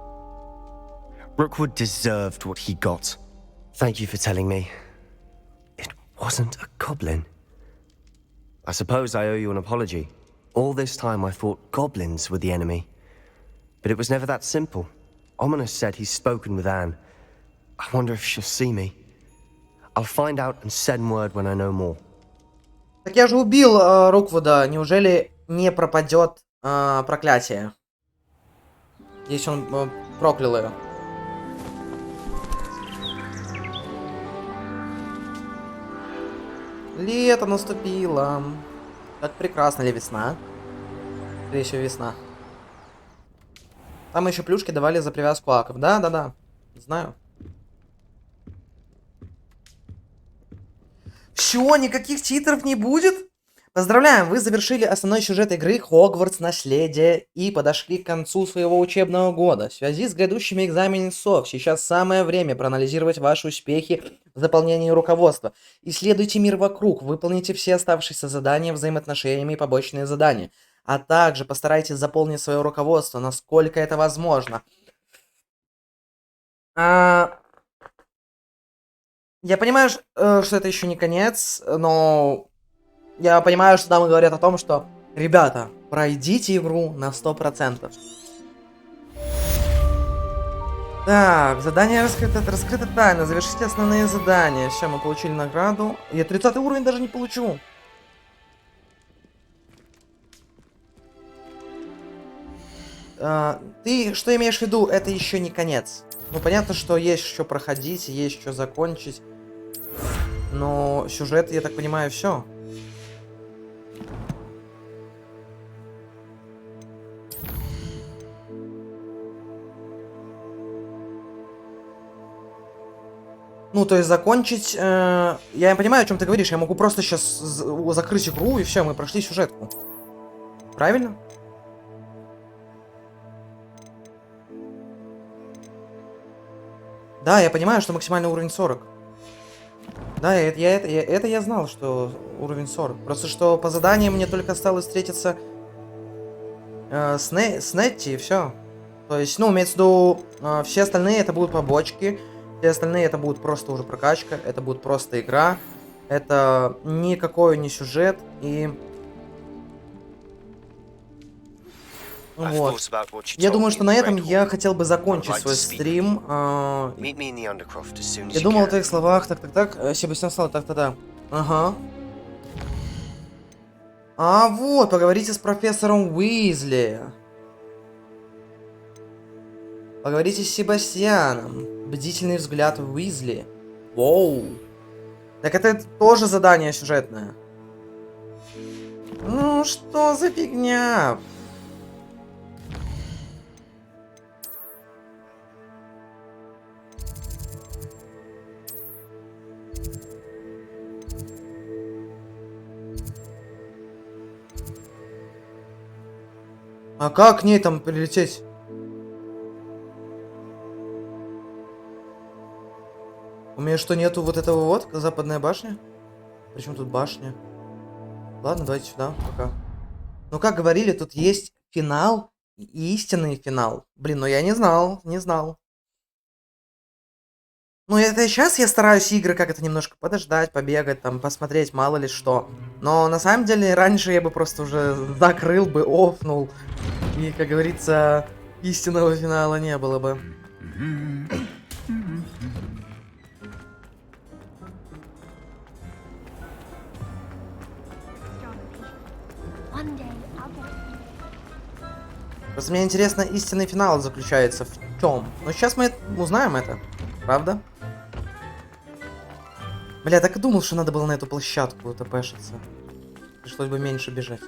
Rookwood deserved what he got. Thank you for telling me. It wasn't a goblin. I suppose I owe you an apology. All this time I thought goblins were the enemy. But it was never that simple. Ominous said he's spoken with Anne. I wonder if she'll see me. I'll find out and send word when I know more. Так я же убил Руквуда. Неужели не пропадет проклятие? Если он проклял ее. Лето наступило. Как прекрасно. Или весна? Или еще весна. Там еще плюшки давали за привязку аков. Да. Знаю. Все, никаких титров не будет? Поздравляем, вы завершили основной сюжет игры Hogwarts Наследие и подошли к концу своего учебного года. В связи с грядущими экзаменами СОВ, сейчас самое время проанализировать ваши успехи в заполнении руководства. Исследуйте мир вокруг, выполните все оставшиеся задания, взаимоотношениями и побочные задания. А также постарайтесь заполнить свое руководство, насколько это возможно. Я понимаю, что это еще не конец, но я понимаю, что там говорят о том, что, ребята, пройдите игру на 100%. Так, задание раскрыто тайно, завершите основные задания. Все, мы получили награду. Я 30 уровень даже не получу. Ты что имеешь в виду? Это еще не конец. Ну, понятно, что есть что проходить, есть что закончить. Но сюжет, я так понимаю, все. Ну, то есть закончить... я понимаю, о чем ты говоришь. Я могу просто сейчас закрыть игру, и все, мы прошли сюжетку. Правильно? Да, я понимаю, что максимальный уровень 40. Да, это я знал, что уровень 40. Просто что по заданиям мне только осталось встретиться с Нетти, и все. То есть, ну, имеется в виду, все остальные это будут побочки. Все остальные это будет просто уже прокачка. Это будет просто игра. Это никакой не сюжет. И... Вот. Я думаю, что на этом я хотел бы закончить свой стрим. Я думал о твоих словах. Так. Себастьян сказал, так. Ага. А вот, поговорите с профессором Уизли. Поговорите с Себастьяном. Бдительный взгляд Уизли. Воу. Так это тоже задание сюжетное. Ну, что за фигня? А как к ней там прилететь? У меня что, нету вот этого вот? Западная башня? Причем тут башня? Ладно, давайте сюда, пока. Ну, как говорили, тут есть финал и истинный финал. Блин, ну я не знал. Ну, это сейчас я стараюсь игры как это немножко подождать, побегать, там, посмотреть, мало ли что. Но на самом деле, раньше я бы просто уже закрыл бы, офнул. И, как говорится, истинного финала не было бы. Просто мне интересно, истинный финал заключается в чем? Но сейчас мы узнаем это, правда? Бля, так и думал, что надо было на эту площадку тпшиться. Пришлось бы меньше бежать.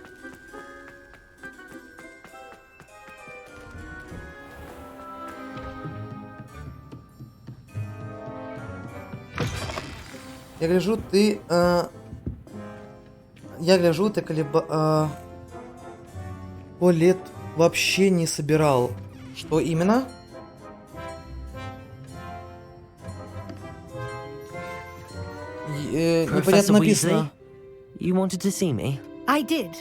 Я гляжу, ты... Туалет вообще не собирал. Что именно? Непонятно написано. You wanted to see me? I did.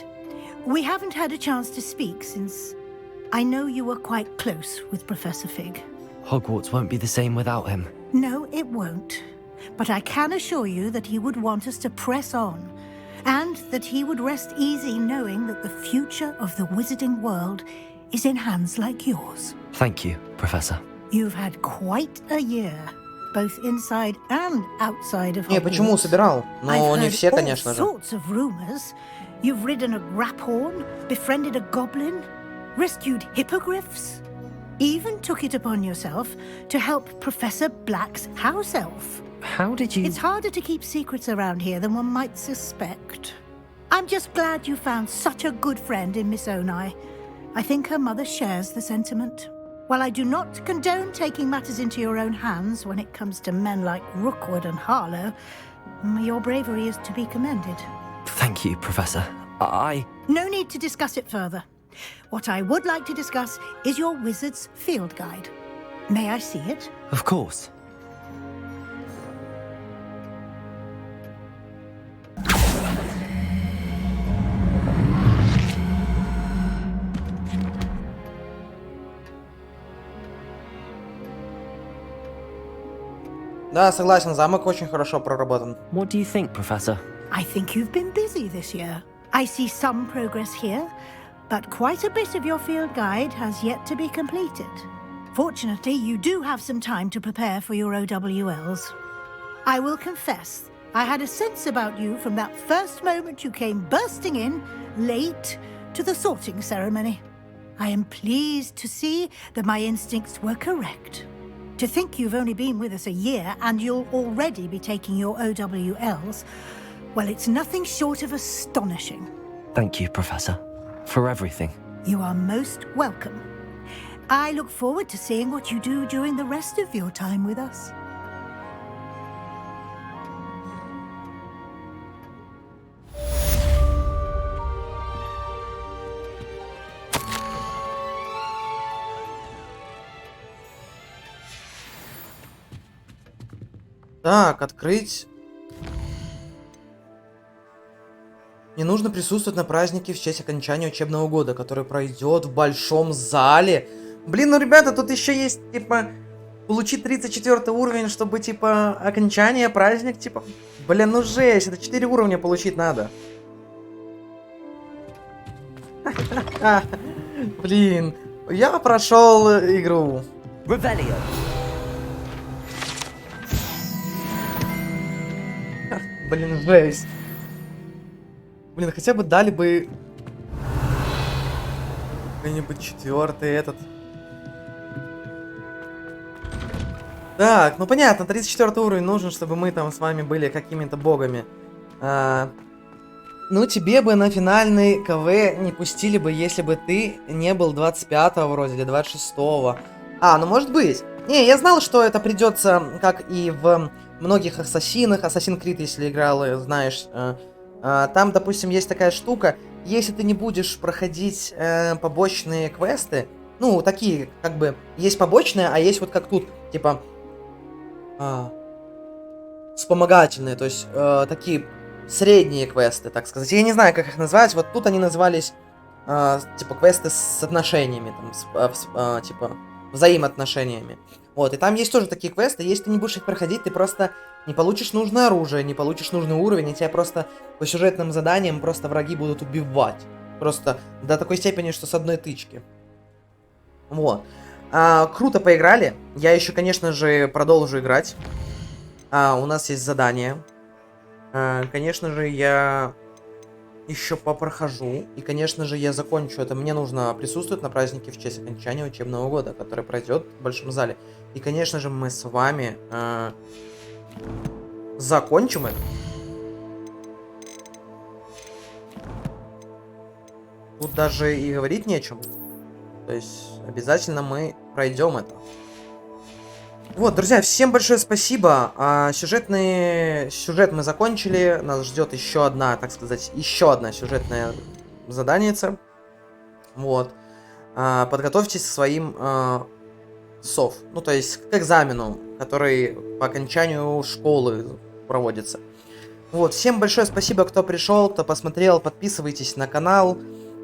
We haven't had a chance to speak since I know you were quite close with Professor Fig. Hogwarts won't be the same without him. No, it won't. But I can assure you that he would want us to press on, and that he would rest easy knowing that the future of the wizarding world is in hands like yours. Thank you, Professor. You've had quite a year, both inside and outside of Hogwarts. Не, почему собирал? Но не все, конечно же. All sorts of rumors. You've ridden a graphorn, befriended a goblin, rescued hippogriffs, even took it upon yourself to help Professor Black's house elf. How did you... It's harder to keep secrets around here than one might suspect. I'm just glad you found such a good friend in Miss Onai. I think her mother shares the sentiment. While I do not condone taking matters into your own hands when it comes to men like Rookwood and Harlow, your bravery is to be commended. Thank you, Professor. No need to discuss it further. What I would like to discuss is your wizard's field guide. May I see it? Of course. Да, согласен, замок очень хорошо проработан. What do you think, Professor? I think you've been busy this year. I see some progress here, but quite a bit of your field guide has yet to be completed. Fortunately, you do have some time to prepare for your OWLs. I will confess, I had a sense about you from that first moment you came bursting in, late, to the sorting ceremony. I am pleased to see that my instincts were correct. To think you've only been with us a year and you'll already be taking your OWLs, well, it's nothing short of astonishing. Thank you, Professor, for everything. You are most welcome. I look forward to seeing what you do during the rest of your time with us. Так, открыть. Не нужно присутствовать на празднике в честь окончания учебного года, который пройдет в большом зале. Блин, ну, ребята, тут еще есть, типа, получить 34 уровень, чтобы, типа, окончание, праздник, типа... Блин, ну жесть, это 4 уровня получить надо. Блин, я прошел игру. Блин, жесть. Блин, хотя бы дали бы какой-нибудь 4-й этот. Так, ну понятно, 34 уровень нужен, чтобы мы там с вами были какими-то богами. Ну, тебе бы на финальный КВ не пустили бы, если бы ты не был 25-го вроде, или 26-го. Ну может быть. Не, я знал, что это придется, как и в многих Ассасинах. Assassin's Creed, если играл, знаешь. Там, допустим, есть такая штука. Если ты не будешь проходить побочные квесты, ну, такие, как бы, есть побочные, а есть вот как тут, типа, вспомогательные, то есть такие средние квесты, так сказать. Я не знаю, как их назвать. Вот тут они назывались, типа, квесты с отношениями, там, типа, взаимоотношениями. Вот, и там есть тоже такие квесты. Если ты не будешь их проходить, ты просто не получишь нужное оружие, не получишь нужный уровень, и тебя просто по сюжетным заданиям просто враги будут убивать. Просто до такой степени, что с одной тычки. Вот. Круто поиграли. Я еще, конечно же, продолжу играть. У нас есть задание. Конечно же, я еще попрохожу. И, конечно же, я закончу это. Мне нужно присутствовать на празднике в честь окончания учебного года, который пройдет в большом зале. И, конечно же, мы с вами закончим это. Тут даже и говорить нечем. То есть, обязательно мы пройдем это. Вот, друзья, всем большое спасибо. Сюжет мы закончили. Нас ждет еще одна, так сказать, еще одна сюжетная заданица. Вот. Подготовьтесь к своим сов. Ну, то есть, к экзамену, который по окончанию школы проводится. Вот, всем большое спасибо, кто пришел, кто посмотрел. Подписывайтесь на канал.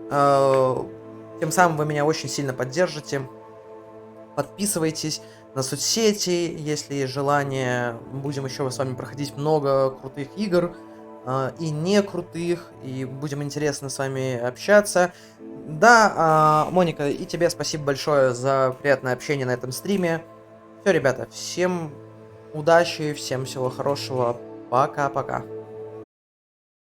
Тем самым вы меня очень сильно поддержите. Подписывайтесь. на соцсети, если есть желание. Будем еще с вами проходить много крутых игр и не крутых, и будем интересно с вами общаться. Да, Моника, и тебе спасибо большое за приятное общение на этом стриме. Все, ребята, всем удачи, всем всего хорошего. Пока-пока.